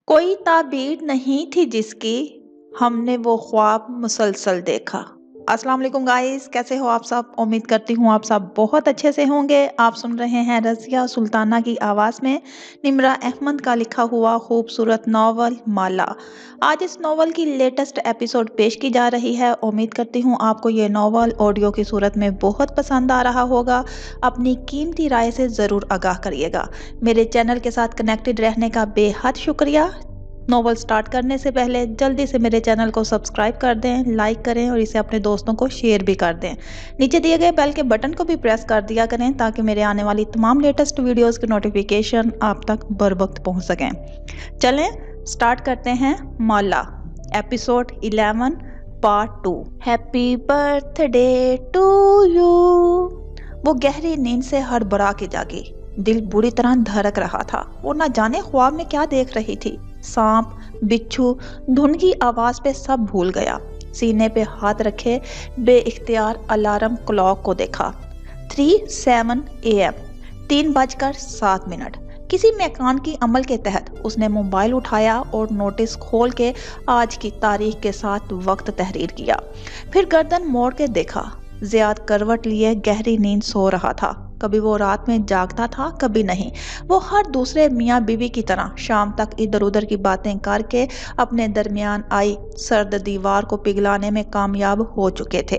कोई ताबीर नहीं थी जिसकी हमने वो ख्वाब मुसलसल देखा। अस्सलाम वालेकुम गाइस, कैसे हो आप सब? उम्मीद करती हूँ आप सब बहुत अच्छे से होंगे। आप सुन रहे हैं रज़िया सुल्ताना की आवाज़ में निम्रा अहमद का लिखा हुआ खूबसूरत नावल माला। आज इस नावल की लेटेस्ट एपिसोड पेश की जा रही है। उम्मीद करती हूँ आपको ये नावल ऑडियो की सूरत में बहुत पसंद आ रहा होगा। अपनी कीमती राय से ज़रूर आगाह करिएगा। मेरे चैनल के साथ कनेक्टेड रहने का बेहद शुक्रिया। नॉवल स्टार्ट करने से पहले जल्दी से मेरे चैनल को सब्सक्राइब कर दें, लाइक करें और इसे अपने दोस्तों को शेयर भी कर दें। नीचे दिए गए बेल के बटन को भी प्रेस कर दिया करें ताकि मेरे आने वाली तमाम लेटेस्ट वीडियोस की नोटिफिकेशन आप तक बर वक्त पहुंच सकें। चलें स्टार्ट करते हैं माला episode 11 part 2। Happy birthday to you. वो गहरी नींद से हड़बड़ा के जागी। दिल बुरी तरह धड़क रहा था। वो न जाने ख्वाब में क्या देख रही थी। सांप, बिच्छू, धुन की आवाज पे सब भूल गया। सीने पे हाथ रखे बेइख्तियार अलार्म क्लॉक को देखा। 3:07 AM, 3:07। किसी मैकान की अमल के तहत उसने मोबाइल उठाया और नोटिस खोल के आज की तारीख के साथ वक्त तहरीर किया। फिर गर्दन मोड़ के देखा। ज़ियाद करवट लिए गहरी नींद सो रहा था। कभी वो रात में जागता था, कभी नहीं। वो हर दूसरे मियाँ बीवी की तरह शाम तक इधर उधर की बातें करके अपने दरमियान आई सर्द दीवार को पिघलाने में कामयाब हो चुके थे।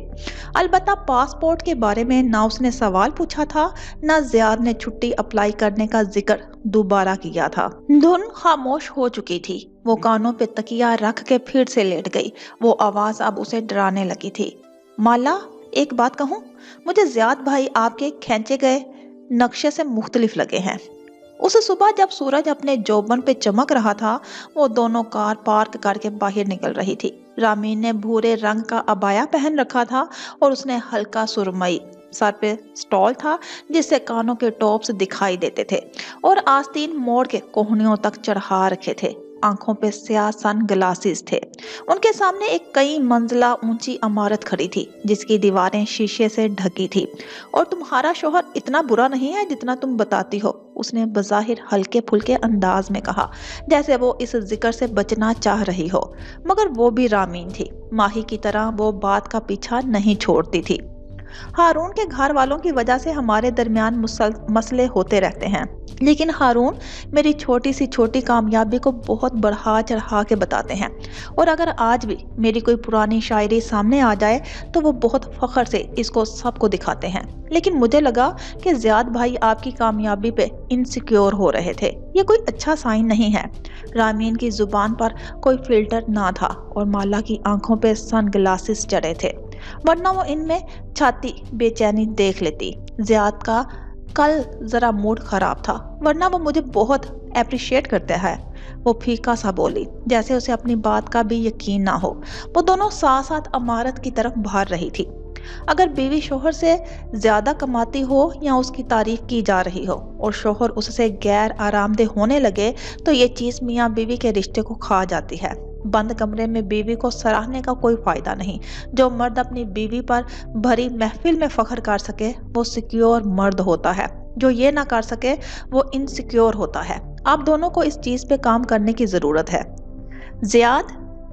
अलबत्ता पासपोर्ट के बारे में ना उसने सवाल पूछा था, ना ज़ियाद ने छुट्टी अप्लाई करने का जिक्र दोबारा किया था। धुन खामोश हो चुकी थी। वो कानों पे तकिया रख के फिर से लेट गई। वो आवाज अब उसे डराने लगी थी। माला, एक बात कहूँ, मुझे ज़ियाद भाई आपके खींचे गए नक्शे से मुख्तलिफ लगे हैं। उस सुबह जब सूरज अपने जोबन पे चमक रहा था, वो दोनों कार पार्क करके बाहर निकल रही थी। रामीन ने भूरे रंग का अबाया पहन रखा था और उसने हल्का सुरमई सर पे स्टॉल था जिससे कानों के टॉप्स दिखाई देते थे और आस्तीन मोड़ के कोहनियों तक चढ़ा रखे थे। आंखों पे स्याह सन ग्लासेस थे। उनके सामने एक कई मंजिला ऊंची इमारत खड़ी थी जिसकी दीवारें शीशे से ढकी थी। और तुम्हारा शोहर इतना बुरा नहीं है जितना तुम बताती हो, उसने बज़ाहिर हल्के फुल्के अंदाज में कहा, जैसे वो इस जिक्र से बचना चाह रही हो। मगर वो भी रामीन थी। माही की तरह वो बात का पीछा नहीं छोड़ती थी। हारून के घर वालों की वजह से हमारे दरमियान मसले होते रहते हैं, लेकिन हारून मेरी छोटी सी छोटी कामयाबी को बहुत बढ़ा चढ़ा के बताते हैं। और अगर आज भी मेरी कोई पुरानी शायरी सामने आ जाए तो वो बहुत फख्र से इसको सबको दिखाते हैं। लेकिन मुझे लगा कि ज़ियाद भाई आपकी कामयाबी पे इनसिक्योर हो रहे थे। ये कोई अच्छा साइन नहीं है। रामीन की जुबान पर कोई फिल्टर ना था और माला की आंखों पे सन ग्लासेस चढ़े थे, वरना वो इनमें छाती बेचैनी देख लेती। ज़ियाद का कल जरा मूड खराब था, वरना वो मुझे बहुत अप्रिशिएट करते हैं। वो फीका सा बोली, जैसे उसे अपनी बात का भी यकीन ना हो। वो दोनों साथ साथ इमारत की तरफ भाग रही थी। अगर बीवी शोहर से ज्यादा कमाती हो या उसकी तारीफ की जा रही हो और शोहर उससे गैर आरामदेह होने लगे तो ये चीज मियाँ बीवी के रिश्ते को खा जाती है। बंद कमरे में बीवी को सराहने का कोई फायदा नहीं। जो मर्द अपनी बीवी पर भरी महफिल में फख्र कर सके वो सिक्योर मर्द होता है। जो ये ना कर सके वो इनसिक्योर होता है। आप दोनों को इस चीज पे काम करने की जरूरत है। ज़ियाद,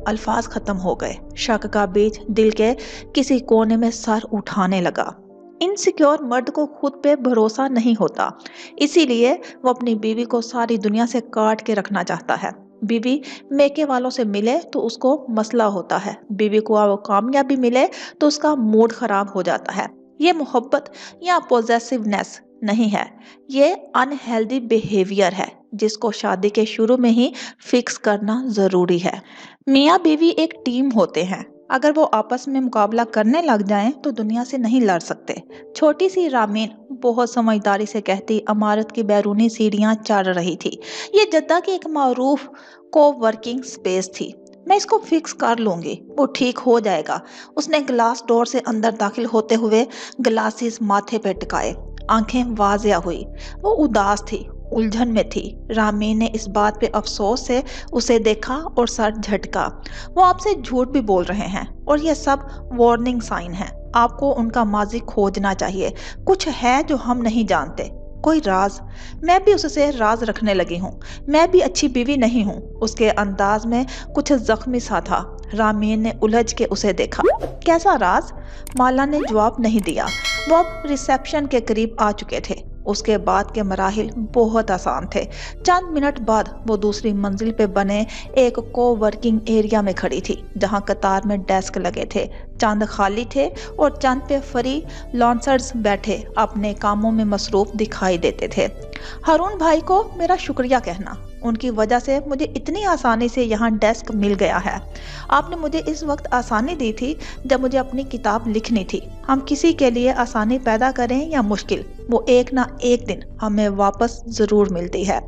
अल्फाज खत्म हो गए। शक का बीज दिल के किसी कोने में सर उठाने लगा। इनसिक्योर मर्द को खुद पे भरोसा नहीं होता, इसीलिए वो अपनी बीवी को सारी दुनिया से काट के रखना चाहता है। बीवी मेके वालों से मिले तो उसको मसला होता है, बीवी को वो कामयाबी मिले तो उसका मूड खराब हो जाता है। ये मोहब्बत या पोजेसिवनेस नहीं है, ये अनहेल्दी बिहेवियर है जिसको शादी के शुरू में ही फिक्स करना जरूरी है। मियाँ बीवी एक टीम होते हैं। अगर वो आपस में मुकाबला करने लग जाएं तो दुनिया से नहीं लड़ सकते। छोटी सी रामीन बहुत समझदारी से कहती इमारत की बैरूनी सीढ़ियां चढ़ रही थी। ये जद्दा की एक मारूफ को वर्किंग स्पेस थी। मैं इसको फिक्स कर लूंगी, वो ठीक हो जाएगा। उसने ग्लास डोर से अंदर दाखिल होते हुए ग्लासेस माथे पे टिकाए। आंखें वाजिया हुई। वो उदास थी, उलझन में थी। रामीन ने इस बात पे अफसोस से उसे देखा और सर झटका। वो आपसे झूठ भी बोल रहे हैं और ये सब वार्निंग साइन है। आपको उनका माजी खोजना चाहिए। कुछ है जो हम नहीं जानते। कोई राज? मैं भी उससे राज रखने लगी हूँ। मैं भी अच्छी बीवी नहीं हूँ। उसके अंदाज में कुछ जख्मी सा था। रामीन ने उलझ के उसे देखा। कैसा राज? माला ने जवाब नहीं दिया। वो अब रिसेप्शन के करीब आ चुके थे। उसके बाद के मराहिल बहुत आसान थे। चंद मिनट बाद वो दूसरी मंजिल पे बने एक को वर्किंग एरिया में खड़ी थी, जहां कतार में डेस्क लगे थे। चंद खाली थे और चंद पे फ्री लॉन्सर्स बैठे अपने कामों में मसरूफ दिखाई देते थे। हारून भाई को मेरा शुक्रिया कहना। उनकी वजह से मुझे इतनी आसानी से यहाँ डेस्क मिल गया है। आपने मुझे इस वक्त आसानी दी थी जब मुझे अपनी किताब लिखनी थी। हम किसी के लिए आसानी पैदा करें या मुश्किल, वो एक ना एक दिन हमें वापस जरूर मिलती है।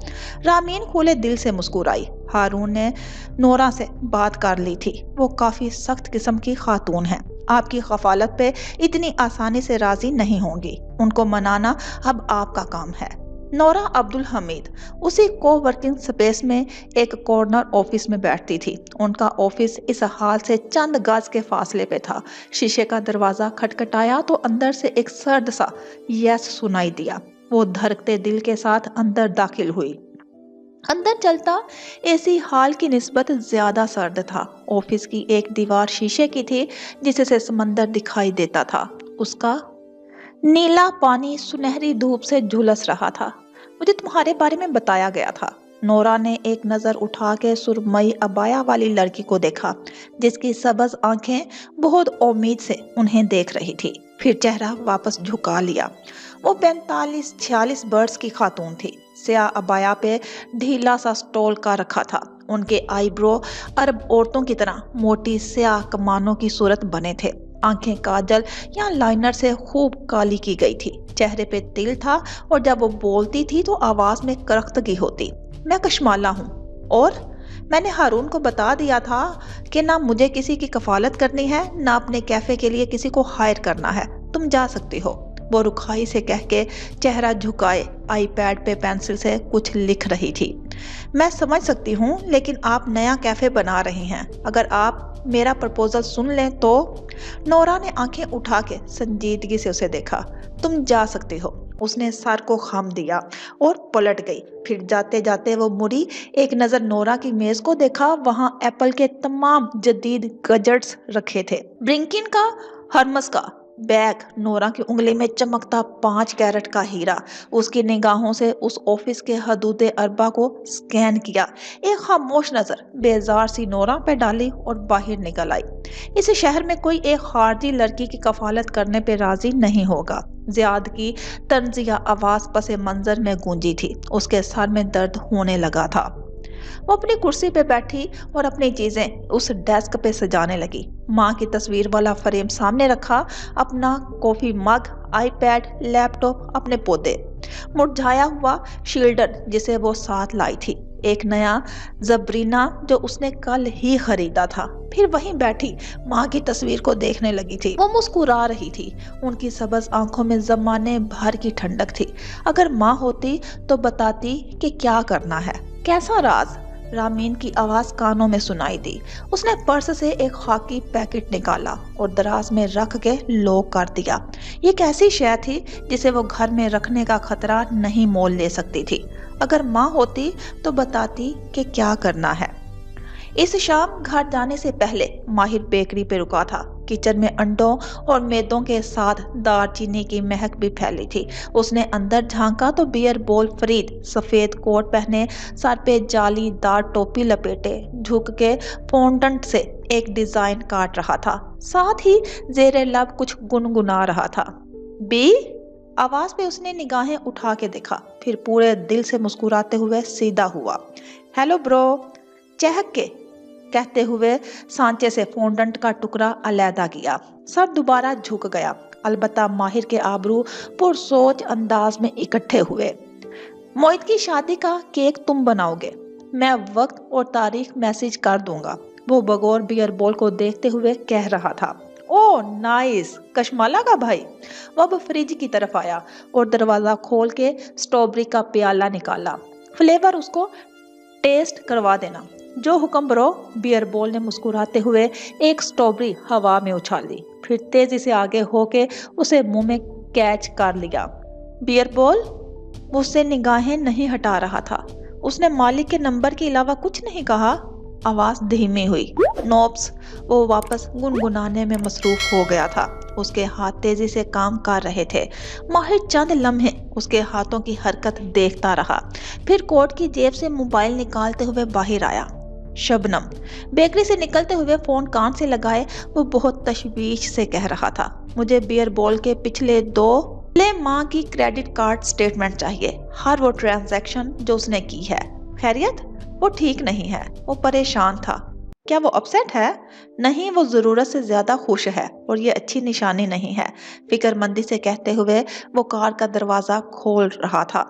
रामीन खुले दिल से मुस्कुराई। हारून ने नोरा से बात कर ली थी। वो काफी सख्त किस्म की खातून है। आपकी खफालत पे इतनी आसानी से राजी नहीं होंगी। उनको मनाना अब आपका काम है। नोरा अब्दुल हमीद उसी को वर्किंग स्पेस में एक कॉर्नर ऑफिस में बैठती थी। उनका ऑफिस इस हाल से चंद गज के फासले पे था। शीशे का दरवाजा खटखटाया तो अंदर से एक सर्द सा यस सुनाई दिया। वो धड़कते दिल के साथ अंदर दाखिल हुई। अंदर चलता एसी हाल की निस्बत ज्यादा सर्द था। ऑफिस की एक दीवार शीशे की थी जिससे समंदर दिखाई देता था। उसका नीला पानी सुनहरी धूप से झुलस रहा था। मुझे तुम्हारे बारे में बताया गया था। नोरा ने एक नजर उठा के सुरमई अबाया वाली लड़की को देखा, जिसकी सबज आंखें बहुत उम्मीद से उन्हें देख रही थी। फिर चेहरा वापस झुका लिया। वो 45-46 बर्स की खातून थी। स्याह अबाया पे ढीला सा स्टोल का रखा था। उनके आईब्रो अरब औरतों की तरह मोटी स्याह कमानों की सूरत बने थे। आंखें काजल या लाइनर से खूब काली की गई थी। चेहरे पे तिल था और जब वो बोलती थी तो आवाज में करख्तगी होती। मैं कशमाला हूँ और मैंने हारून को बता दिया था कि ना मुझे किसी की कफालत करनी है, ना अपने कैफे के लिए किसी को हायर करना है। तुम जा सकती हो। वो रुखाई से कह के चेहरा झुकाए आईपैड पे पेंसिल से कुछ लिख रही थी। मैं समझ सकती हूँ, लेकिन आप नया कैफे बना रही हैं। अगर आप मेरा प्रपोजल सुन लें तो। नोरा ने आंखें उठा के संजीदगी से उसे देखा। तुम जा सकती हो। उसने सर को खाम दिया और पलट गई। फिर जाते जाते वो मुड़ी, एक नजर नोरा की मेज को देखा। वहां एप्पल के तमाम जदीद गजट्स रखे थे। ब्रिंकिन का हर्मस का बैग, नोरा की उंगली में चमकता 5 कैरेट का हीरा। उसकी निगाहों से उस ऑफिस के हदूदे अरबा को स्कैन किया। एक खामोश नजर बेजार सी नोरा पे डाली और बाहर निकल आई। इस शहर में कोई एक खारजी लड़की की कफालत करने पे राजी नहीं होगा। जियाद की तंजिया आवाज पसे मंजर में गूंजी थी। उसके सर में दर्द होने लगा था। वो अपनी कुर्सी पे बैठी और अपनी चीजें उस डेस्क पे सजाने लगी। माँ की तस्वीर वाला फ्रेम सामने रखा, अपना कॉफी मग, आईपैड, लैपटॉप, अपने पौधे, मुरझाया हुआ शील्डर जिसे वो साथ लाई थी, एक नया जबरीना जो उसने कल ही खरीदा था। फिर वहीं बैठी माँ की तस्वीर को देखने लगी थी। वो मुस्कुरा रही थी। उनकी सबज आंखों में जमाने भर की ठंडक थी। अगर माँ होती तो बताती कि क्या करना है। कैसा राज? रामीन की आवाज कानों में सुनाई दी। उसने पर्स से एक खाकी पैकेट निकाला और दराज में रख के लॉक कर दिया। ये कैसी शय थी जिसे वो घर में रखने का खतरा नहीं मोल ले सकती थी। अगर माँ होती तो बताती कि क्या करना है। इस शाम घर जाने से पहले माहिर बेकरी पे रुका था। किचन में अंडों और मैदों के साथ दालचीनी की महक भी फैली थी। उसने अंदर झांका तो बियर बॉल फरीद सफेद कोट पहने, सर पे जालीदार टोपी लपेटे, झुक के फोंडेंट से एक डिजाइन काट रहा था। साथ ही जेरे लब कुछ गुनगुना रहा था। बी आवाज पे उसने निगाहें उठा के देखा, फिर पूरे दिल से मुस्कुराते हुए सीधा हुआ। हेलो ब्रो, चहक के कहते हुए सांचे से फोंडेंट का टुकड़ा अलहदा किया। सर दोबारा झुक गया। अलबत्ता माहिर के आबरू पुरसोच अंदाज में इकट्ठे हुए। मोहित की शादी का केक तुम बनाओगे, मैं वक्त और तारीख मैसेज कर दूंगा, वो बगौर बियर बॉल को देखते हुए कह रहा था। ओह नाइस, कशमाला का भाई। वो अब फ्रिज की तरफ आया और दरवाजा खोल के स्ट्रॉबेरी का प्याला निकाला। फ्लेवर उसको टेस्ट करवा देना। जो हुक्म ब्रो। बियर बॉल ने मुस्कुराते हुए एक स्ट्रॉबेरी हवा में उछाली, फिर तेजी से आगे होके उसे मुंह में कैच कर लिया। बियर बॉल वो उससे निगाहें नहीं हटा रहा था। उसने मालिक के नंबर के अलावा कुछ नहीं कहा। आवाज धीमी हुई। नोब्स। वो वापस गुनगुनाने में मसरूफ हो गया था। उसके हाथ तेजी से काम कर रहे थे। माहिर चंद लम्हे उसके हाथों की हरकत देखता रहा, फिर कोट की जेब से मोबाइल निकालते हुए बाहर आया। शबनम। बेकरी से निकलते हुए फोन कान से लगाए वो बहुत तशवीश से कह रहा था, मुझे बियर बॉल के पिछले 2 माह की क्रेडिट कार्ड स्टेटमेंट चाहिए, हर वो ट्रांजैक्शन जो उसने की है। खैरियत? वो ठीक नहीं है। वो परेशान था। क्या वो अपसेट है? नहीं, वो जरूरत से ज्यादा खुश है और ये अच्छी निशानी नहीं है, फिक्रमंदी से कहते हुए वो कार का दरवाजा खोल रहा था।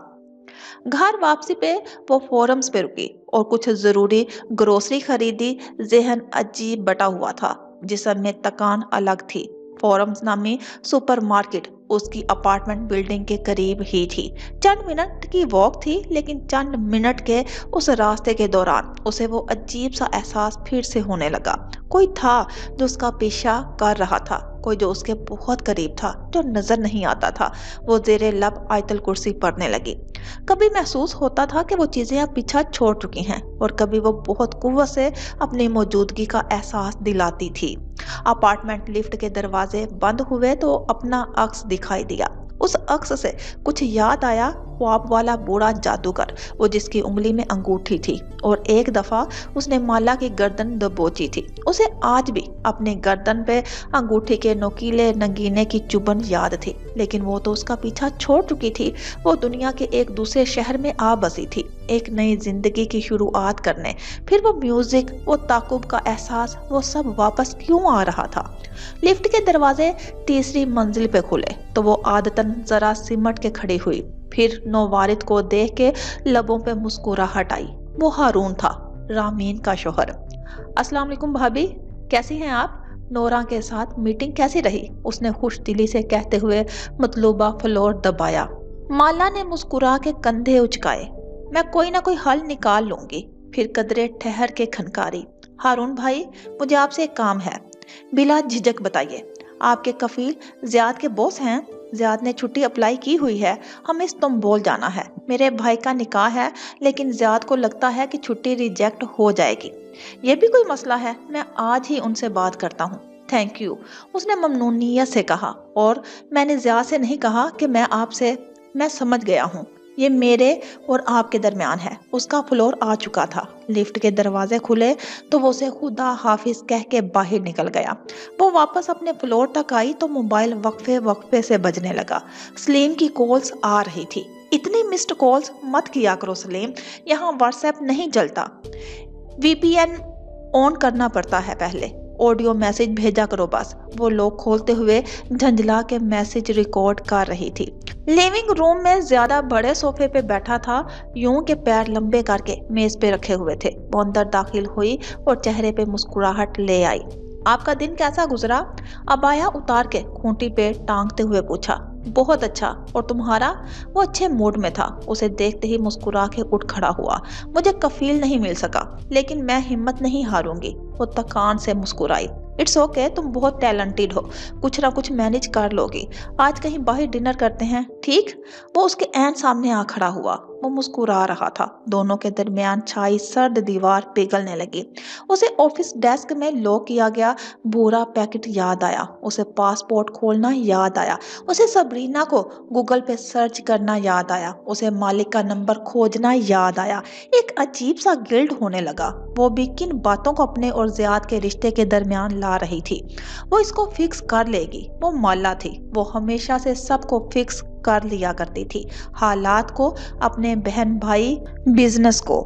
घर वापसी पे वो फोरम्स पे रुकी और कुछ जरूरी ग्रोसरी खरीदी। जहन अजीब बटा हुआ था, जिस्म में तकान अलग थी। फोरम्स नामी सुपरमार्केट उसकी अपार्टमेंट बिल्डिंग के करीब ही थी। चंद मिनट की वॉक थी, लेकिन चंद मिनट के उस रास्ते के दौरान उसे वो अजीब सा एहसास फिर से होने लगा। कोई था जो उसका पीछा कर रहा था, कोई जो उसके बहुत करीब था, जो नजर नहीं आता था। वो जेरे लब आयतल कुर्सी पढ़ने लगी। कभी महसूस होता था कि वो चीजें अब पीछा छोड़ चुकी हैं, और कभी वो बहुत कुव्वत से अपनी मौजूदगी का एहसास दिलाती थी। अपार्टमेंट लिफ्ट के दरवाजे बंद हुए तो अपना अक्स दिखाई दिया। उस अक्स से कुछ याद आया। ख्वाब वाला बूढ़ा जादूगर, वो जिसकी उंगली में अंगूठी थी और एक दफा उसने माला की गर्दन दबोची थी। उसे आज भी अपनी गर्दन पे अंगूठी के नोकीले नगीने की चुभन याद थी, लेकिन वो तो उसका पीछा छोड़ चुकी थी। वो दुनिया के एक दूसरे शहर में आ बसी थी, एक नई जिंदगी की शुरुआत करने। फिर वो म्यूजिक, वो ताकुब का एहसास, वो सब वापस क्यों आ रहा था? लिफ्ट के दरवाजे तीसरी मंजिल पे खुले तो वो आदतन जरा सिमट के खड़ी हुई। फिर नौवारिद को देख के लबों पे मुस्कुराहट आई। वो हारून था, रामीन का शोहर। अस्सलाम वालेकुम भाभी, कैसी हैं आप? नोरा के साथ मीटिंग कैसी रही? उसने खुश दिली से कहते हुए मतलूबा फ्लोर दबाया। माला ने मुस्कुरा के कंधे उचकाए। मैं कोई ना कोई हल निकाल लूंगी। फिर कदरे ठहर के खनकारी। हारून भाई, मुझे आपसे एक काम है। बिला झिझक बताइए। आपके कफील जियाद के बॉस हैं। जियाद ने छुट्टी अप्लाई की हुई है, हमें इस्तांबुल जाना है। मेरे भाई का निकाह है, लेकिन जियाद को लगता है कि छुट्टी रिजेक्ट हो जाएगी। ये भी कोई मसला है? मैं आज ही उनसे बात करता हूँ। थैंक यू, उसने ममनूनियत से कहा। और मैंने जियाद से नहीं कहा कि मैं समझ गया हूँ, ये मेरे और आपके दरमियान है। उसका फ्लोर आ चुका था। लिफ्ट के दरवाजे खुले तो वो उसे खुदा हाफिज कह के बाहर निकल गया। वो वापस अपने फ्लोर तक आई तो मोबाइल वक्फे वक्फे से बजने लगा। सलीम की कॉल्स आ रही थी। इतनी मिस्ड कॉल्स मत किया करो सलीम, यहाँ व्हाट्सएप नहीं चलता। वीपीएन ऑन करना पड़ता है पहले। ऑडियो मैसेज भेजा करो बस। वो लोग खोलते हुए झंझला के मैसेज रिकॉर्ड कर रही थी। लिविंग रूम में ज्यादा बड़े सोफे पे बैठा था, यूं के पैर लंबे करके मेज पे रखे हुए थे। वो अंदर दाखिल हुई और चेहरे पे मुस्कुराहट ले आई। आपका दिन कैसा गुजरा? अबाया उतार के खूंटी पे टांगते हुए पूछा। बहुत अच्छा, और तुम्हारा? वो अच्छे मूड में था। उसे देखते ही मुस्कुरा के उठ खड़ा हुआ। मुझे कफील नहीं मिल सका, लेकिन मैं हिम्मत नहीं हारूंगी। वो तकान से मुस्कुराई। इट्स ओके, तुम बहुत टैलेंटेड हो, कुछ ना कुछ मैनेज कर लोगी। आज कहीं बाहर डिनर करते हैं, ठीक? वो उसके ऐन सामने आ खड़ा हुआ। वो मुस्कुरा रहा था। दोनों के दरमियान छाई सर्द दीवार पिघलने लगी। उसे ऑफिस डेस्क में लॉक किया गया भूरा पैकेट याद आया। उसे पासपोर्ट खोलना याद आया। उसे सबरीना को गूगल पे सर्च करना याद आया। उसे मालिक का नंबर खोजना याद आया। एक अजीब सा गिल्ट होने लगा। वो भी किन बातों को अपने और जियाद के रिश्ते के दरमियान ला रही थी। वो इसको फिक्स कर लेगी। वो माला थी। वो हमेशा से सबको फिक्स कर लिया करती थी, हालात को, अपने बहन भाई, बिजनेस को।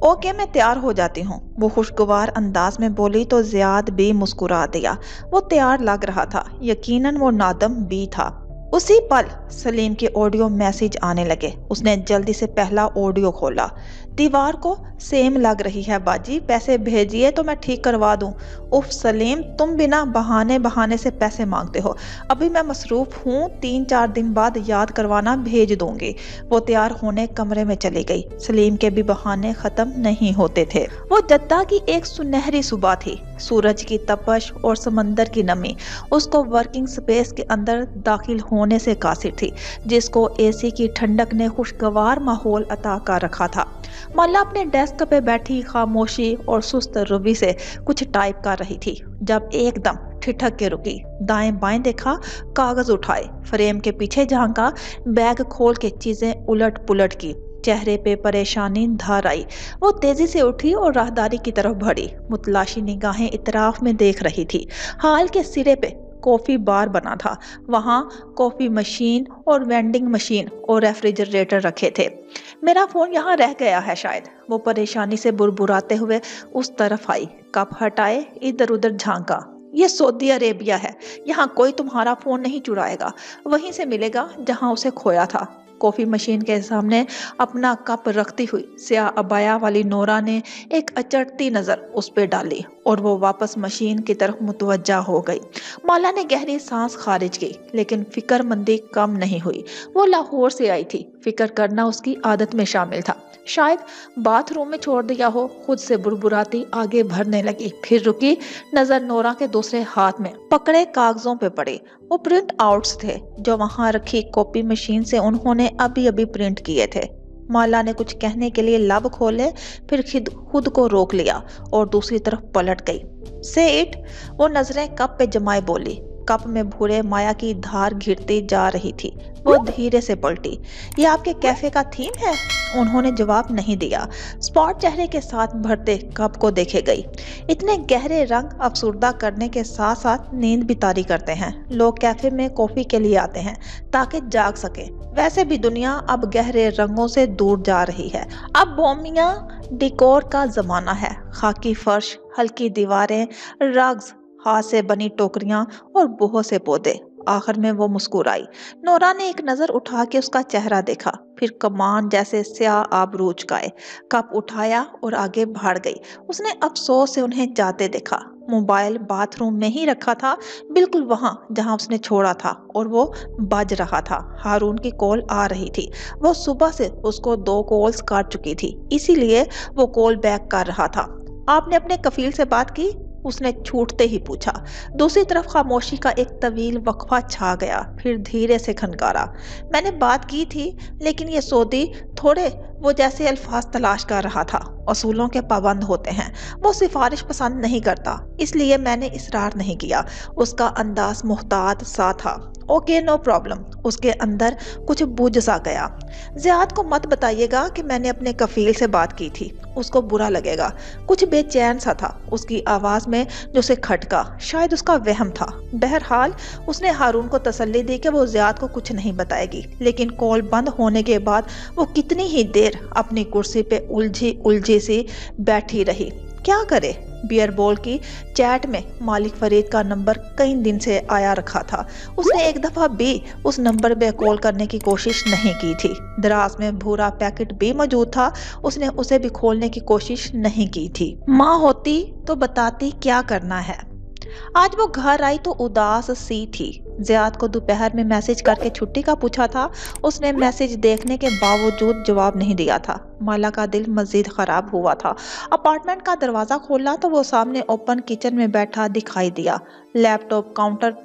ओके, मैं तैयार हो जाती हूँ, वो खुशगवार अंदाज में बोली तो जियाद भी मुस्कुरा दिया। वो तैयार लग रहा था, यकीनन वो नादम भी था। उसी पल सलीम के ऑडियो मैसेज आने लगे। उसने जल्दी से पहला ऑडियो खोला। दीवार को सेम लग रही है बाजी, पैसे भेजिए तो मैं ठीक करवा दूं। उफ सलीम, तुम बिना बहाने बहाने से पैसे मांगते हो। अभी मैं मसरूफ हूँ, 3-4 दिन बाद याद करवाना भेज दूंगी। वो तैयार होने कमरे में चली गई। सलीम के भी बहाने खत्म नहीं होते थे। वो जद्दा की एक सुनहरी सुबह थी, सूरज की तपश और समंदर की नमी उसको वर्किंग स्पेस के अंदर दाखिल होने से कासिर थी, जिसको एसी की ठंडक ने खुशगवार माहौल अता कर रखा था। माला अपने डेस्क पे बैठी खामोशी और सुस्त रूबी से कुछ टाइप कर रही थी, जब एकदम ठिठक के रुकी। दाएं बाएं देखा, कागज उठाए, फ्रेम के पीछे झांका, बैग खोल के चीजें उलट पुलट की। चेहरे पे परेशानी धार आई। वो तेजी से उठी और राहदारी की तरफ बढ़ी। मुतलाशी निगाहें इतराफ में देख रही थी। हाल के सिरे पे कॉफी बार बना था। वहां कॉफी मशीन और वेंडिंग मशीन और रेफ्रिजरेटर रखे थे। मेरा फोन यहाँ रह गया है शायद, वो परेशानी से बुरबुराते हुए उस तरफ आई। कप हटाए, इधर उधर झांका। ये सऊदी अरेबिया है, यहाँ कोई तुम्हारा फोन नहीं चुराएगा, वहीं से मिलेगा जहाँ उसे खोया था। कॉफी मशीन के सामने अपना कप रखती हुई स्याह अबाया वाली नोरा ने एक अचटती नजर उस पे डाली और वो वापस मशीन की तरफ मुतवज्जा हो गई। माला ने गहरी सांस खारिज की, लेकिन फिक्रमंदी कम नहीं हुई। वो लाहौर से आई थी, फिक्र करना उसकी आदत में शामिल था। शायद बाथरूम में छोड़ दिया हो। खुद से बुरबुराती आगे बढ़ने लगी, फिर रुकी। नजर नोरा के दूसरे हाथ में पकड़े कागजों पे पड़ी। वो प्रिंट आउट्स थे जो वहां रखी कॉपी मशीन से उन्होंने अभी अभी प्रिंट किए थे। माला ने कुछ कहने के लिए लब खोले, फिर खुद को रोक लिया और दूसरी तरफ पलट गई। से इट, वो नजरें कप पे जमाए बोली। कप में भूरे माया की धार घिरती जा रही थी। वो धीरे से पलटी। ये आपके कैफे का थीम है? उन्होंने जवाब नहीं दिया। स्पॉट चेहरे के साथ भरते कप को देखे गई। इतने गहरे रंग अफसुर्दा करने के साथ साथ नींद भी तारी करते हैं। लोग कैफे में कॉफी के लिए आते हैं ताकि जाग सके। वैसे भी दुनिया अब गहरे रंगों से दूर जा रही है। अब बोमिया डिकोर का जमाना है। खाकी फर्श, हल्की दीवारें, रग्स, हाथ से बनी टोकरियां और बहुत से पौधे। आखिर में वो मुस्कुराई। नोरा ने एक नजर उठा के उसका चेहरा देखा, फिर कमान जैसे स्याह आबरू चुकाए, कप उठाया और आगे बढ़ गई। उसने अफसोस से उन्हें जाते देखा। मोबाइल बाथरूम में ही रखा था, बिल्कुल वहां जहां उसने छोड़ा था, और वो बज रहा था। हारून की कॉल आ रही थी। वो सुबह से उसको 2 कॉल्स काट चुकी थी, इसीलिए वो कॉल बैक कर रहा था। आपने अपने कफील से बात की? उसने छूटते ही पूछा। दूसरी तरफ खामोशी का एक तवील वक्फा छा गया, फिर धीरे से खनकारा। मैंने बात की थी, लेकिन ये सऊदी थोड़े वो जैसे अल्फाज तलाश कर रहा था। असूलों के पाबंद होते हैं। वो सिफारिश पसंद नहीं करता, इसलिए मैंने इसरार नहीं किया। उसका अंदाज मुहतात सा था। Okay, no problem. उसके अंदर कुछ बुझ सा गया। ज़ियाद को मत बताइएगा कि मैंने अपने कफील से बात की थी, उसको बुरा लगेगा। कुछ बेचैन सा था उसकी आवाज में जो उसे खटका। शायद उसका वहम था। बहरहाल उसने हारून को तसल्ली दी कि वो ज़ियाद को कुछ नहीं बताएगी, लेकिन कॉल बंद होने के बाद वो कितनी ही देर अपनी कुर्सी पे उलझी उलझी सी बैठी रही। क्या करे? बियर बॉल की चैट में मालिक फरीद का नंबर कई दिन से आया रखा था। उसने एक दफा भी उस नंबर पे कॉल करने की कोशिश नहीं की थी। दराज में भूरा पैकेट भी मौजूद था, उसने उसे भी खोलने की कोशिश नहीं की थी। माँ होती तो बताती क्या करना है। आज वो घर आई तो उदास सी थी। ज़ियाद को दोपहर में मैसेज करके छुट्टी का पूछा था। उसने मैसेज देखने के बावजूद जवाब नहीं दिया था। माला का दिल मजीद खराब हुआ था। अपार्टमेंट का दरवाज़ा खोला तो वो सामने ओपन किचन में बैठा दिखाई दिया। लैपटॉप काउंटर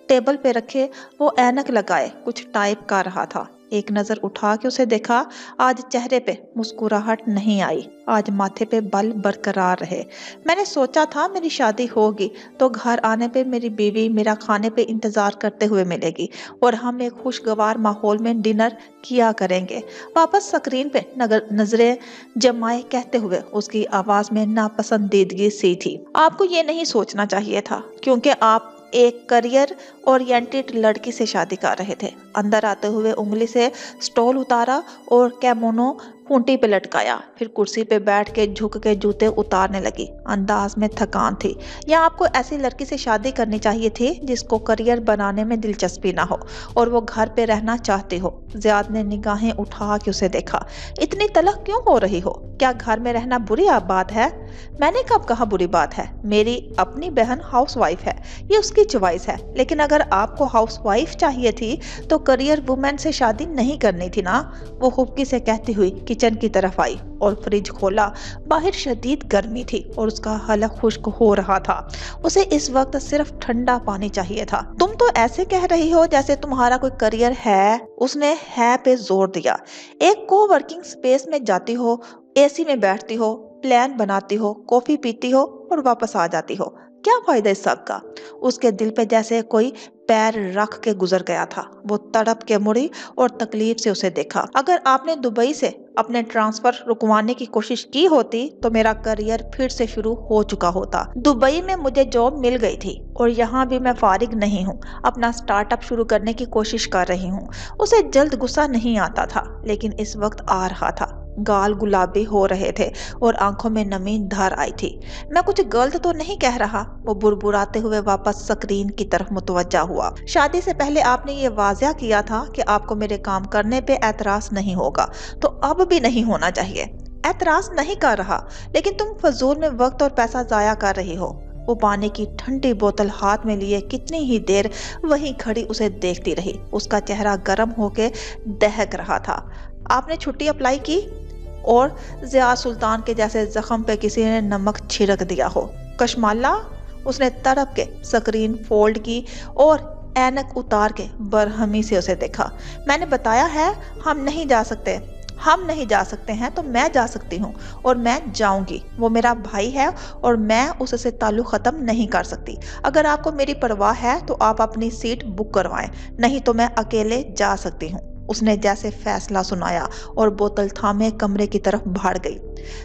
टेबल पे रखे, वो ऐनक लगाए कुछ टाइप कर रहा था। एक नज़र उठा के उसे देखा। आज चेहरे पे मुस्कुराहट नहीं आई, आज माथे पे बल बरकरार रहे। मैंने सोचा था मेरी शादी होगी तो घर आने पे मेरी बीवी मेरा खाने पे इंतज़ार करते हुए मिलेगी और हम एक खुशगवार माहौल में डिनर किया करेंगे। वापस स्क्रीन पे नजरें जमाए कहते हुए उसकी आवाज़ में नापसंदीदगी सी थी। आपको ये नहीं सोचना चाहिए था, क्योंकि आप एक करियर ओरिएंटेड लड़की से शादी कर रहे थे। अंदर आते हुए उंगली से स्टॉल उतारा और कैमोनो खूंटी पे लटकाया, फिर कुर्सी पे बैठ के झुक के जूते उतारने लगी। अंदाज में थकान थी। या आपको ऐसी लड़की से शादी करनी चाहिए थी जिसको करियर बनाने में दिलचस्पी ना हो और वो घर पे रहना चाहती हो। ज़ियाद ने निगाहें उठा के उसे देखा। इतनी तलख क्यों हो रही हो? क्या घर में रहना बुरी बात है? मैंने कब कहा बुरी बात है? मेरी अपनी बहन हाउसवाइफ है, ये उसकी चॉइस है। लेकिन अगर आपको हाउसवाइफ चाहिए थी तो करियर वुमेन से शादी नहीं करनी थी ना। वो हुक्की से कहती हुई किचन की तरफ आई और फ्रिज खोला। बाहर शदीद गर्मी थी और उसका हलक खुश्क हो रहा था। उसे इस वक्त सिर्फ ठंडा पानी चाहिए था। तुम तो ऐसे कह रही हो जैसे तुम्हारा कोई करियर है। उसने है पे जोर दिया। एक को वर्किंग स्पेस में जाती हो, एसी में बैठती हो, प्लान बनाती हो, कॉफी पीती हो और वापस आ जाती हो। क्या फायदा इस सब का? उसके दिल पे जैसे कोई पैर रख के गुजर गया था। वो तड़प के मुड़ी और तकलीफ से उसे देखा। अगर आपने दुबई से अपने ट्रांसफर रुकवाने की कोशिश की होती तो मेरा करियर फिर से शुरू हो चुका होता। दुबई में मुझे जॉब मिल गई थी और यहाँ भी मैं फारिग नहीं हूँ। अपना स्टार्टअप शुरू करने की कोशिश कर रही हूँ। उसे जल्द गुस्सा नहीं आता था, लेकिन इस वक्त आ रहा था। गाल गुलाबी हो रहे थे और आंखों में नमी धर आई थी। मैं कुछ गलत तो नहीं कह रहा? वो बुड़बुड़ाते हुए वापस स्क्रीन की तरफ मुतवज्जा हुआ। शादी से पहले आपने ये वाज़िया किया था कि आपको मेरे काम करने पे एतराज नहीं होगा, तो अब भी नहीं होना चाहिए। एतराज नहीं कर रहा, लेकिन तुम फजूल में वक्त और पैसा जाया कर रही हो। वो पानी की ठंडी बोतल हाथ में लिए कितनी ही देर वहीं खड़ी उसे देखती रही। उसका चेहरा गर्म होके दहक रहा था। आपने छुट्टी अप्लाई की? और ज़ियाद सुल्तान के जैसे जख्म पे किसी ने नमक छिड़क दिया हो। कशमाला? उसने तड़प के स्क्रीन फोल्ड की और ऐनक उतार के बरहमी से उसे देखा। मैंने बताया है हम नहीं जा सकते। हम नहीं जा सकते हैं तो मैं जा सकती हूँ और मैं जाऊंगी। वो मेरा भाई है और मैं उससे ताल्लुक ख़त्म नहीं कर सकती। अगर आपको मेरी परवाह है तो आप अपनी सीट बुक करवाएं, नहीं तो मैं अकेले जा सकती हूँ। उसने जैसे फैसला सुनाया और बोतल थामे कमरे की तरफ भाड़ गई।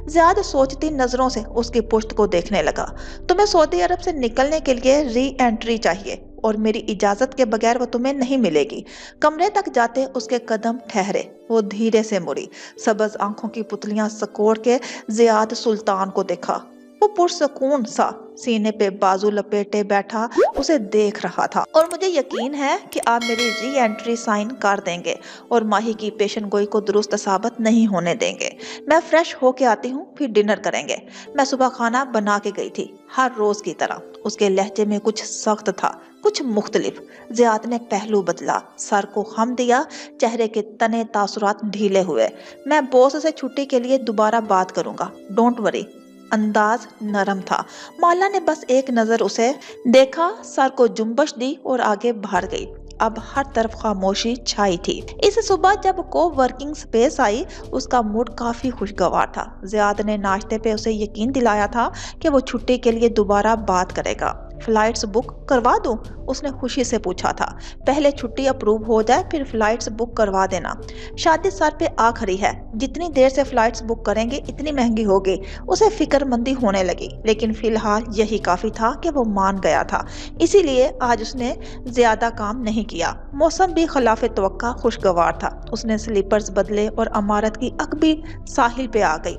ज़ियाद सोचती नजरों से उसकी पुश्त को देखने लगा। तुम्हें सऊदी अरब से निकलने के लिए री एंट्री चाहिए और मेरी इजाजत के बगैर वो तुम्हें नहीं मिलेगी। कमरे तक जाते उसके कदम ठहरे। वो धीरे से मुड़ी, सब्ज आंखों की पुतलियां सकोड़ के ज़ियाद सुल्तान को देखा। वो पुरसकून सा सीने पे बाजू लपेटे बैठा उसे देख रहा था। और मुझे यकीन है कि आप मेरी री एंट्री साइन कर देंगे और माही की पेशन गोई को दुरुस्त साबित नहीं होने देंगे। मैं फ्रेश होके आती हूँ, फिर डिनर करेंगे। मैं सुबह खाना बना के गई थी, हर रोज की तरह। उसके लहजे में कुछ सख्त था, कुछ मुख्तलिफ। ज़ियाद ने पहलू बदला, सर को खम दिया, चेहरे के तने तासुरात ढीले हुए। मैं बॉस से छुट्टी के लिए दोबारा बात करूंगा, डोंट वरी। अंदाज नरम था। माला ने बस एक नजर उसे देखा, सर को जुम्बश दी और आगे बढ़ गई। अब हर तरफ खामोशी छाई थी। इस सुबह जब को वर्किंग स्पेस आई, उसका मूड काफी खुशगवार था। ज़ियाद ने नाश्ते पे उसे यकीन दिलाया था कि वो छुट्टी के लिए दोबारा बात करेगा। फ्लाइट्स बुक करवा दूं? उसने खुशी से पूछा था। पहले छुट्टी अप्रूव हो जाए फिर फ्लाइट्स बुक करवा देना। शादी सर पे आ खड़ी है, जितनी देर से फ्लाइट्स बुक करेंगे इतनी महंगी होगी। उसे फिक्रमंदी होने लगी, लेकिन फिलहाल यही काफी था कि वो मान गया था। इसीलिए आज उसने ज्यादा काम नहीं किया। मौसम भी खिलाफ तवक्का खुशगवार था। उसने स्लीपर्स बदले और अमारत की अकबी साहिल पे आ गई।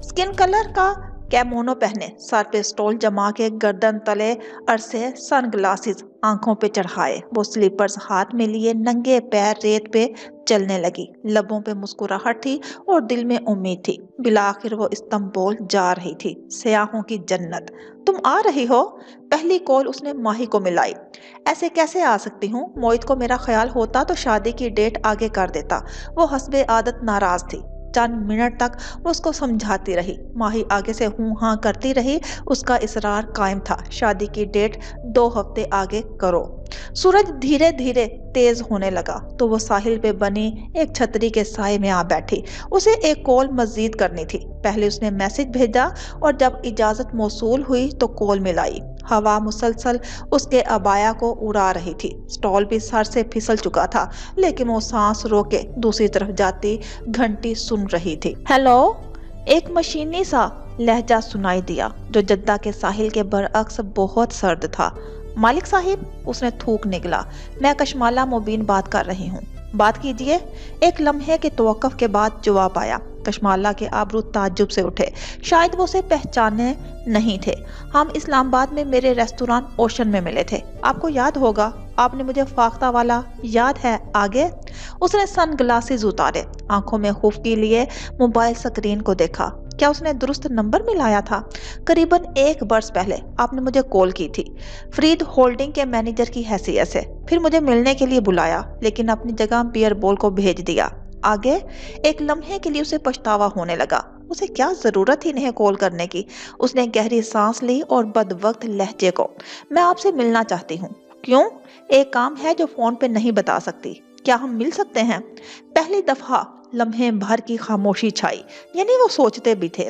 स्किन कलर का कैमोनो पहने, सर पे स्टोल जमा के, गर्दन तले अरसे सनग्लासेस आंखों पे चढ़ाए, वो स्लीपर्स हाथ में लिए नंगे पैर रेत पे चलने लगी। लबों पे मुस्कुराहट थी और दिल में उम्मीद थी। बिलाखिर वो इस्तांबुल जा रही थी, सयाहों की जन्नत। तुम आ रही हो? पहली कॉल उसने माही को मिलाई। ऐसे कैसे आ सकती हूँ? मोहित को मेरा ख्याल होता तो शादी की डेट आगे कर देता। वो हस्बे आदत नाराज थी। चंद मिनट तक वो उसको समझाती रही। माही आगे से हूं हाँ करती रही। उसका इसरार कायम था, शादी की डेट 2 हफ्ते आगे करो। सूरज धीरे धीरे तेज होने लगा तो वो साहिल पे बनी एक छतरी के साए में आ बैठी। उसे एक कॉल मजीद करनी थी। पहले उसने मैसेज भेजा और जब इजाजत मौसूल हुई तो कॉल मिलाई। हवा मुसलसल उसके अबाया को उड़ा रही थी। स्टॉल भी सर से फिसल चुका था, लेकिन वो सांस रोके दूसरी तरफ जाती घंटी सुन रही थी। हेलो, एक मशीनी सा लहजा सुनाई दिया जो जद्दा के साहिल के बरअक्स बहुत सर्द था। मालिक साहिब, उसने थूक निकला। मैं कशमाला मुबीन बात कर रही हूँ। बात कीजिए। एक लम्हे के तवक्कुफ के बाद जवाब आया। कशमाला के आबरू ताज्जुब से उठे। शायद वो उसे पहचाने नहीं थे। हम इस्लामाबाद में मेरे रेस्टोरेंट ओशन में मिले थे, आपको याद होगा, आपने मुझे फाख्ता वाला याद है? आगे उसने सन ग्लासेस उतारे, आंखों में खुफकी लिए मोबाइल स्क्रीन को देखा। क्या उसने दुरुस्त नंबर मिलाया था? करीबन 1 वर्ष पहले आपने मुझे कॉल की थी, फ्रीद होल्डिंग के मैनेजर की हैसियत से। फिर मुझे मिलने के लिए बुलाया, लेकिन अपनी जगह बियर बॉल को भेज दिया। आगे एक लम्हे के लिए उसे पछतावा होने लगा। उसे क्या जरूरत ही नहीं कॉल करने की। उसने गहरी सांस ली और बदवक्त लहजे को, मैं आपसे मिलना चाहती हूँ। क्यों? एक काम है जो फोन पे नहीं बता सकती। क्या हम मिल सकते हैं? पहली दफा लम्हे भर की खामोशी छाई, यानी वो सोचते भी थे।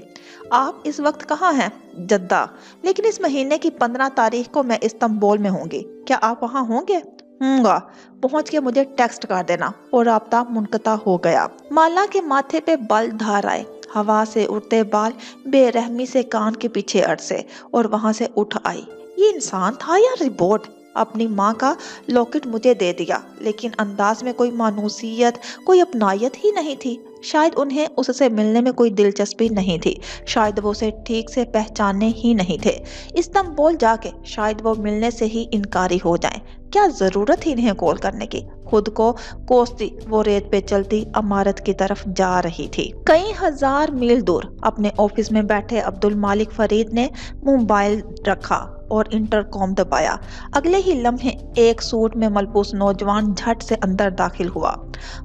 आप इस वक्त कहाँ हैं? जद्दा, लेकिन इस महीने की 15 तारीख को मैं इस्तांबुल में होंगी। क्या आप वहाँ होंगे? हूँगा, पहुँच के मुझे टेक्स्ट कर देना। और राब्ता मुनक़ता हो गया। माला के माथे पे बल धार आए, हवा से उड़ते बाल बेरहमी से कान के पीछे अड़से और वहां से उठ आई। ये इंसान था या रिबोट? अपनी माँ का लॉकेट मुझे दे दिया, लेकिन अंदाज में कोई मानूसियत, कोई अपनायत ही नहीं थी। शायद उन्हें उससे मिलने में कोई दिलचस्पी नहीं थी, शायद वो उसे ठीक से पहचाने ही नहीं थे। इस्तांबुल जाके शायद वो मिलने से ही इनकारी हो जाएं। क्या जरूरत ही नहीं कॉल करने की। खुद को कोसती वो रेत पे चलती इमारत की तरफ जा रही थी। कई हजार मील दूर अपने ऑफिस में बैठे अब्दुल मालिक फरीद ने मोबाइल रखा और इंटरकॉम दबाया। अगले ही लम्हे एक सूट में मलबूस नौजवान झट से अंदर दाखिल हुआ।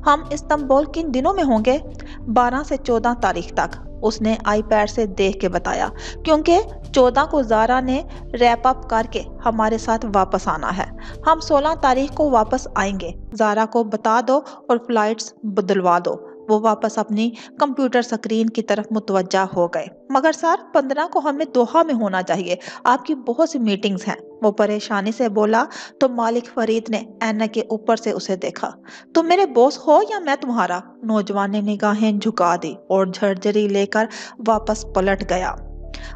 हम इस्तांबुल किन दिनों में होंगे? 12 से 14 तारीख तक, उसने आईपैड से देख के बताया, क्योंकि 14 को ज़ारा ने रैप अप करके हमारे साथ वापस आना है। हम 16 तारीख को वापस आएंगे। ज़ारा को बता दो और फ्लाइट्स बदलवा दो। वो वापस अपनी कंप्यूटर स्क्रीन की तरफ मुतवज्जा हो गए। मगर सर, 15 को हमें दोहा में होना चाहिए, आपकी बहुत सी मीटिंग्स हैं। वो परेशानी से बोला तो मालिक फरीद ने ऐनक के ऊपर से उसे देखा। तुम मेरे बॉस हो या मैं तुम्हारा? नौजवान ने निगाहें झुका दी और झरझरी लेकर वापस पलट गया।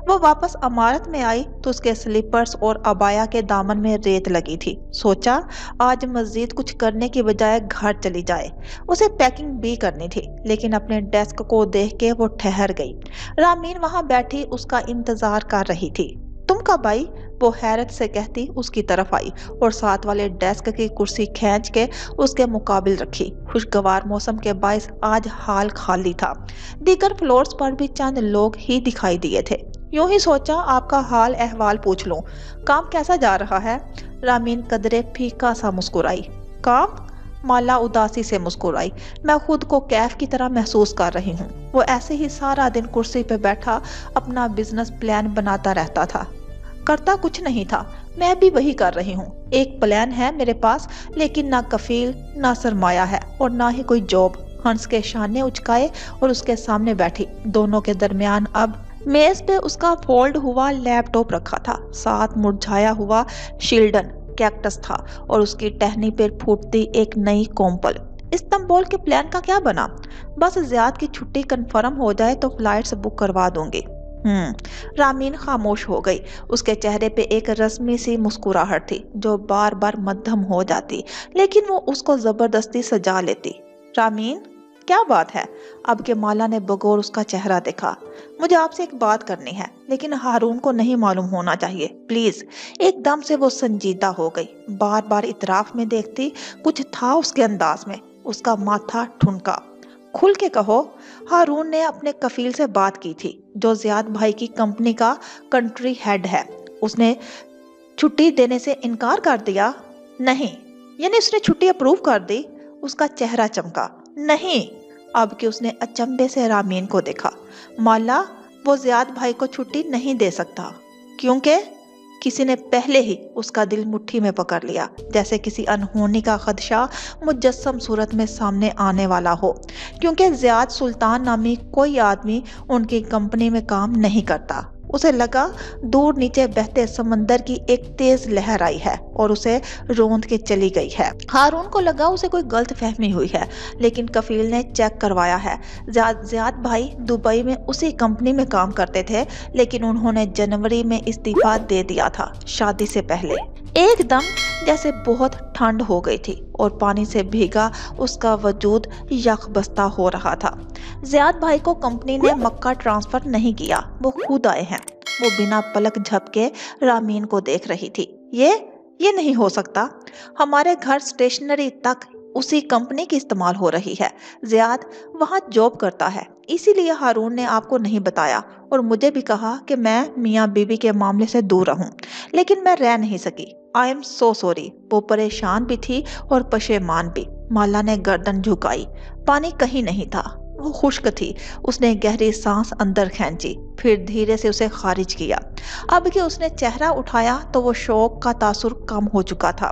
वो वापस इमारत में आई तो उसके स्लीपर्स और अबाया के दामन में रेत लगी थी। सोचा आज मजीद कुछ करने की बजाय घर चली जाए। उसे पैकिंग भी करनी थी, लेकिन अपने डेस्क को देख के वो ठहर गई। रामीन वहां बैठी उसका इंतजार कर रही थी। तुम कब आई? वो हैरत से कहती उसकी तरफ आई और साथ वाले डेस्क की कुर्सी खींच के उसके मुकाबिल रखी। खुशगवार मौसम के बायस आज हाल खाली था। दीगर फ्लोर्स पर भी चंद लोग ही दिखाई दिए थे। यूं ही सोचा आपका हाल अहवाल पूछ लूं। काम कैसा जा रहा है? रामीन कदरे फीका सा मुस्कुराई। काम? माला उदासी से मुस्कुराई। मैं खुद को कैफ की तरह महसूस कर रही हूँ। वो ऐसे ही सारा दिन कुर्सी पे बैठा अपना बिजनेस प्लान बनाता रहता था, करता कुछ नहीं था। मैं भी वही कर रही हूँ। एक प्लान है मेरे पास, लेकिन ना कफील ना सरमाया है और ना ही कोई जॉब। हंस के शाने उचकाए और उसके सामने बैठी। दोनों के दरमियान अब मेज पे उसका फोल्ड हुआ लैपटॉप रखा था, साथ मुरझाया हुआ शिल्डन कैक्टस था और उसकी टहनी पर फूटती एक नई कोम्पल। इस्तांबुल के प्लान का क्या बना? बस ज़ियाद की छुट्टी कंफर्म हो जाए तो फ्लाइट्स बुक करवा दूंगी। रामीन खामोश हो गई। उसके चेहरे पे एक रस्मी सी मुस्कुराहट थी जो बार बार मध्यम हो जाती, लेकिन वो उसको जबरदस्ती सजा लेती। रामीन, क्या बात है? अब के माला ने बगौर उसका चेहरा देखा। मुझे आपसे एक बात करनी है, लेकिन हारून को नहीं मालूम होना चाहिए, प्लीज। एकदम से वो संजीदा हो गई। बार बार इतराफ में देखती। कुछ था उसके अंदाज में। उसका माथा ठुनका। खुल के कहो। हारून ने अपने कफील से बात की थी, जो ज़ियाद भाई की कंपनी का कंट्री हेड है। उसने छुट्टी देने से इनकार कर दिया? नहीं। यानी उसने छुट्टी अप्रूव कर दी? उसका चेहरा चमका। नहीं। अब कि उसने अचंभे से रामीन को देखा। माला, वो ज़ियाद भाई को छुट्टी नहीं दे सकता, क्योंकि किसी ने पहले ही उसका दिल मुट्ठी में पकड़ लिया, जैसे किसी अनहोनी का खदशा मुजस्सम सूरत में सामने आने वाला हो। क्योंकि ज़ियाद सुल्तान नामी कोई आदमी उनकी कंपनी में काम नहीं करता। उसे लगा दूर नीचे बहते समंदर की एक तेज लहर आई है और उसे रोंद के चली गई है। हारून को लगा उसे कोई गलत फहमी हुई है, लेकिन कफील ने चेक करवाया है। ज़ियाद भाई दुबई में उसी कंपनी में काम करते थे, लेकिन उन्होंने जनवरी में इस्तीफा दे दिया था, शादी से पहले। एकदम जैसे बहुत ठंड हो गई थी और पानी से भीगा उसका वजूद यकबस्ता हो रहा था। जियाद भाई को कंपनी ने मक्का ट्रांसफर नहीं किया, वो खुद आए हैं। वो बिना पलक झपके रामीन को देख रही थी। ये नहीं हो सकता। हमारे घर स्टेशनरी तक उसी कंपनी की इस्तेमाल हो रही है। जियाद वहाँ जॉब करता है, इसीलिए हारून ने आपको नहीं बताया और मुझे भी कहा कि मैं मियाँ बीवी के मामले से दूर रहूं, लेकिन मैं रह नहीं सकी। I am so sorry. वो परेशान भी थी और पशेमान भी। माला ने गर्दन झुकाई। पानी कहीं नहीं था, वो खुश्क थी। उसने गहरी सांस अंदर खींची, फिर धीरे से उसे खारिज किया। अब कि उसने चेहरा उठाया तो वो शौक का तासुर कम हो चुका था।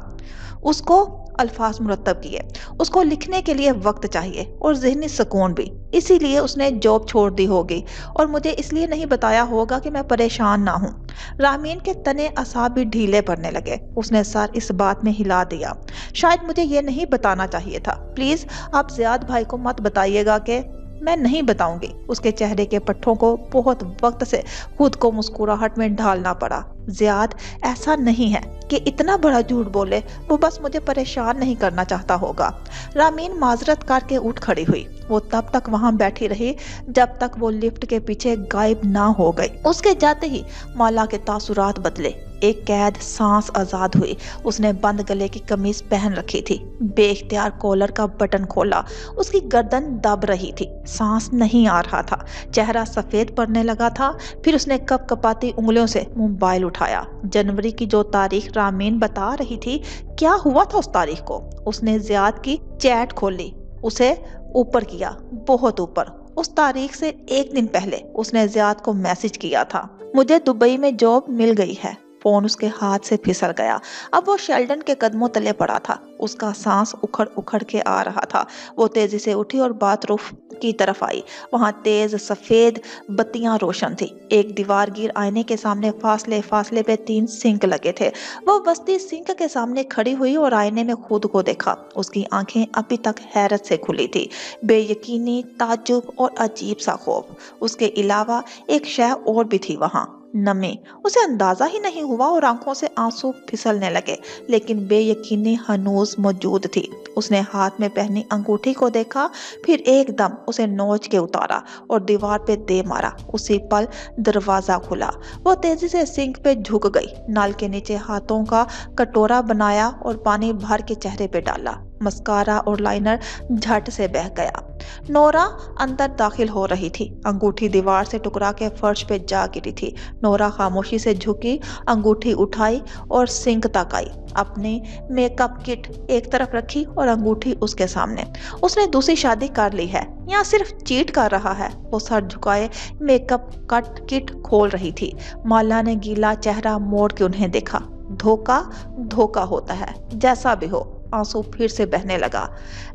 उसको अल्फाज मुरत्तब किए। उसको लिखने के लिए वक्त चाहिए और ज़हनी सुकून भी, इसीलिए उसने जॉब छोड़ दी होगी और मुझे इसलिए नहीं बताया होगा कि मैं परेशान ना हूँ। रामीन के तने असाब भी ढीले पड़ने लगे। उसने सर इस बात में हिला दिया। शायद मुझे ये नहीं बताना चाहिए था। प्लीज आप जियाद भाई को मत बताइएगा कि मैं नहीं बताऊंगी। उसके चेहरे के पट्टों को बहुत वक्त से खुद को मुस्कुराहट में ढालना पड़ा। जियाद ऐसा नहीं है कि इतना बड़ा झूठ बोले, वो बस मुझे परेशान नहीं करना चाहता होगा। रामीन माजरत करके उठ खड़ी हुई। वो तब तक वहां बैठी रही जब तक वो लिफ्ट के पीछे गायब ना हो गई। उसके जाते ही माला के तासुरात बदले। एक कैद सांस आजाद हुई। उसने बंद गले की कमीज पहन रखी थी। बेख्तियार कॉलर का बटन खोला। उसकी गर्दन दब रही थी, सांस नहीं आ रहा था, चेहरा सफेद पड़ने लगा था। फिर उसने कपकपाती उंगलियों से मोबाइल उठाया। जनवरी की जो तारीख रामीन बता रही थी, क्या हुआ था उस तारीख को? उसने जियाद की चैट खोली, उसे ऊपर किया, बहुत ऊपर। उस तारीख से एक दिन पहले उसने जियाद को मैसेज किया था, मुझे दुबई में जॉब मिल गई है। फोन उसके हाथ से फिसल गया। अब वो शेल्डन के कदमों तले पड़ा था। उसका सांस उखड़ उखड़ के आ रहा था। वो तेजी से उठी और बाथरूम की तरफ आई। वहां तेज सफेद बत्तियां रोशन थी। एक दीवार गिर आईने के सामने फासले फासले पे 3 सिंक लगे थे। वो बस्ती सिंक के सामने खड़ी हुई और आईने में खुद को देखा। उसकी आंखें अभी तक हैरत से खुली थी, बेयकीनी, ताज्जुब और अजीब सा खौफ। उसके अलावा एक शय और भी थी वहां, नमी। उसे अंदाजा ही नहीं हुआ और आंखों से आंसू फिसलने लगे, लेकिन बेयकीनी हनूज मौजूद थी। उसने हाथ में पहनी अंगूठी को देखा, फिर एकदम उसे नोच के उतारा और दीवार पे दे मारा। उसी पल दरवाजा खुला। वो तेजी से सिंक पे झुक गई, नल के नीचे हाथों का कटोरा बनाया और पानी भर के चेहरे पे डाला। मस्कारा और लाइनर झट से बह गया। नोरा अंदर दाखिल हो रही थी। अंगूठी दीवार से टुकरा के फर्श पे जा गिरी थी। नोरा खामोशी से झुकी, अंगूठी उठाई और सिंक तक आई। अपनी मेकअप किट एक तरफ रखी और अंगूठी उसके सामने। उसने दूसरी शादी कर ली है या सिर्फ चीट कर रहा है? वो सर झुकाए मेकअप कट किट खोल रही थी। माला ने गीला चेहरा मोड़ के उन्हें देखा। धोखा धोखा होता है, जैसा भी हो। आंसू फिर से बहने लगा।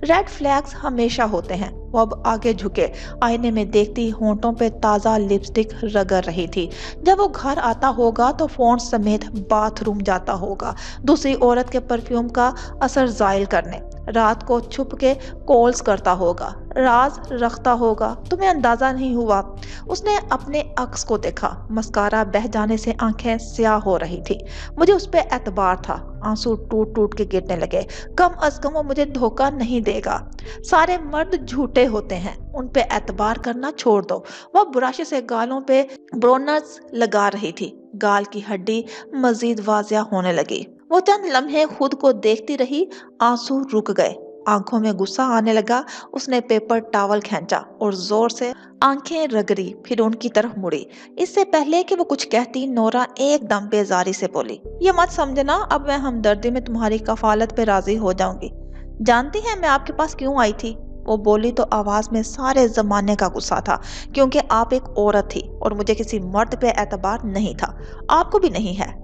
रेड फ्लैग्स हमेशा होते हैं। वो अब आगे झुके, आईने में देखती होंठों पे ताजा लिपस्टिक रगड़ रही थी। जब वो घर आता होगा तो फोन समेत बाथरूम जाता होगा, दूसरी औरत के परफ्यूम का असर जायल करने। रात को छुप के कॉल्स करता होगा, राज रखता होगा। तुम्हें अंदाजा नहीं हुआ। उसने अपने अक्स को देखा। मस्कारा बह जाने से आंखें स्याह हो रही थी। मुझे उस पर एतबार था। आंसू टूट टूट के गिरने लगे। कम अज कम वो मुझे धोखा नहीं देगा। सारे मर्द झूठे होते हैं, उन पे एतबार करना छोड़ दो। वह ब्रश से गालों पे ब्रोनर्स लगा रही थी। गाल की हड्डी मजीद वाजिया होने लगी। वो चंद लम्हे खुद को देखती रही। आंसू रुक गए, आंखों में गुस्सा आने लगा। उसने पेपर टॉवल खींचा और जोर से आंखें रगड़ी, फिर उनकी तरफ मुड़ी। इससे पहले कि वो कुछ कहती, नोरा एकदम बेजारी से बोली, ये मत समझना अब मैं हमदर्दी में तुम्हारी कफालत पे राजी हो जाऊंगी। जानती है मैं आपके पास क्यों आई थी? वो बोली तो आवाज में सारे जमाने का गुस्सा था। क्योंकि आप एक औरत थी और मुझे किसी मर्द पे एतबार नहीं था। आपको भी नहीं है।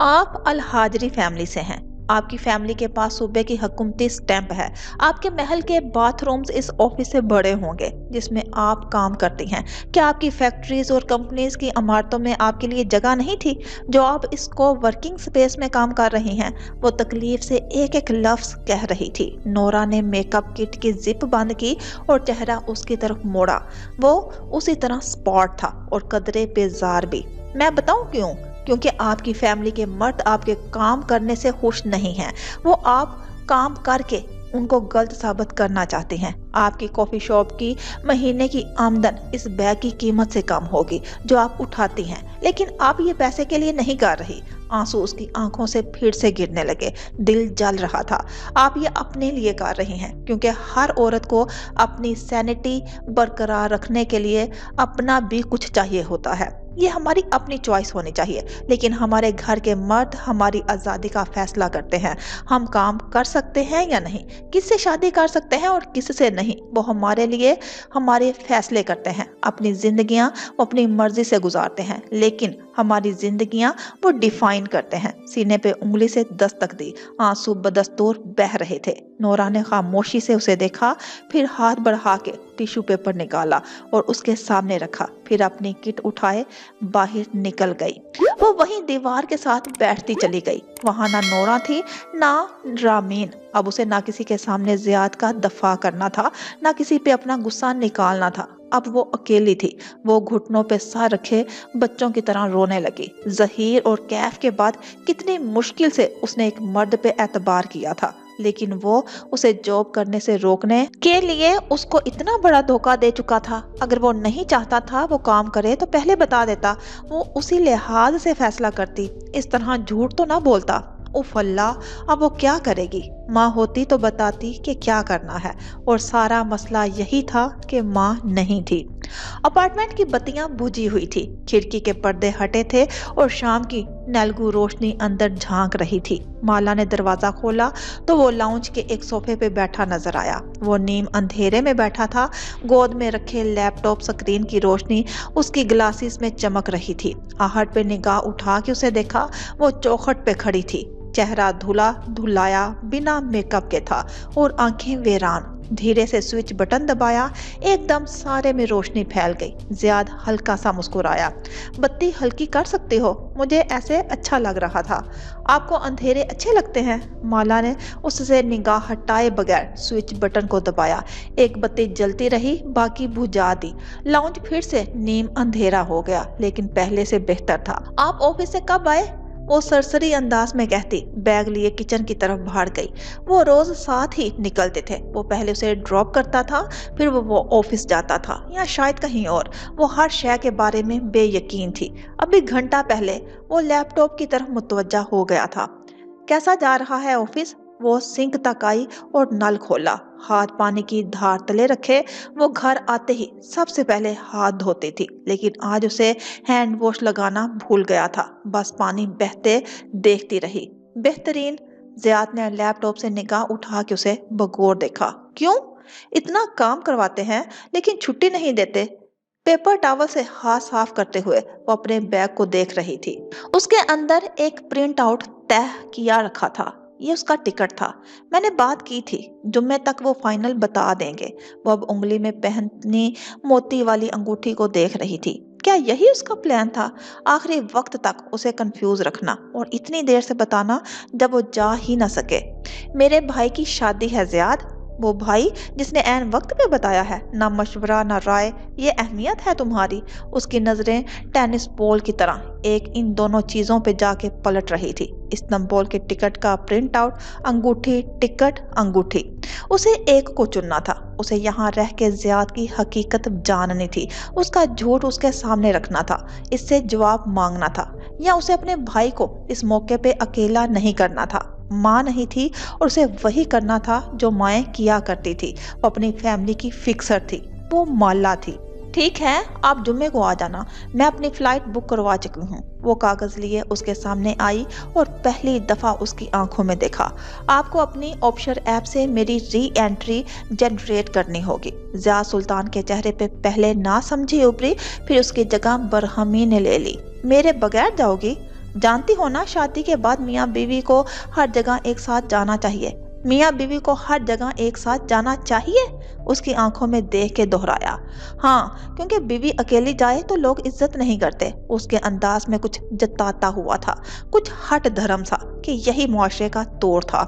आप अल हाजरी फैमिली से हैं। आपकी फैमिली के पास सूबे की हुकूमती स्टैंप है। आपके महल के बाथरूम्स इस ऑफिस से बड़े होंगे जिसमें आप काम करती हैं। क्या आपकी फैक्ट्रीज और कंपनीज की इमारतों में आपके लिए जगह नहीं थी जो आप इसको वर्किंग स्पेस में काम कर रही हैं? वो तकलीफ से एक एक लफ्ज कह रही थी। नोरा ने मेकअप किट की जिप बंद की और चेहरा उसकी तरफ मोड़ा। वो उसी तरह स्पॉट था और कदरे बेजार भी। मैं बताऊं क्यों? क्योंकि आपकी फैमिली के मर्द आपके काम करने से खुश नहीं हैं। वो आप काम करके उनको गलत साबित करना चाहते हैं। आपकी कॉफी शॉप की महीने की आमदन इस बैग की कीमत से कम होगी जो आप उठाती हैं, लेकिन आप ये पैसे के लिए नहीं कर रही। आंसू उसकी आंखों से फिर से गिरने लगे। दिल जल रहा था। आप ये अपने लिए कर रही हैं, क्योंकि हर औरत को अपनी सैनिटी बरकरार रखने के लिए अपना भी कुछ चाहिए होता है। ये हमारी अपनी चॉइस होनी चाहिए, लेकिन हमारे घर के मर्द हमारी आज़ादी का फैसला करते हैं। हम काम कर सकते हैं या नहीं, किससे शादी कर सकते हैं और किससे नहीं, वो हमारे लिए हमारे फैसले करते हैं। अपनी जिंदगियां वो अपनी मर्जी से गुजारते हैं, लेकिन हमारी जिंदगियां वो डिफाइन करते हैं। सीने पे उंगली से दस्तक दी। आंसू बदस्तूर बह रहे थे। नोरा ने खामोशी से उसे देखा, फिर हाथ बढ़ा के टिश्यू पेपर निकाला और उसके सामने रखा, फिर अपनी किट उठाए बाहर निकल गई। वो वहीं दीवार के साथ बैठती चली गई। वहां ना नोरा थी ना रामीन। अब उसे ना किसी के सामने जियाद का दफा करना था, ना किसी पे अपना गुस्सा निकालना था। अब वो अकेली थी। वो घुटनों पे सर रखे बच्चों की तरह रोने लगी। जहीर और कैफ के बाद कितनी मुश्किल से उसने एक मर्द पे एतबार किया था, लेकिन वो उसे जॉब करने से रोकने के लिए उसको इतना बड़ा धोखा दे चुका था। अगर वो नहीं चाहता था वो काम करे तो पहले बता देता, वो उसी लिहाज से फैसला करती। इस तरह झूठ तो ना बोलता। उफ अल्लाह, अब वो क्या करेगी? माँ होती तो बताती कि क्या करना है, और सारा मसला यही था कि माँ नहीं थी। अपार्टमेंट की बत्तियां बुझी हुई थी, खिड़की के पर्दे हटे थे और शाम की नलगू रोशनी अंदर झांक रही थी। माला ने दरवाजा खोला तो वो लाउंज के एक सोफे पे बैठा नजर आया। वो नीम अंधेरे में बैठा था। गोद में रखे लैपटॉप स्क्रीन की रोशनी उसकी ग्लासेस में चमक रही थी। आहट पे निगाह उठा के उसे देखा। वो चौखट पे खड़ी थी। चेहरा धुला धुलाया बिना मेकअप के था और आंखें वीरान। धीरे से स्विच बटन दबाया, एकदम सारे में रोशनी फैल गई। जियाद हल्का सा मुस्कुराया। बत्ती हल्की कर सकते हो, मुझे ऐसे अच्छा लग रहा था। आपको अंधेरे अच्छे लगते हैं? माला ने उससे निगाह हटाए बगैर स्विच बटन को दबाया। एक बत्ती जलती रही, बाकी बुझा दी। लाउंज फिर से नीम अंधेरा हो गया, लेकिन पहले से बेहतर था। आप ऑफिस से कब आए? वो सरसरी अंदाज में कहती बैग लिए किचन की तरफ भाड़ गई। वो रोज साथ ही निकलते थे। वो पहले उसे ड्रॉप करता था, फिर वो ऑफिस जाता था या शायद कहीं और। वो हर शय के बारे में बेयकीन थी। अभी घंटा पहले वो लैपटॉप की तरफ मुतवज्जा हो गया था। कैसा जा रहा है ऑफिस? वो सिंक तक आई और नल खोला। हाथ पानी की धार तले रखे। वो घर आते ही सबसे पहले हाथ धोती थी, लेकिन आज उसे हैंड वॉश लगाना भूल गया था। बस पानी बहते देखती रही। बेहतरीन। जियाद ने लैपटॉप से निगाह उठा के उसे बगौर देखा। क्यों? इतना काम करवाते हैं लेकिन छुट्टी नहीं देते। पेपर टॉवल से हाथ साफ करते हुए वो अपने बैग को देख रही थी। उसके अंदर एक प्रिंट आउट तय किया रखा था। ये उसका टिकट था। मैंने बात की थी, जुम्मे तक वो फाइनल बता देंगे। वो अब उंगली में पहननी मोती वाली अंगूठी को देख रही थी। क्या यही उसका प्लान था? आखिरी वक्त तक उसे कंफ्यूज रखना और इतनी देर से बताना जब वो जा ही ना सके। मेरे भाई की शादी है जियाद। वो भाई जिसने ऐन वक्त पे बताया है, ना मशवरा ना राय, ये अहमियत है तुम्हारी? उसकी नजरें टेनिस बॉल की तरह एक इन दोनों चीजों पे जाके पलट रही थी। इस्तांबुल के टिकट का प्रिंट आउट, अंगूठी, टिकट, अंगूठी। उसे एक को चुनना था। उसे यहाँ रह के जियाद की हकीकत जाननी थी। उसका झूठ उसके सामने रखना था। इससे जवाब मांगना था, या उसे अपने भाई को इस मौके पे अकेला नहीं करना था। माँ नहीं थी और उसे वही करना था जो माएँ किया करती थी। वो अपनी फैमिली की फिक्सर थी। वो माला थी। ठीक है, आप जुम्मे को आ जाना, मैं अपनी फ्लाइट बुक करवा चुकी हूँ। वो कागज लिए उसके सामने आई और पहली दफा उसकी आंखों में देखा। आपको अपनी ऑप्शन ऐप से मेरी री एंट्री जनरेट करनी होगी। जिया सुल्तान के चेहरे पे पहले ना समझी उभरी, फिर उसकी जगह बरहमी ने ले ली। मेरे बगैर जाओगी? जानती हो ना, शादी के बाद मियाँ बीवी को हर जगह एक साथ जाना चाहिए। मियाँ बीवी को हर जगह एक साथ जाना चाहिए? उसकी आंखों में देख के दोहराया। हाँ, क्योंकि बीवी अकेली जाए तो लोग इज्जत नहीं करते। उसके अंदाज में कुछ जताता हुआ था, कुछ हट धर्म सा। کہ یہی معاشرے کا توڑ تھا۔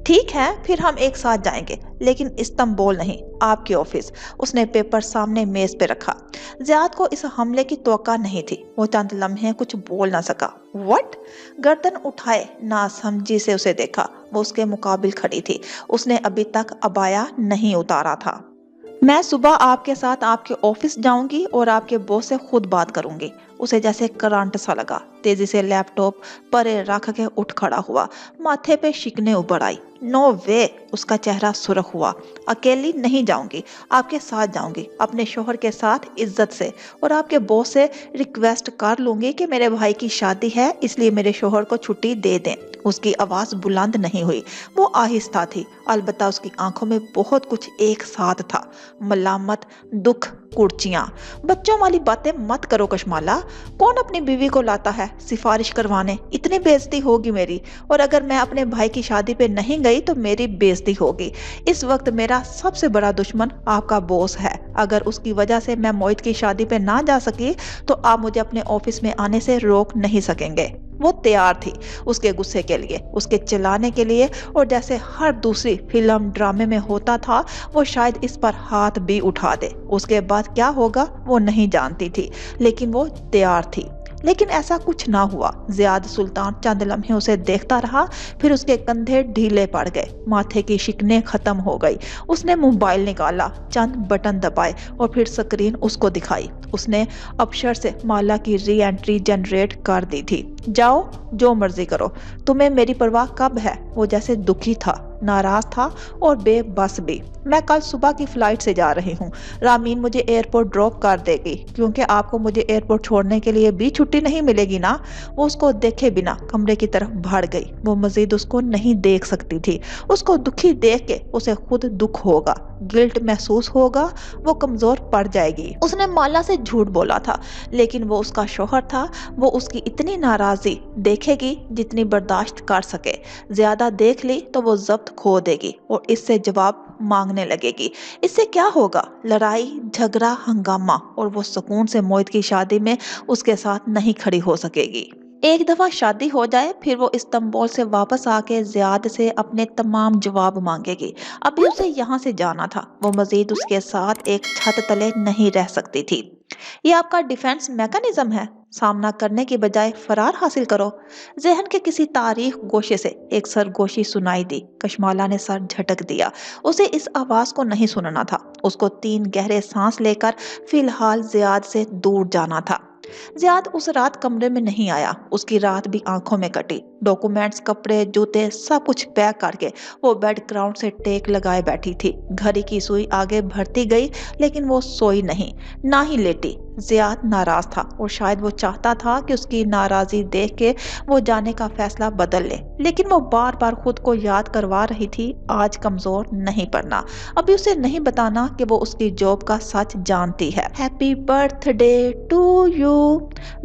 ٹھیک ہے پھر ہم ایک ساتھ جائیں گے، لیکن استنبول نہیں، آپ کے آفس۔ اس نے پیپر سامنے میز پہ رکھا۔ زیاد کو اس حملے کی توقع نہیں تھی۔ وہ چند لمحے کچھ بول نہ سکا۔ وٹ؟ گردن اٹھائے ناسمجھی سے اسے دیکھا۔ وہ اس کے مقابل کھڑی تھی۔ اس نے ابھی تک عبایا نہیں اتارا تھا۔ میں صبح آپ کے ساتھ آپ کے آفس جاؤں گی اور آپ کے باس سے خود بات کروں گی۔ اسے جیسے کرنٹ سا لگا۔ تیزی سے لیپ ٹاپ پرے رکھ کے اٹھ کھڑا ہوا۔ ماتھے پہ شکنیں ابھر آئی۔ نو وے! اس کا چہرہ سرخ ہوا۔ اکیلی نہیں جاؤں گی، آپ کے ساتھ جاؤں گی، اپنے شوہر کے ساتھ عزت سے، اور آپ کے باس سے ریکویسٹ کر لوں گی کہ میرے بھائی کی شادی ہے اس لیے میرے شوہر کو چھٹی دے دیں۔ اس کی آواز بلند نہیں ہوئی، وہ آہستہ تھی، البتہ اس کی آنکھوں میں بہت کچھ ایک ساتھ تھا، ملامت، دکھ، کرچیاں۔ بچوں والی باتیں مت کرو کشمالہ۔ کون اپنی بیوی کو لاتا ہے سفارش کروانے؟ اتنی بے عزتی ہوگی میری، اور اگر میں اپنے بھائی کی شادی پہ نہیں گئی تو میری بے عزتی ہوگی۔ اس وقت میرا سب سے بڑا دشمن آپ کا باس ہے۔ اگر اس کی وجہ سے میں موہت کی شادی پہ نہ جا سکی تو آپ مجھے اپنے آفس میں آنے سے روک نہیں سکیں گے۔ وہ تیار تھی اس کے غصے کے لیے، اس کے چلانے کے لیے، اور جیسے ہر دوسری فلم ڈرامے میں ہوتا تھا وہ شاید اس پر ہاتھ بھی اٹھا دے۔ اس کے بعد کیا ہوگا وہ نہیں جانتی تھی، لیکن وہ تیار تھی۔ لیکن ایسا کچھ نہ ہوا۔ زیاد سلطان چند لمحے اسے دیکھتا رہا، پھر اس کے کندھے ڈھیلے پڑ گئے، ماتھے کی شکنیں ختم ہو گئی۔ اس نے موبائل نکالا، چند بٹن دبائے اور پھر سکرین اس کو دکھائی۔ اس نے ابشر سے مالا کی ری انٹری جنریٹ کر دی تھی۔ جاؤ جو مرضی کرو، تمہیں میری پرواہ کب ہے؟ وہ جیسے دکھی تھا، ناراض تھا اور بے بس بھی۔ میں کل صبح کی فلائٹ سے جا رہی ہوں، رامین مجھے ایئرپورٹ ڈراپ کر دے گی، کیونکہ آپ کو مجھے ایئرپورٹ چھوڑنے کے لیے بھی چھٹی نہیں ملے گی نا۔ وہ اس کو دیکھے بنا کمرے کی طرف بڑھ گئی۔ وہ مزید اس کو نہیں دیکھ سکتی تھی۔ اس کو دکھی دیکھ کے اسے خود دکھ ہوگا، گلٹ محسوس ہوگا، وہ کمزور پڑ جائے گی۔ اس نے مالا سے جھوٹ بولا تھا، لیکن وہ اس کا شوہر تھا، وہ اس کی اتنی ناراضی دیکھے گی جتنی برداشت کر سکے۔ زیادہ دیکھ لی تو وہ ضبط کھو دے گی اور اس سے جواب مانگنے لگے گی۔ اس سے کیا ہوگا؟ لڑائی، جھگڑا، ہنگامہ، اور وہ سکون سے موہت کی شادی میں اس کے ساتھ نہیں کھڑی ہو سکے گی۔ ایک دفعہ شادی ہو جائے پھر وہ استنبول سے واپس آ کے زیاد سے اپنے تمام جواب مانگے گی۔ ابھی اسے یہاں سے جانا تھا، وہ مزید اس کے ساتھ ایک چھت تلے نہیں رہ سکتی تھی۔ یہ آپ کا ڈیفینس میکانزم ہے، سامنا کرنے کی بجائے فرار حاصل کرو۔ ذہن کے کسی تاریخ گوشے سے ایک سرگوشی سنائی دی۔ کشمالہ نے سر جھٹک دیا۔ اسے اس آواز کو نہیں سننا تھا۔ اس کو 3 گہرے سانس لے کر فی الحال زیاد سے دور جانا تھا۔ زیاد اس رات کمرے میں نہیں آیا۔ اس کی رات بھی آنکھوں میں کٹی۔ ڈاکومنٹس، کپڑے، جوتے سب کچھ پیک کر کے وہ بیڈ گراؤنڈ سے ٹیک لگائے بیٹھی تھی۔ گھڑی کی سوئی آگے بڑھتی گئی، لیکن وہ سوئی نہیں، نہ ہی لیٹی۔ زیاد ناراض تھا اور شاید وہ چاہتا تھا کہ اس کی ناراضی دیکھ کے وہ جانے کا فیصلہ بدل لے، لیکن وہ بار بار خود کو یاد کروا رہی تھی آج کمزور نہیں پڑنا۔ ابھی اسے نہیں بتانا کہ وہ اس کی جاب کا سچ جانتی ہے۔ Happy birthday to you.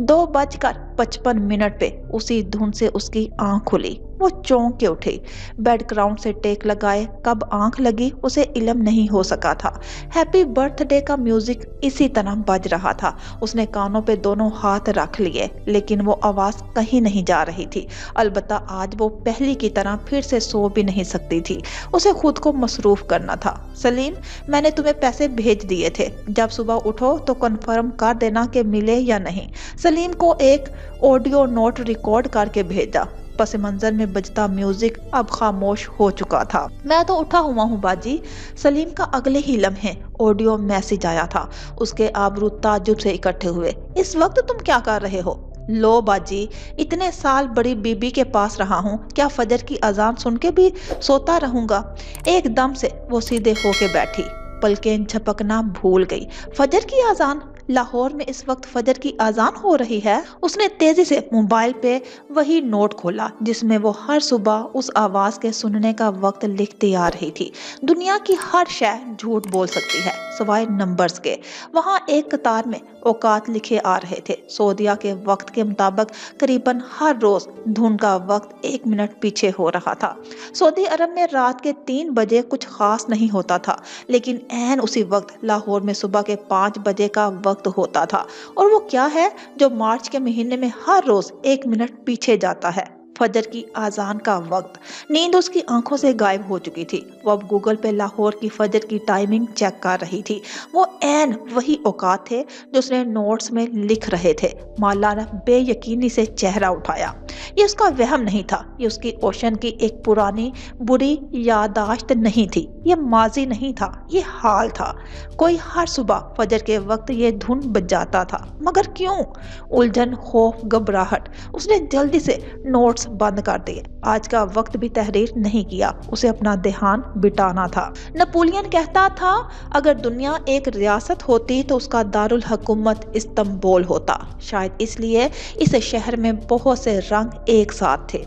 2:55 پہ اسی دھن سے اس کی آنکھ کھلی۔ وہ چونک کے اٹھی۔ بیڈ گراؤنڈ سے ٹیک لگائے کب آنکھ لگی اسے علم نہیں ہو سکا تھا۔ ہیپی برتھ ڈے کا میوزک اسی طرح بج رہا تھا۔ اس نے کانوں پہ دونوں ہاتھ رکھ لیے، لیکن وہ آواز کہیں نہیں جا رہی تھی۔ البتہ آج وہ پہلی کی طرح پھر سے سو بھی نہیں سکتی تھی۔ اسے خود کو مصروف کرنا تھا۔ سلیم، میں نے تمہیں پیسے بھیج دیے تھے، جب صبح اٹھو تو کنفرم کر دینا کہ ملے یا نہیں۔ سلیم کو ایک آڈیو نوٹ ریکارڈ کر کے بھیجا۔ پس منظر میں بجتا میوزک اب خاموش ہو چکا تھا۔ میں تو اٹھا ہوا ہوں باجی۔ سلیم کا اگلے ہی لمحے آڈیو میسج آیا تھا۔ اس کے آبرو تعجب سے اکٹھے ہوئے۔ اس وقت تم کیا کر رہے ہو؟ لو باجی، اتنے سال بڑی بی بی کے پاس رہا ہوں، کیا فجر کی اذان سن کے بھی سوتا رہوں گا؟ ایک دم سے وہ سیدھے ہو کے بیٹھی، پلکیں جھپکنا بھول گئی۔ فجر کی اذان؟ لاہور میں اس وقت فجر کی اذان ہو رہی ہے؟ اس نے تیزی سے موبائل پہ وہی نوٹ کھولا جس میں وہ ہر صبح اس آواز کے سننے کا وقت لکھتی آ رہی تھی۔ دنیا کی ہر شے جھوٹ بول سکتی ہے سوائے نمبرز کے۔ وہاں ایک قطار میں اوقات لکھے آ رہے تھے۔ سعودیہ کے وقت کے مطابق قریباً ہر روز دھن کا وقت 1 منٹ پیچھے ہو رہا تھا۔ سعودی عرب میں رات کے 3 بجے کچھ خاص نہیں ہوتا تھا، لیکن عین اسی وقت لاہور میں صبح کے 5 بجے کا وقت ہوتا تھا۔ اور وہ کیا ہے جو مارچ کے مہینے میں ہر روز 1 منٹ پیچھے جاتا ہے؟ फजर की आजान का वक्त। नींद उसकी आंखों से गायब हो चुकी थी। वो अब गूगल पे लाहौर की फजर की टाइमिंग चेक कर रही थी। वो ऐन वही औकात थे जो उसने नोट्स में लिख रहे थे। माला ने बेयकीनी से चेहरा उठाया। ये उसका वहम नहीं था, ये उसकी ओशन की एक पुरानी बुरी यादाश्त नहीं थी, ये माजी नहीं था, ये हाल था। कोई हर सुबह फजर के वक्त ये धुन बजाता था, मगर क्यों? उलझन, खौफ, घबराहट। उसने जल्दी से नोट्स बंद कर दिए। आज का वक्त भी तहरीर नहीं किया, उसे अपना ध्यान बिटाना था। नेपोलियन कहता था, अगर दुनिया एक रियासत होती तो उसका दारुल हुकूमत इस्तांबुल होता। शायद इसलिए इस शहर में बहुत से रंग एक साथ थे।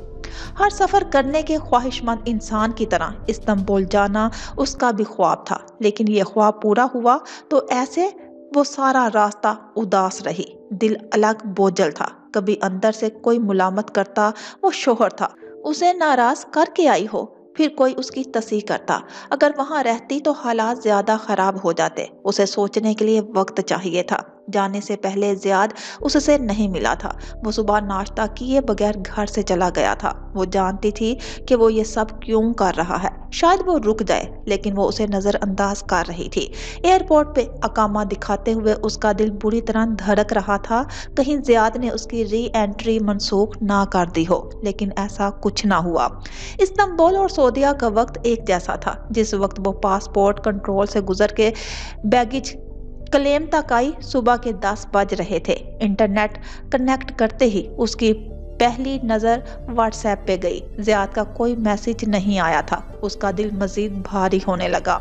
हर सफर करने के ख्वाहिशमंद इंसान की तरह इस्तांबुल जाना उसका भी ख्वाब था, लेकिन ये ख्वाब पूरा हुआ तो ऐसे वो सारा रास्ता उदास रही। दिल अलग बोझल था। कभी अंदर से कोई मुलामत करता, वो शोहर था, उसे नाराज करके आई हो, फिर कोई उसकी तस्वीर करता। अगर वहां रहती तो हालात ज्यादा खराब हो जाते। उसे सोचने के लिए वक्त चाहिए था। जाने से पहले जियाद उससे नहीं मिला था। वो सुबह नाश्ता किए बगैर घर से चला गया था। वो जानती थी कि वो ये सब क्यों कर रहा है। शायद वो रुक जाए, लेकिन वो उसे नजरअंदाज कर रही थी। एयरपोर्ट पे अकामा दिखाते हुए उसका दिल बुरी तरह धड़क रहा था। कहीं जियाद ने उसकी री एंट्री मनसूख ना कर दी हो, लेकिन ऐसा कुछ ना हुआ। इस्तांबुल और सऊदीया का वक्त एक जैसा था। जिस वक्त वो पासपोर्ट कंट्रोल से गुजर के बैगेज क्लेम तक आई, सुबह के 10 बज रहे थे। इंटरनेट कनेक्ट करते ही उसकी पहली नजर व्हाट्सएप पे गई। जियाद का कोई मैसेज नहीं आया था। उसका दिल मजीद भारी होने लगा।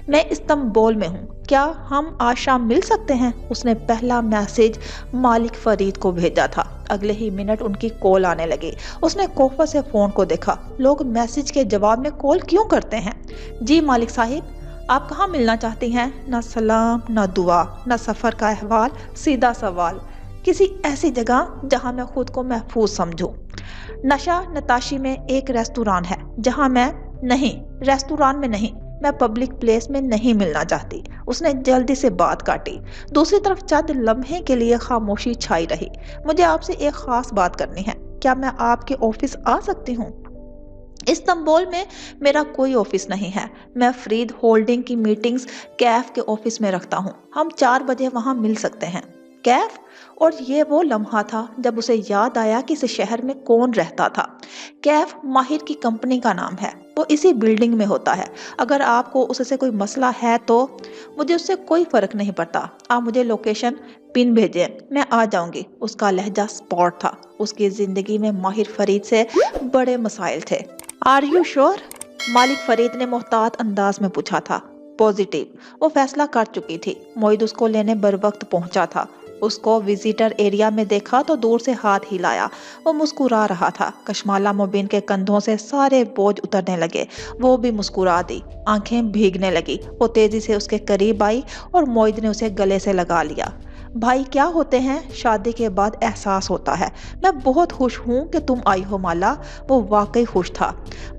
मैं इस्तांबुल में हूँ, क्या हम आज शाम मिल सकते हैं? उसने पहला मैसेज मालिक फरीद को भेजा था। अगले ही मिनट उनकी कॉल आने लगी। उसने कोफा से फोन को देखा। लोग मैसेज के जवाब में कॉल क्यों करते हैं? जी मालिक साहिब, आप कहाँ मिलना चाहती हैं? ना सलाम, ना दुआ, ना सफर का अहवाल, सीधा सवाल। किसी ऐसी जगह जहां मैं खुद को महफूज समझूं। नशा नताशी में एक रेस्तोरां है जहां मैं नहीं, रेस्तोरां में नहीं, मैं पब्लिक प्लेस में नहीं मिलना चाहती। उसने जल्दी से बात काटी। दूसरी तरफ चंद लम्हे के लिए खामोशी छाई रही। मुझे आपसे एक खास बात करनी है। क्या मैं आपके ऑफिस आ सकती हूँ? इस्तांबुल में मेरा कोई ऑफिस नहीं है। मैं फरीद होल्डिंग की मीटिंग्स कैफ के ऑफिस में रखता हूँ। हम 4 बजे वहां मिल सकते हैं। कैफ? और ये वो लम्हा था जब उसे याद आया कि इस शहर में कौन रहता था। कैफ माहिर की कंपनी का नाम है। वो इसी बिल्डिंग में होता है। अगर आपको उससे कोई मसला है तो मुझे उससे कोई फर्क नहीं पड़ता। आप मुझे लोकेशन पिन भेजें, मैं आ जाऊंगी। उसका लहजा स्पॉट था। उसकी जिंदगी में माहिर फरीद से बड़े मसाइल थे। Are you sure? Malik Farid ने मोहतात अंदाज में पूछा था। पॉजिटिव। वो फैसला कर चुकी थी। मोहिद उसको लेने बर वक्त पहुंचा था। उसको विजिटर एरिया में देखा तो दूर से हाथ हिलाया। वो मुस्कुरा रहा था। कशमाला मुबीन के कंधों से सारे बोझ उतरने लगे। वो भी मुस्कुरा दी। आंखें भीगने लगी। वो तेजी से उसके करीब आई और मोहिद ने उसे गले से लगा लिया। भाई क्या होते हैं, शादी के बाद एहसास होता है। मैं बहुत खुश हूँ कि तुम आई हो माला। वो वाकई खुश था।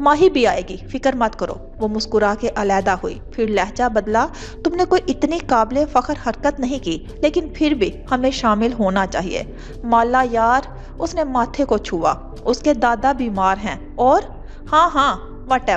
माही भी आएगी, फिक्र मत करो। वो मुस्कुरा के अलहदा हुई। फिर लहजा बदला। तुमने कोई इतनी काबिले फख्र हरकत नहीं की, लेकिन फिर भी हमें शामिल होना चाहिए। माला यार, उसने माथे को छुआ। उसके दादा बीमार हैं और हाँ हाँ वट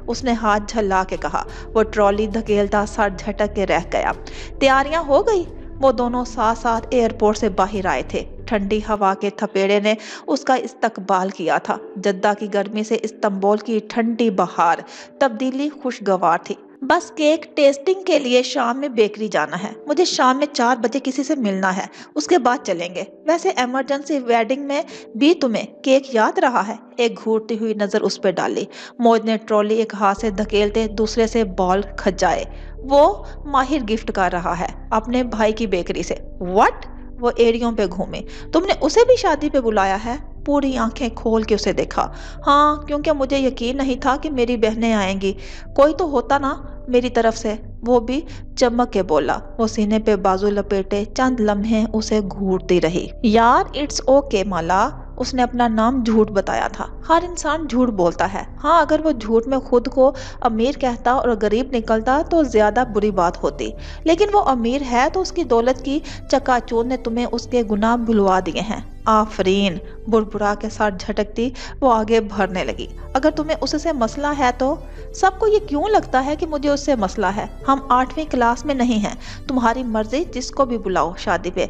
उसने हाथ झल्ला के कहा। वो ट्रॉली धकेलता सर झटक के रह गया। तैयारियां हो गई? वो दोनों साथ साथ एयरपोर्ट से बाहर आए थे। ठंडी हवा के थपेड़े ने उसका इस्तकबाल किया था। जद्दा की गर्मी से इस्तांबुल की ठंडी बहार तब्दीली खुशगवार थी। बस केक टेस्टिंग के लिए शाम में बेकरी जाना है। मुझे शाम में 4 बजे किसी से मिलना है, उसके बाद चलेंगे। वैसे इमरजेंसी वेडिंग में भी तुम्हें केक याद रहा है? एक घूरती हुई नजर उस पर डाली। मोज ने ट्रॉली एक हाथ से धकेलते दूसरे से बॉल खजाए। वो माहिर गिफ्ट कर रहा है अपने भाई की बेकरी से। व्हाट? वो एड़ियों पे घूमे। तुमने उसे भी शादी पे बुलाया है? पूरी आंखें खोल के उसे देखा। हाँ, क्योंकि मुझे यकीन नहीं था कि मेरी बहनें आएंगी। कोई तो होता ना मेरी तरफ से। वो भी चमक के बोला। वो सीने पे बाजू लपेटे चंद लम्हे उसे घूरती रही। यार इट्स ओके माला, उसने अपना नाम झूठ बताया था। हर इंसान झूठ बोलता है। हाँ, अगर वो झूठ में खुद को अमीर कहता और गरीब निकलता तो ज्यादा बुरी बात होती, लेकिन वो अमीर है तो उसकी दौलत की चकाचौंध ने तुम्हें उसके गुनाह भुलवा दिए हैं। आफरीन, बुरबुरा के साथ झटकती वो आगे बढ़ने लगी। अगर तुम्हें उससे मसला है तो सबको ये क्यों लगता है कि मुझे उससे मसला है? हम 8वीं क्लास में नहीं हैं। तुम्हारी मर्जी, जिसको भी बुलाओ शादी पे।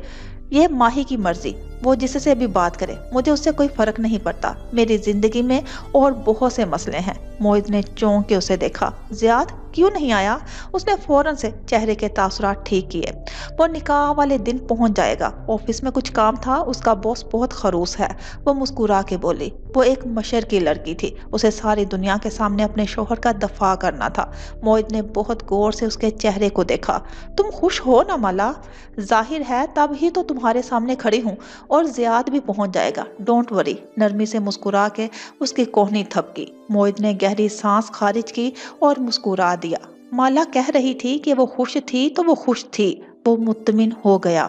ये माही की मर्जी, वो जिससे भी बात करे, मुझे उससे कोई फर्क नहीं पड़ता। मेरी जिंदगी में और बहुत से मसले हैं। मोहित ने चौंक के उसे देखा। जियाद क्यों नहीं आया? उसने फौरन से चेहरे के तासुरात ठीक किए। वो निकाह वाले दिन पहुंच जाएगा। ऑफिस में कुछ काम था, उसका बॉस बहुत खड़ूस है। वो मुस्कुरा के बोली। वो एक मशर की लड़की थी, उसे सारी दुनिया के सामने अपने शौहर का दफा करना था। मोहित ने बहुत गौर से उसके चेहरे को देखा। तुम खुश हो ना माला? जाहिर है, तब ही तो तुम्हारे सामने खड़ी हूँ। और जियाद भी पहुंच जाएगा, डोंट वरी। नरमी से मुस्कुरा के उसकी कोहनी थपकी। मोहित ने गहरी सांस खारिज की और मुस्कुरा दिया। माला कह रही थी कि वो खुश थी तो वो खुश थी। वो मुत्तमिन हो गया।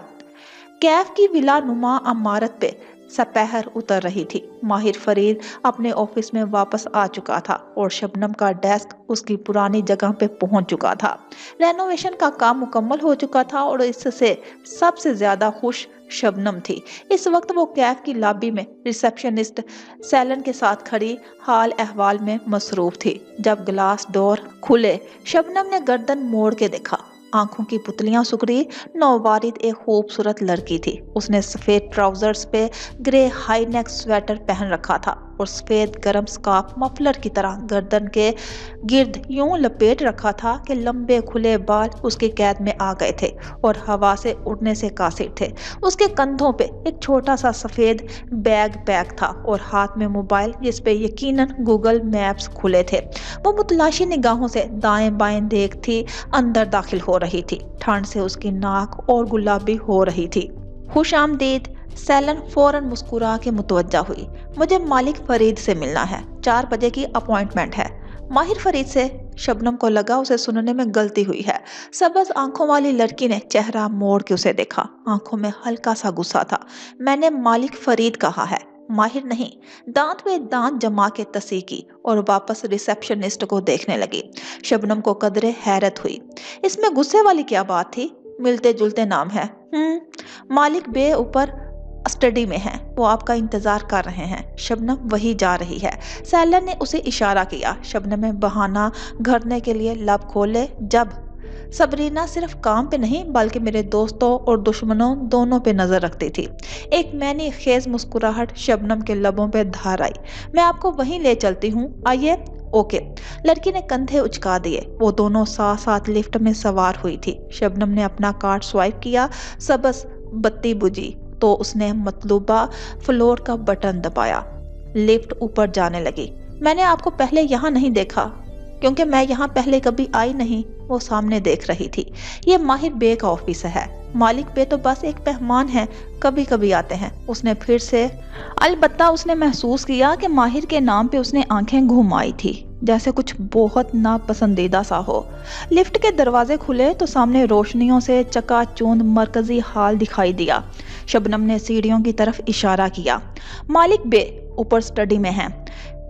कैफ की विला नुमा इमारत पे सपहर उतर रही थी। माहिर फरीद अपने ऑफिस में वापस आ चुका था और शबनम का डेस्क उसकी पुरानी जगह पे पहुंच चुका था। रेनोवेशन का काम मुकम्मल हो चुका था और इससे सबसे ज्यादा खुश शबनम थी। इस वक्त वो कैफ की लॉबी में रिसेप्शनिस्ट सैलन के साथ खड़ी हाल अहवाल में मसरूफ थी। जब ग्लास डोर खुले, शबनम ने गर्दन मोड़ के देखा। आंखों की पुतलियां सुकड़ी नौवारिद एक खूबसूरत लड़की थी। उसने सफेद ट्राउजर्स पे ग्रे हाई नेक स्वेटर पहन रखा था और सफेद गरम स्कार्फ मफलर की तरह गर्दन के गिर्द यूं लपेट रखा था कि लंबे खुले बाल उसकी कैद में आ गए थे और हवा से उड़ने से कासिर थे। उसके कंधों पे एक छोटा सा सफेद बैग पैक था और हाथ में मोबाइल जिस पे यकीनन गूगल मैप्स खुले थे। वो मुतलाशी निगाहों से दाएं बाएं देखती अंदर दाखिल हो रही थी। ठंड से उसकी नाक और गुलाबी हो रही थी। खुश आमदीद। सैलन फौरन मुस्कुरा के मुतवज्जा हुई। मुझे मालिक फरीद से मिलना है, 4 बजे की अपॉइंटमेंट है। माहिर फरीद से? शबनम को लगा उसे सुनने में गलती हुई है। सबज आंखों वाली लड़की ने चेहरा मोड़ के उसे देखा। आंखों में हल्का सा गुस्सा था। मैंने मालिक फरीद कहा है, माहिर नहीं। दांत पे दांत जमा के तसी की और वापस रिसेप्शनिस्ट को देखने लगी। शबनम को कदरे हैरत हुई। इसमें गुस्से वाली क्या बात थी? मिलते जुलते नाम है। मालिक बे ऊपर स्टडी में हैं, वो आपका इंतजार कर रहे हैं। शबनम वही जा रही है। सैलन ने उसे इशारा किया। शबनम में बहाना घड़ने के लिए लब खोले। जब सबरीना सिर्फ काम पे नहीं बल्कि मेरे दोस्तों और दुश्मनों दोनों पे नजर रखती थी। एक मैनी खेज मुस्कुराहट शबनम के लबों पे धार आई। मैं आपको वहीं ले चलती हूँ, आइए। ओके। लड़की ने कंधे उचका दिए। वो दोनों साथ साथ लिफ्ट में सवार हुई थी। शबनम ने अपना कार्ड स्वाइप किया। सबस बत्ती बुझी तो उसने मतलूबा फ्लोर का बटन दबाया। लिफ्ट ऊपर जाने लगी। मैंने आपको पहले यहाँ नहीं देखा क्योंकि मैं यहाँ पहले कभी आई नहीं। वो सामने देख रही थी। ये माहिर बे का ऑफिस है। मालिक बे तो बस एक मेहमान है, कभी कभी आते हैं। उसने फिर से अलबत्ता उसने महसूस किया कि माहिर के नाम पे उसने आंखें घुमाई थी, जैसे कुछ बहुत नापसंदीदा सा हो। लिफ्ट के दरवाजे खुले तो सामने रोशनियों से चकाचौंध मरकजी हाल दिखाई दिया। शबनम ने सीढ़ियों की तरफ इशारा किया। मालिक बे ऊपर स्टडी में हैं।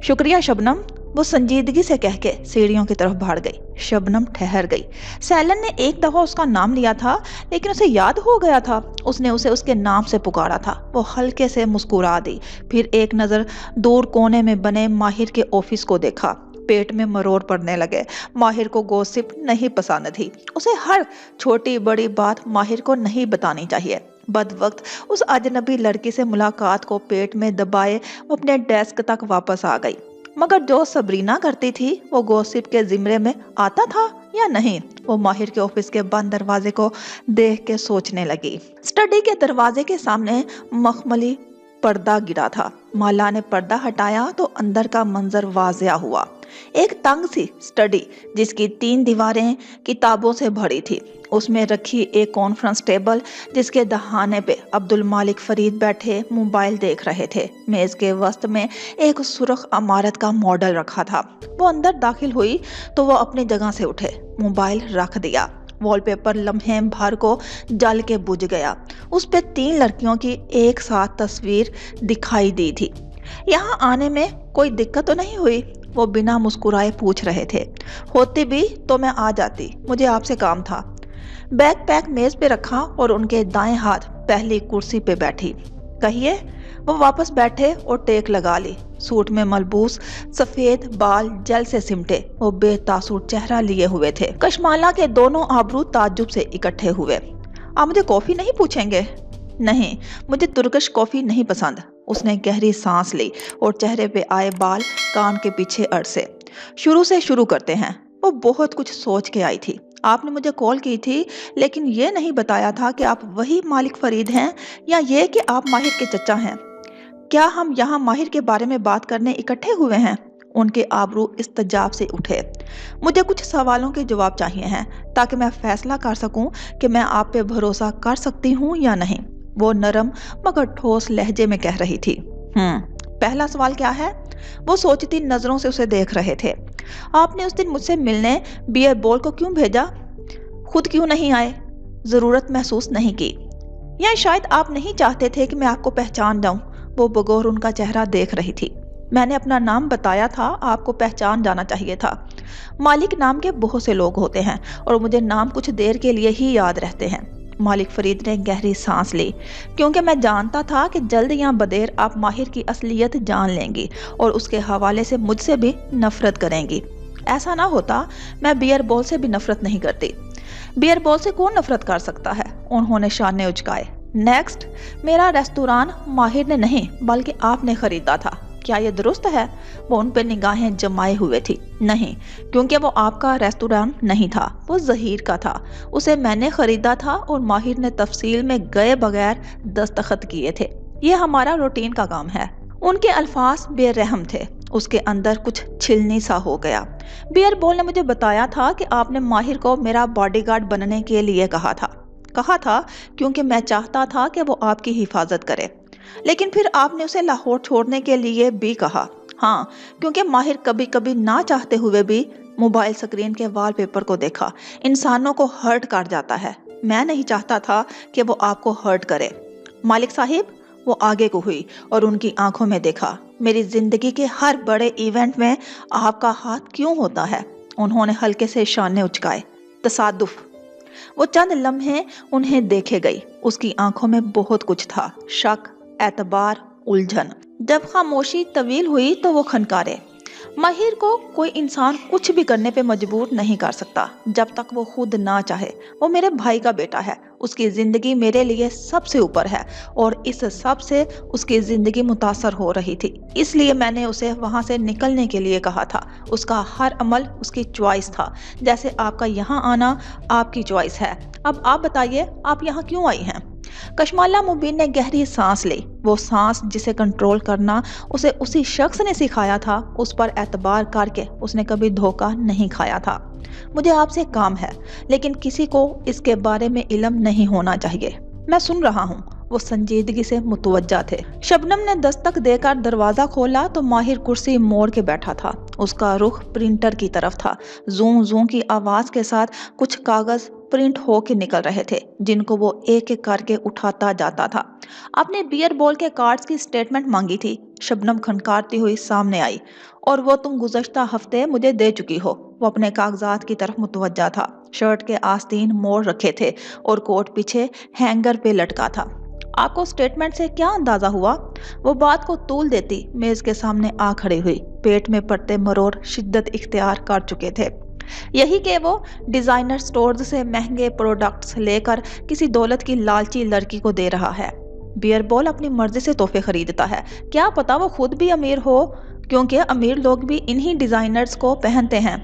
शुक्रिया शबनम, वो संजीदगी से कह के सीढ़ियों की तरफ भाग गई। शबनम ठहर गई। सैलन ने एक दफा उसका नाम लिया था लेकिन उसे याद हो गया था। उसने उसे उसके नाम से पुकारा था। वो हल्के से मुस्कुरा दी, फिर एक नजर दूर कोने में बने माहिर के ऑफिस को देखा। पेट में मरोड़ पड़ने लगे। माहिर को गॉसिप नहीं पसंद थी। उसे हर छोटी बड़ी बात माहिर को नहीं बतानी चाहिए। बदवक्त उस अजनबी लड़की से मुलाकात को पेट में दबाए वो अपने डेस्क तक वापस आ गई। मगर जो सबरीना करती थी वो गॉसिप के जिम्रे में आता था या नहीं? वो माहिर के ऑफिस के बंद दरवाजे को देख के सोचने लगी। स्टडी के दरवाजे के सामने मखमली पर्दा गिरा था। माला ने पर्दा हटाया तो अंदर का मंजर वाजिया हुआ। एक तंग सी स्टडी जिसकी 3 दीवारें किताबों से भरी थी। उसमें रखी एक कॉन्फ्रेंस टेबल जिसके दहाने पे अब्दुल मालिक फरीद बैठे मोबाइल देख रहे थे। मेज के वस्त में एक सुर्ख इमारत का मॉडल रखा था। वो अंदर दाखिल हुई तो वो अपनी जगह से उठे, मोबाइल रख दिया। वॉलपेपर लम्हे भर को जल के बुझ गया। उस पे 3 लड़कियों की एक साथ तस्वीर दिखाई दी थी। यहाँ आने में कोई दिक्कत तो नहीं हुई? वो बिना मुस्कुराए पूछ रहे थे। होती भी तो मैं आ जाती, मुझे आपसे काम था। बैग पैक मेज पे रखा और उनके दाएं हाथ पहली कुर्सी पे बैठी। कहिए। वो वापस बैठे और टेक लगा ली। सूट में मलबूस सफेद बाल जल से सिमटे, वो बेतासुर चेहरा लिए हुए थे। कशमाला के दोनों आबरू ताज्जुब से इकट्ठे हुए। आप मुझे कॉफी नहीं पूछेंगे? नहीं, मुझे तुर्किश कॉफी नहीं पसंद। उसने गहरी सांस ली और चेहरे पे आए बाल कान के पीछे अड़से। शुरू से शुरू करते हैं। वो बहुत कुछ सोच के आई थी। आपने मुझे कॉल की थी, लेकिन ये नहीं बताया था कि आप वही मालिक फरीद हैं या ये कि आप माहिर के चचा हैं। क्या हम यहाँ माहिर के बारे में बात करने इकट्ठे हुए हैं? उनके आबरू इस्तजाब से उठे। मुझे कुछ सवालों के जवाब चाहिए हैं ताकि मैं फैसला कर सकूं कि मैं आप पे भरोसा कर सकती हूँ या नहीं। वो नरम मगर ठोस लहजे में कह रही थी। पहला सवाल क्या है? वो सोचती नजरों से उसे देख रहे थे। आपने उस दिन मुझसे मिलने बियर बॉल को क्यों भेजा? खुद क्यों नहीं आए? जरूरत महसूस नहीं की? या शायद आप नहीं चाहते थे कि मैं आपको पहचान जाऊं? वो बगौर उनका चेहरा देख रही थी। मैंने अपना नाम बताया था, आपको पहचान जाना चाहिए था। मालिक नाम के बहुत से लोग होते हैं और मुझे नाम कुछ देर के लिए ही याद रहते हैं। मालिक फरीद ने गहरी सांस ली, क्योंकि मैं जानता था कि जल्द या बदेर आप माहिर की असलियत जान लेंगी और उसके हवाले से मुझसे भी नफरत करेंगी। ऐसा ना होता, मैं बियर बॉल से भी नफरत नहीं करती। बियर बॉल से कौन नफरत कर सकता है? उन्होंने शाने उचकाए। नेक्स्ट, मेरा रेस्तोरां माहिर ने नहीं बल्कि आपने खरीदा था। क्या ये दुरुस्त है? वो उन पे निगाहें जमाए हुए थी। नहीं, क्योंकि वो आपका रेस्तोरां नहीं था, वो जहीर का था। उसे मैंने खरीदा था और माहिर ने तफसील में गए बगैर दस्तखत किए थे। ये हमारा रूटीन का काम है। उनके अल्फाज बेरहम थे। उसके अंदर कुछ छिलनी सा हो गया। बियर बॉल ने मुझे बताया था कि आपने माहिर को मेरा बॉडीगार्ड बनने के लिए कहा था क्योंकि मैं चाहता था कि वो आपकी हिफाजत करे। लेकिन फिर आपने उसे लाहौर छोड़ने के लिए भी कहा। हाँ, क्योंकि माहिर कभी कभी ना चाहते हुए भी मोबाइल स्क्रीन के वॉलपेपर को देखा। इंसानों को हर्ट कर जाता है। मैं नहीं चाहता था कि वो आपको हर्ट करे। मालिक साहिब, वो आगे को हुई और उनकी आंखों में देखा। मेरी जिंदगी के हर बड़े इवेंट में आपका हाथ क्यों होता है? उन्होंने हल्के से शाने उचकाए। तसादुफ। वो चंद लम्हे उन्हें देखे गई। उसकी आंखों में बहुत कुछ था, शक, एतबार, उलझन। जब खामोशी तवील हुई तो वो खनकारे। माहिर को कोई इंसान कुछ भी करने पे मजबूर नहीं कर सकता जब तक वो खुद ना चाहे। वो मेरे भाई का बेटा है। उसकी जिंदगी मेरे लिए सबसे ऊपर है और इस सब से उसकी जिंदगी मुतासर हो रही थी। इसलिए मैंने उसे वहां से निकलने के लिए कहा था। उसका हर अमल उसकी चॉइस था, जैसे आपका यहाँ आना आपकी चॉइस है। अब आप बताइए, आप यहाँ क्यों आई हैं? कशमाला मुबीन ने गहरी सांस ली। वो सांस जिसे कंट्रोल करना उसे उसी शख्स ने सिखाया था, उस पर एतबार करके उसने कभी धोखा नहीं खाया था। मुझे आपसे काम है, लेकिन किसी को इसके बारे में इल्म नहीं होना चाहिए। मैं सुन रहा हूँ। वो संजीदगी से मुतवज्जा थे। शबनम ने दस्तक देकर दरवाजा खोला तो माहिर कुर्सी मोड़ के बैठा था। उसका रुख प्रिंटर की तरफ था। जूं जूं की आवाज के साथ कुछ कागज प्रिंट हो के निकल रहे थे, जिनको वो एक एक करके उठाता जाता था। आपने बियर बॉल के कार्ड्स की स्टेटमेंट मांगी थी। शबनम खनकारती हुई सामने आई। और वो तुम गुज़श्ता हफ्ते मुझे दे चुकी हो। वो अपने कागजात की तरफ मुतवज्जा था। शर्ट के आस्तीन मोड़ रखे थे और कोट पीछे हैंगर पे लटका था। आपको स्टेटमेंट से क्या अंदाजा हुआ? वो बात को तूल देती मेज के सामने आ खड़ी हुई। पेट में पड़ते मरोड़ शिद्दत इख्तियार कर चुके थे। यही कि वो डिजाइनर स्टोर्स से महंगे प्रोडक्ट्स लेकर किसी दौलत की लालची लड़की को दे रहा है। बियर बॉल अपनी मर्जी से तोहफे खरीदता है। क्या पता वो खुद भी अमीर हो, क्योंकि अमीर लोग भी इन्हीं डिजाइनर्स को पहनते हैं।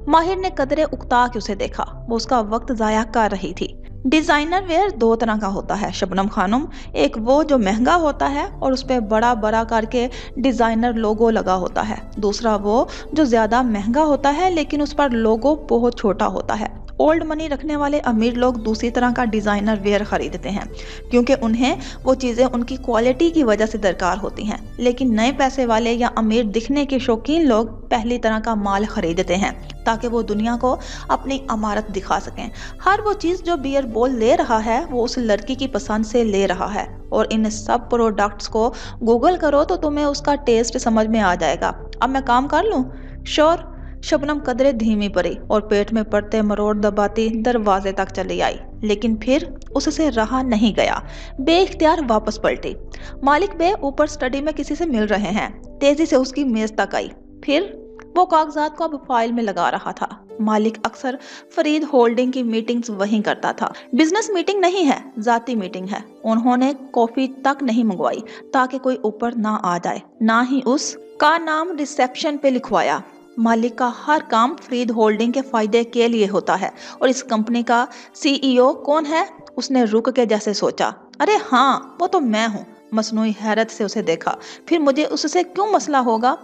माहिर ने कदरे उकता के उसे देखा। वो उसका वक्त जाया कर रही थी। डिजाइनर वेयर दो तरह का होता है शबनम खानुम। एक वो जो महंगा होता है और उस पर बड़ा बड़ा करके डिजाइनर लोगो लगा होता है। दूसरा वो जो ज्यादा महंगा होता है लेकिन उस पर लोगो बहुत छोटा होता है ओल्ड मनी रखने वाले अमीर लोग दूसरी तरह का डिजाइनर वेयर खरीदते हैं क्योंकि उन्हें वो चीजें उनकी क्वालिटी की वजह से दरकार होती हैं, लेकिन नए पैसे वाले या अमीर दिखने के शौकीन लोग पहली तरह का माल खरीदते हैं ताकि वो दुनिया को अपनी अमारत दिखा सकें। हर वो चीज जो बियर बोल ले रहा है वो उस लड़की की पसंद से ले रहा है, और इन सब प्रोडक्ट्स को गूगल करो तो तुम्हें उसका टेस्ट समझ में आ जाएगा। अब मैं काम कर लूं? श्योर। शबनम कदरे धीमी पड़ी और पेट में पड़ते मरोड़ दबाती दरवाजे तक चली आई, लेकिन फिर उससे रहा नहीं गया। बेइख्तियार वापस पलटी। मालिक बे ऊपर स्टडी में किसी से मिल रहे हैं। तेजी से उसकी मेज तक आई, फिर वो कागजात को अब फाइल में लगा रहा था। मालिक अक्सर फरीद होल्डिंग की मीटिंग्स वहीं करता था। बिजनेस मीटिंग नहीं है, जाती मीटिंग है। उन्होंने कॉफी तक नहीं मंगवाई ताकि कोई ऊपर ना आ जाए, ना ही उसका नाम रिसेप्शन पे लिखवाया। मालिक का हर काम फरीद होल्डिंग के फायदे के लिए होता है, और इस कंपनी का सीईओ कौन है? उसने रुक के जैसे सोचा, अरे हाँ, वो तो मैं हूँ। मसनूई हैरत से उसे देखा, फिर मुझे उससे क्यों मसला होगा?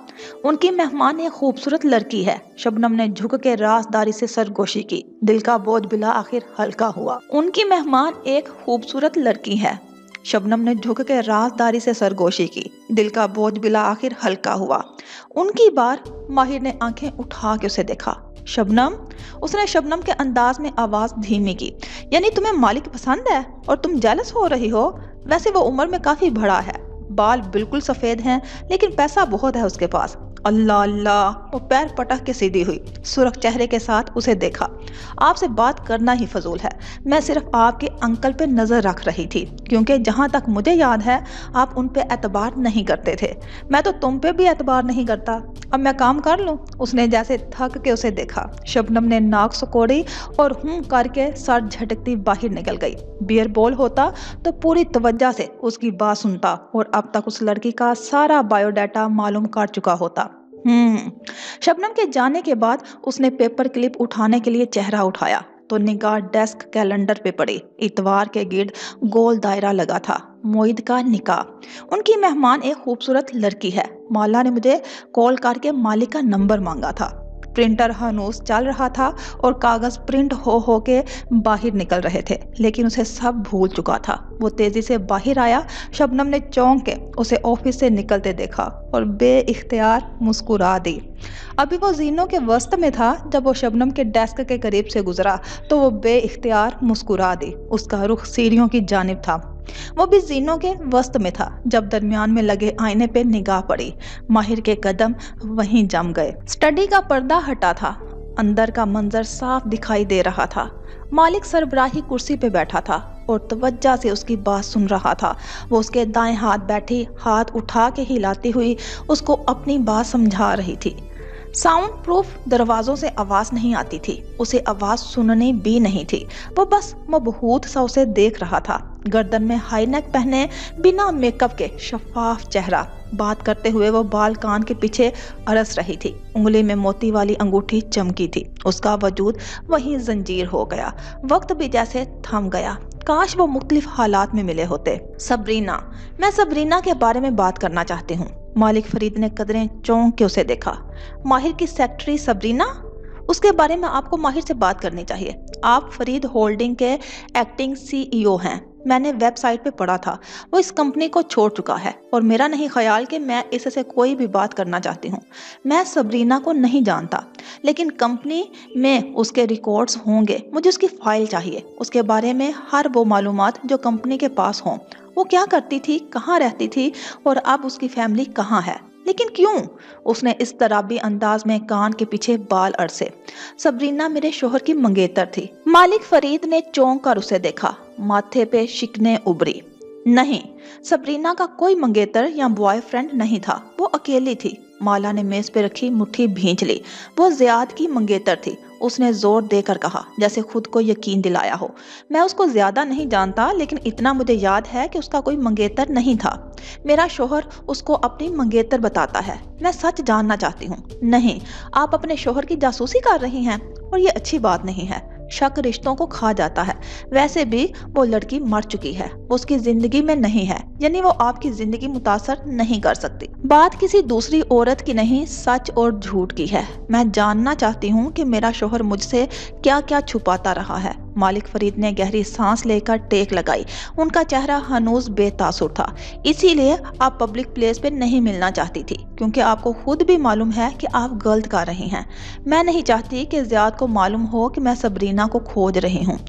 उनकी मेहमान एक खूबसूरत लड़की है। शबनम ने झुक के राजदारी से सरगोशी की। दिल का बोझ बिला आखिर हल्का हुआ। उनकी मेहमान एक खूबसूरत लड़की है। शबनम ने झुक के राजदारी से सरगोशी की। दिल का बोझ बिला आखिर हल्का हुआ। उनकी बार माहिर ने आंखें उठा के उसे देखा। शबनम, उसने शबनम के अंदाज में आवाज धीमी की, यानी तुम्हें मालिक पसंद है और तुम जेलस हो रही हो? वैसे वो उम्र में काफी बड़ा है, बाल बिल्कुल सफेद हैं, लेकिन पैसा बहुत है उसके पास। अल्लाह अल्लाह, वो पैर पटक के सीधी हुई, सुरख चेहरे के साथ उसे देखा। आपसे बात करना ही फजूल है, मैं सिर्फ आपके अंकल पे नजर रख रही थी, क्योंकि जहां तक मुझे याद है आप उन पे एतबार नहीं करते थे। मैं तो तुम पे भी एतबार नहीं करता। अब मैं काम कर लूं? उसने जैसे थक के उसे देखा। शबनम ने नाक सुकोड़ी और हूं करके सर झटकती बाहर निकल गई। बियर बॉल होता तो पूरी तवज्जो से उसकी बात सुनता और अब तक उस लड़की का सारा बायोडाटा मालूम कर चुका होता। शबनम के जाने के बाद उसने पेपर क्लिप उठाने के लिए चेहरा उठाया तो निगाह डेस्क कैलेंडर पे पड़ी। इतवार के गिर्द गोल दायरा लगा था, मोईद का निकाह। उनकी मेहमान एक खूबसूरत लड़की है। माला ने मुझे कॉल करके मालिक का नंबर मांगा था। प्रिंटर हनूस चल रहा था और कागज प्रिंट हो के बाहर निकल रहे थे, लेकिन उसे सब भूल चुका था। वो तेजी से बाहर आया। शबनम ने चौंक के उसे ऑफिस से निकलते देखा और बेइख्तियार मुस्कुरा दी। अभी वो जीनों के वस्त में था जब वो शबनम के डेस्क के करीब से गुजरा तो वो बेइख्तियार मुस्कुरा दी। उसका रुख सीढ़ियों की जानिब था। वो भी जीनों के वस्त में था जब दरमियान में लगे आईने पे निगाह पड़ी। माहिर के कदम वहीं जम गए। स्टडी का पर्दा हटा था, अंदर का मंजर साफ दिखाई दे रहा था। मालिक सरबराही कुर्सी पे बैठा था और तवज्जो से उसकी बात सुन रहा था। वो उसके दाएं हाथ बैठी हाथ उठा के हिलाती हुई उसको अपनी बात समझा रही थी। साउंड प्रूफ दरवाजों से आवाज नहीं आती थी, उसे आवाज सुननी भी नहीं थी। वो बस मबहूत सा उसे देख रहा था। गर्दन में हाई नेक पहने बिना मेकअप के शफाफ चेहरा। बात करते हुए वो बाल कान के पीछे अरस रही थी। उंगली में मोती वाली अंगूठी चमकी थी। उसका वजूद वहीं जंजीर हो गया। वक्त भी जैसे थम गया। काश वो मुख्तलिफ हालात में मिले होते। सबरीना, मैं सबरीना के बारे में बात करना चाहती हूँ। मालिक फरीद ने कदरें चौंक के उसे देखा। माहिर की सेक्रेटरी सबरीना? उसके बारे में आपको माहिर से बात करनी चाहिए। आप फरीद होल्डिंग के एक्टिंग सीईओ हैं। मैंने वेबसाइट पे पढ़ा था वो इस कंपनी को छोड़ चुका है और मेरा नहीं ख्याल कि मैं इससे कोई भी बात करना चाहती हूँ। मैं सबरीना को नहीं जानता, लेकिन कंपनी में उसके रिकॉर्ड्स होंगे। मुझे उसकी फाइल चाहिए, उसके बारे में हर वो मालूमात जो कंपनी के पास हों। वो क्या करती थी, कहाँ रहती थी और अब उसकी फैमिली कहाँ है। लेकिन क्यों? उसने इस तराबी अंदाज में कान के पीछे बाल अरसे। सबरीना मेरे शोहर की मंगेतर थी। मालिक फरीद ने चौंक कर उसे देखा। माथे पे शिकने उभरी। नहीं, सबरीना का कोई मंगेतर या बॉयफ्रेंड नहीं था। वो अकेली थी। माला ने मेज पे रखी मुट्ठी भींच ली। वो ज़ियाद की मंगेतर थी। उसने जोर देकर कहा, जैसे खुद को यकीन दिलाया हो। मैं उसको ज्यादा नहीं जानता, लेकिन इतना मुझे याद है कि उसका कोई मंगेतर नहीं था। मेरा शोहर उसको अपनी मंगेतर बताता है। मैं सच जानना चाहती हूँ। नहीं, आप अपने शोहर की जासूसी कर रही हैं और ये अच्छी बात नहीं है। शक रिश्तों को खा जाता है। वैसे भी वो लड़की मर चुकी है, वो उसकी जिंदगी में नहीं है, यानी वो आपकी जिंदगी मुतासर नहीं कर सकती। बात किसी दूसरी औरत की नहीं, सच और झूठ की है। मैं जानना चाहती हूँ कि मेरा शोहर मुझसे क्या क्या छुपाता रहा है। मालिक फरीद ने गहरी सांस लेकर टेक लगाई। उनका चेहरा हनूज बेतासुर था। इसीलिए आप पब्लिक प्लेस पे नहीं मिलना चाहती थी, क्योंकि आपको खुद भी मालूम है कि आप गलत कर रही हैं। मैं नहीं चाहती कि ज़ियाद को मालूम हो कि मैं सबरीना को खोज रही हूँ।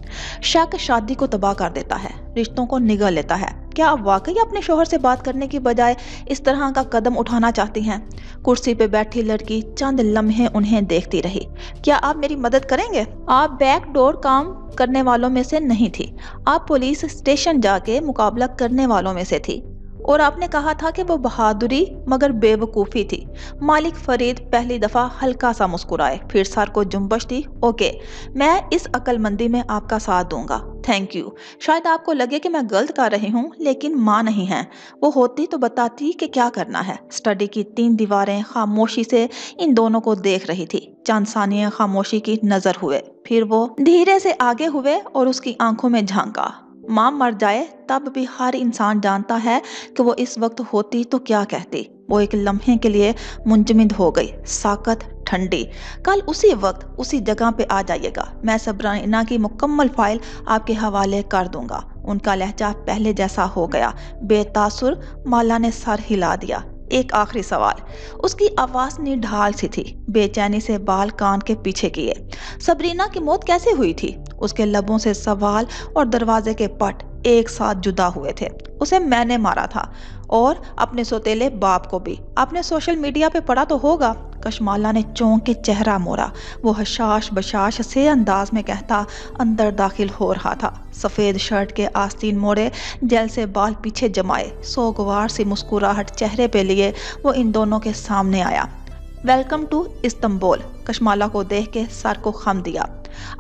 शक शादी को तबाह कर देता है, रिश्तों को निगल लेता है। क्या आप वाकई अपने शोहर से बात करने की बजाय इस तरह का कदम उठाना चाहती हैं? कुर्सी पे बैठी लड़की चंद लम्हे उन्हें देखती रही। क्या आप मेरी मदद करेंगे? आप बैकडोर काम करने वालों में से नहीं थी। आप पुलिस स्टेशन जाके मुकाबला करने वालों में से थी। और आपने कहा था कि वो बहादुरी मगर बेवकूफ़ी थी। मालिक फरीद पहली दफ़ा हल्का सा मुस्कुराए, फिर सर को जुम्बश दी। ओके, मैं इस अक्लमंदी में आपका साथ दूंगा, थैंक यू। शायद आपको लगे कि मैं गलत कर रही हूँ, लेकिन माँ नहीं है। वो होती तो बताती कि क्या करना है। स्टडी की 3 दीवारें खामोशी से इन दोनों को देख रही थी। चंद सानिया खामोशी की नजर हुए, फिर वो धीरे से आगे हुए और उसकी आंखों में झांका। माँ मर जाए तब भी हर इंसान जानता है कि वो इस वक्त होती तो क्या कहती। वो एक लम्हे के लिए मुंजमद हो गई, साकत ठंडी। कल उसी वक्त उसी जगह पे आ जाइएगा, मैं सबरीना की मुकम्मल फाइल आपके हवाले कर दूंगा। उनका लहजा पहले जैसा हो गया, बेतासुर। माला ने सर हिला दिया। एक आखिरी सवाल। उसकी आवाज निढाल सी थी, बेचैनी से बाल कान के पीछे किए। सबरीना की मौत कैसे हुई थी? उसके लबों से सवाल और दरवाजे के पट एक साथ जुदा हुए थे। उसे मैंने मारा था, और अपने सौतेले बाप को भी। आपने सोशल मीडिया पे पढ़ा तो होगा। कशमाला ने चौंक के चेहरा मोड़ा। वो हशाश बशाश से अंदाज में कहता अंदर दाखिल हो रहा था। सफेद शर्ट के आस्तीन मोड़े, जेल से बाल पीछे जमाए, सोगवार सी मुस्कुराहट चेहरे पे लिए वो इन दोनों के सामने आया। Welcome to Istanbul. कशमाला को देख के सर को खम दिया।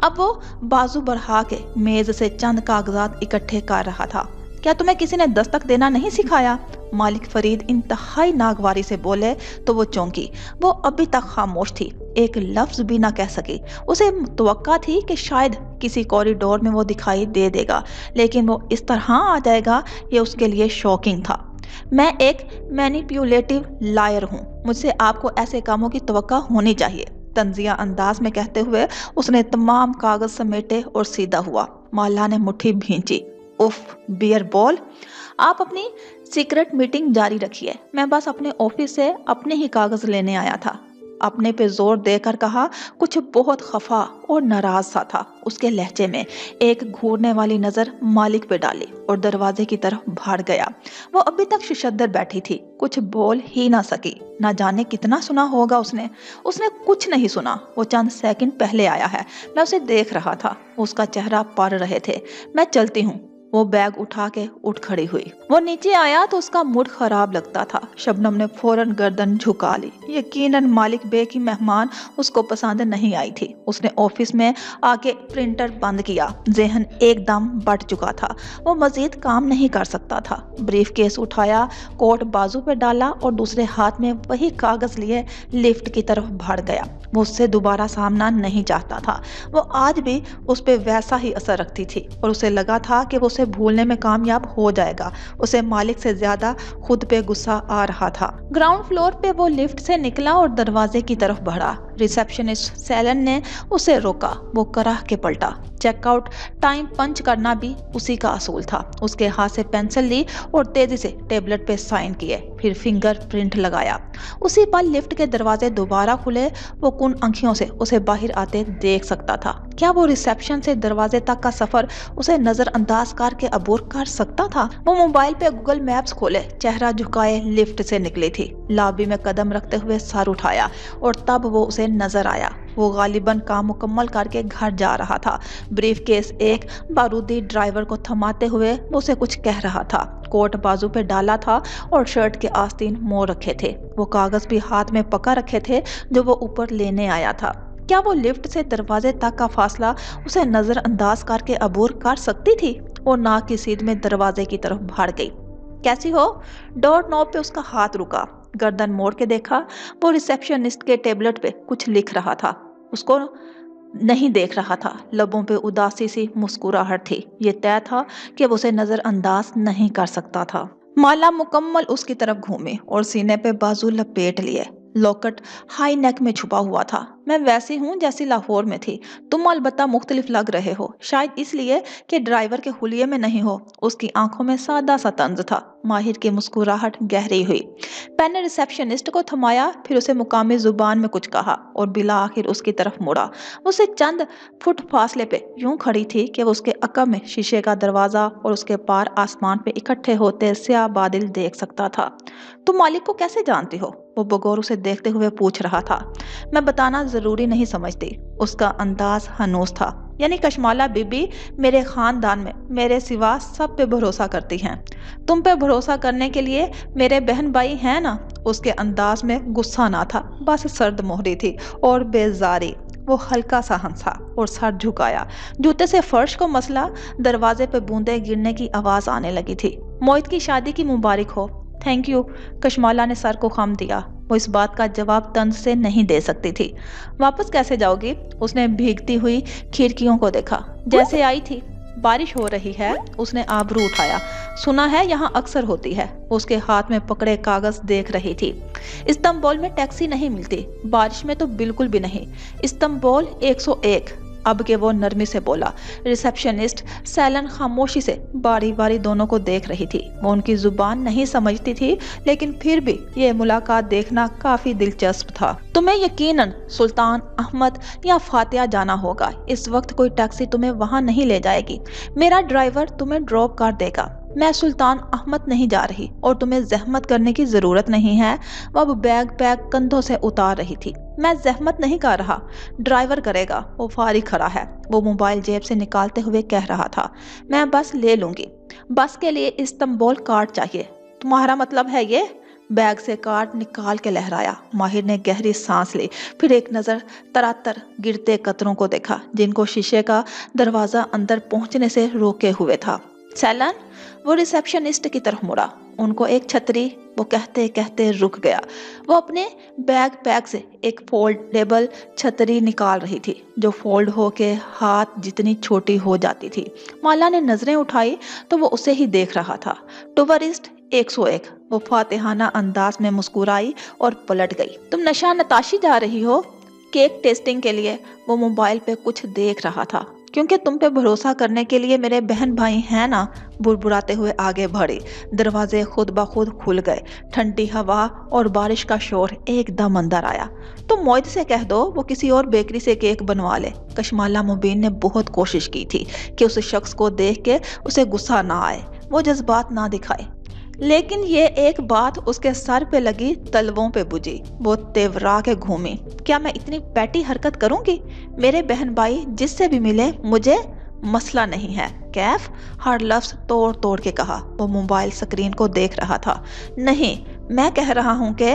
अब वो बाजू बढ़ा के मेज से चंद कागजात इकट्ठे कर रहा था। क्या तुम्हें किसी ने दस्तक देना नहीं सिखाया? मालिक फरीद इंतहाई नागवारी से बोले तो वो चौंकी। वो अभी तक खामोश थी, एक लफ्ज भी ना कह सकी। उसे तवक्का थी कि शायद किसी कॉरिडोर में वो दिखाई दे देगा, लेकिन वो इस तरह आ जाएगा, ये उसके लिए शॉकिंग था। मैं एक मैनिपुलेटिव लायर हूँ, मुझसे आपको ऐसे कामों की तवक्का होनी चाहिए, तंजिया अंदाज में कहते हुए उसने तमाम कागज समेटे और सीधा हुआ। माला ने मुट्ठी भींची। उफ, बियर बॉल। आप अपनी सीक्रेट मीटिंग जारी रखिए, मैं बस अपने ऑफिस से अपने ही कागज लेने आया था। अपने पे जोर देकर कहा। कुछ बहुत खफा और नाराज सा था उसके लहजे में। एक घूरने वाली नजर मालिक पे डाली और दरवाजे की तरफ भाग गया। वो अभी तक शशद्दर बैठी थी, कुछ बोल ही ना सकी। ना जाने कितना सुना होगा उसने कुछ नहीं सुना। वो चंद सेकंड पहले आया है, मैं उसे देख रहा था, उसका चेहरा पढ़ रहे थे। मैं चलती हूँ। वो बैग उठा के उठ खड़ी हुई। वो नीचे आया तो उसका मूड खराब लगता था। शबनम ने फौरन गर्दन झुका ली। यकीनन मालिक बे की मेहमान उसको पसंद नहीं आई थी। उसने ऑफिस में आके प्रिंटर बंद किया। ज़हन एकदम बढ़ चुका था, वो मजीद काम नहीं कर सकता था। ब्रीफ केस उठाया, कोट बाजू पे डाला और दूसरे हाथ में वही कागज लिए लिफ्ट की तरफ भाग गया। वो उससे दोबारा सामना नहीं चाहता था। वो आज भी उस पर वैसा ही असर रखती थी और उसे लगा था कि वो उसे भूलने में कामयाब हो जाएगा। उसे मालिक से ज्यादा खुद पे गुस्सा आ रहा था। ग्राउंड फ्लोर पे वो लिफ्ट से निकला और दरवाजे की तरफ बढ़ा। रिसेप्शनिस्ट सैलन ने उसे रोका। वो कराह के पलटा। चेकआउट टाइम पंच करना भी उसी का असूल था। उसके हाथ से पेंसिल ली और तेजी से टेबलेट पे साइन किए, फिर फिंगरप्रिंट लगाया। उसी पल लिफ्ट के दरवाजे दोबारा खुले। वो कुन आंखों से उसे बाहर आते देख सकता था। क्या वो रिसेप्शन से दरवाजे तक का सफर उसे नजरअंदाज करके अबूर कर सकता था? वो मोबाइल पे गूगल मैप्स खोले, चेहरा झुकाए लिफ्ट से निकली थी। लॉबी में कदम रखते हुए सर उठाया और तब वो उसे नजर आया। वो गालिबन काम मुकम्मल करके घर जा रहा था। ब्रीफ केस एक बारूदी ड्राइवर को थमाते हुए वो उसे कुछ कह रहा था। कोट बाजू पे डाला था और शर्ट के आस्तीन मोड़ रखे थे। वो कागज भी हाथ में पकड़ रखे थे जो वो ऊपर लेने आया था। क्या वो लिफ्ट से दरवाजे तक का फासला उसे नजरअंदाज करके अबूर कर सकती थी? वो नाक की सीध में दरवाजे की तरफ भाग गई। कैसी हो? डोर नॉब पे उसका हाथ रुका। गर्दन मोड़ के देखा। वो रिसेप्शनिस्ट के टेबलेट पे कुछ लिख रहा था। उसको नहीं देख रहा था, लबों पे उदासी सी मुस्कुराहट थी। ये तय था कि वो उसे नजरअंदाज नहीं कर सकता था। माला मुकम्मल उसकी तरफ घूमी और सीने पे बाजू लपेट लिए। लॉकेट हाई नेक में छुपा हुआ था। मैं वैसी हूँ जैसी लाहौर में थी, तुम अलबत्ता मुख्तलिफ लग रहे हो, शायद इसलिए कि ड्राइवर के हुलिये में नहीं हो। उसकी आंखों में सादा सा तंज था। माहिर की मुस्कुराहट गहरी हुई। पेन ने रिसेप्शनिस्ट को थमाया, फिर उसे मुकामी जुबान में कुछ कहा और बिला आखिर उसकी तरफ मुड़ा। उसे चंद फुट फासले पे यूं खड़ी थी कि वो उसके अकब में शीशे का दरवाजा और उसके पार आसमान पे इकट्ठे होते स्याह बादल देख सकता था। तुम मालिक को कैसे जानती हो? वो बगौर उसे देखते हुए पूछ रहा था। मैं बताना जरूरी नहीं समझती। उसका अंदाज हनूस था। यानी कशमाला बीबी मेरे खानदान में मेरे सिवा सब पे भरोसा करती हैं। तुम पे भरोसा करने के लिए मेरे बहन भाई हैं ना? उसके अंदाज में गुस्सा ना था, बस सर्द मोहरी थी और बेजारी। वो हल्का सा हंसा और सर झुकाया। जूते से फर्श को मसला, दरवाजे पे बूंदे गिरने की आवाज आने लगी थी। मोहित की शादी की मुबारक हो। Thank you. कशमाला ने सर को खम दिया। वो इस बात का जवाब तंज से नहीं दे सकती थी। वापस कैसे जाओगी? उसने भीगती हुई खिड़कियों को देखा। जैसे आई थी। बारिश हो रही है। उसने आबरू उठाया। सुना है यहाँ अक्सर होती है। उसके हाथ में पकड़े कागज देख रही थी। इस्तांबुल में टैक्सी नहीं मिलती, बारिश में तो बिल्कुल भी नहीं। इस्तांबुल 101। अब के वो नरमी से बोला। रिसेप्शनिस्ट सैलन खामोशी से बारी बारी दोनों को देख रही थी। वो उनकी जुबान नहीं समझती थी, लेकिन फिर भी ये मुलाकात देखना काफी दिलचस्प था। तुम्हें यकीनन सुल्तान अहमद या फातिया जाना होगा। इस वक्त कोई टैक्सी तुम्हें वहां नहीं ले जाएगी। मेरा ड्राइवर तुम्हें ड्रॉप कर देगा। मैं सुल्तान अहमद नहीं जा रही और तुम्हें जहमत करने की जरूरत नहीं है। वो अब बैग कंधों से उतार रही थी। मैं जहमत नहीं कर रहा, ड्राइवर करेगा। वो फारिग खड़ा है। वो मोबाइल जेब से निकालते हुए कह रहा था। मैं बस ले लूंगी। बस के लिए इस्तांबुल कार्ड चाहिए। तुम्हारा मतलब है ये? बैग से कार्ड निकाल के लहराया। माहिर ने गहरी सांस ली, फिर एक नजर तरातर गिरते कतरों को देखा, जिनको शीशे का दरवाजा अंदर पहुंचने से रोके हुए था। सैलन? वो रिसेप्शनिस्ट की तरफ मुड़ा। उनको एक छतरी, वो कहते कहते रुक गया। वो अपने बैग से एक फोल्डेबल छतरी निकाल रही थी, जो फोल्ड होके हाथ जितनी छोटी हो जाती थी। माला ने नजरें उठाई तो वो उसे ही देख रहा था। टूरिस्ट 101। वो फातिहाना अंदाज में मुस्कुराई और पलट गई। तुम नशा नताशी जा रही हो? केक टेस्टिंग के लिए। वो मोबाइल पे कुछ देख रहा था। क्योंकि तुम पे भरोसा करने के लिए मेरे बहन भाई हैं ना? बुरबुराते हुए आगे बढ़ी। दरवाजे खुद ब खुद खुल गए। ठंडी हवा और बारिश का शोर एकदम अंदर आया। तो मोहित से कह दो वो किसी और बेकरी से केक बनवा ले। कशमाला मुबीन ने बहुत कोशिश की थी कि उस शख्स को देख के उसे गुस्सा ना आए, वो जज्बात ना दिखाए, लेकिन ये एक बात उसके सर पे लगी तलवों पे बुझी। वो तेवरा के घूमी। क्या मैं इतनी पैटी हरकत करूंगी? मेरे बहन भाई जिससे भी मिले, मुझे मसला नहीं है। कैफ? हर लफ्ज तोड़ तोड़ के कहा। वो मोबाइल स्क्रीन को देख रहा था। नहीं, मैं कह रहा हूँ कि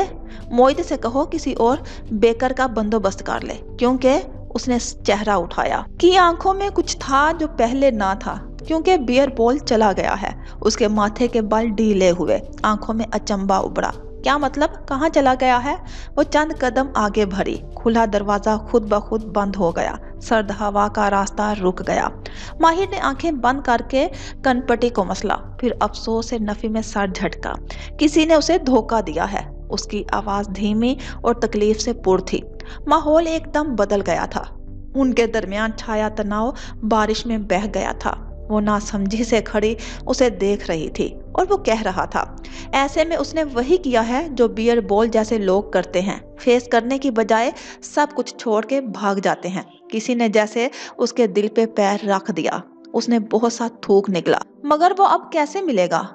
मोहित से कहो किसी और बेकर का बंदोबस्त कर ले, क्योंकि उसने चेहरा उठाया कि आंखों में कुछ था जो पहले ना था, क्योंकि बियर बॉल चला गया है। उसके माथे के बाल ढीले हुए, आंखों में अचंबा उभरा। क्या मतलब? कहाँ चला गया है? वो चंद कदम आगे बढ़ी। खुला दरवाजा खुद ब खुद बंद हो गया। सर्द हवा का रास्ता रुक गया। माहिर ने आंखें बंद करके कनपटी को मसला, फिर अफसोस से नफी में सर झटका। किसी ने उसे धोखा दिया है। उसकी आवाज धीमी और तकलीफ से पुर थी। माहौल एकदम बदल गया था। उनके दरमियान छाया तनाव बारिश में बह गया था। वो नासमझी से खड़ी उसे देख रही थी और वो कह रहा था, ऐसे में उसने वही किया है जो बियर बॉल जैसे लोग करते हैं। फेस करने की बजाय सब कुछ छोड़ के भाग जाते हैं। किसी ने जैसे उसके दिल पे पैर रख दिया। उसने बहुत सा थूक निकला। मगर वो अब कैसे मिलेगा?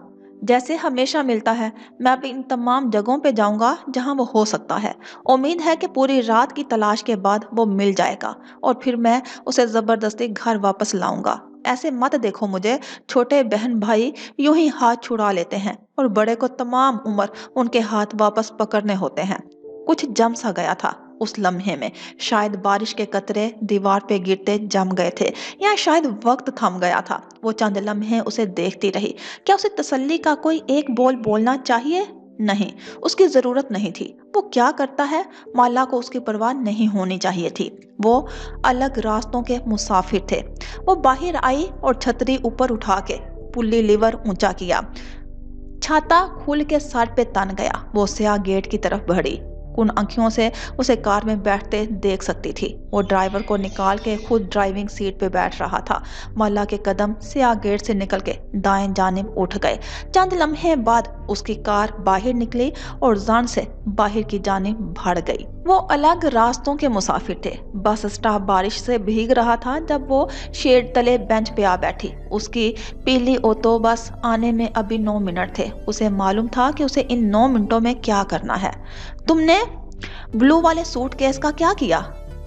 जैसे हमेशा मिलता है। मैं अब इन तमाम जगहों पे जाऊंगा जहां वो हो सकता है। उम्मीद है कि पूरी रात की तलाश के बाद वो मिल जाएगा और फिर मैं उसे जबरदस्ती घर वापस लाऊंगा। ऐसे मत देखो मुझे। छोटे बहन भाई यूं ही हाथ छुड़ा लेते हैं और बड़े को तमाम उम्र उनके हाथ वापस पकड़ने होते हैं। कुछ जम सा गया था उस लम्हे में। शायद बारिश के कतरे दीवार पे गिरते जम गए थे, या शायद वक्त थम गया था। वो चंद लम्हे उसे देखती रही। क्या उसे तसल्ली का कोई एक बोल बोलना चाहिए? नहीं, उसकी जरूरत नहीं थी। वो क्या करता है, माला को उसकी परवाह नहीं होनी चाहिए थी। वो अलग रास्तों के मुसाफिर थे। वो बाहर आई और छतरी ऊपर उठा के पुल्ली लीवर ऊंचा किया। छाता खुल के सर पे तन गया। वो स्याह गेट की तरफ बढ़ी। उन आंखों से उसे कार में बैठते देख सकती थी। वो ड्राइवर को निकाल के खुद ड्राइविंग सीट पे बैठ रहा था। माला के कदम स्याह गेट से निकल के दाएं जानिब उठ गए। चंद लम्हे बाद उसकी कार बाहर निकली और जान से बाहर की जानिब बढ़ गई। वो अलग रास्तों के मुसाफिर थे। बस स्टॉप बारिश से भीग रहा था जब वो शेड तले बेंच पे आ बैठी। उसकी पीली ऑटो बस आने में अभी 9 मिनट थे। उसे मालूम था कि उसे इन 9 मिनटों में क्या करना है। तुमने ब्लू वाले सूटकेस का क्या किया?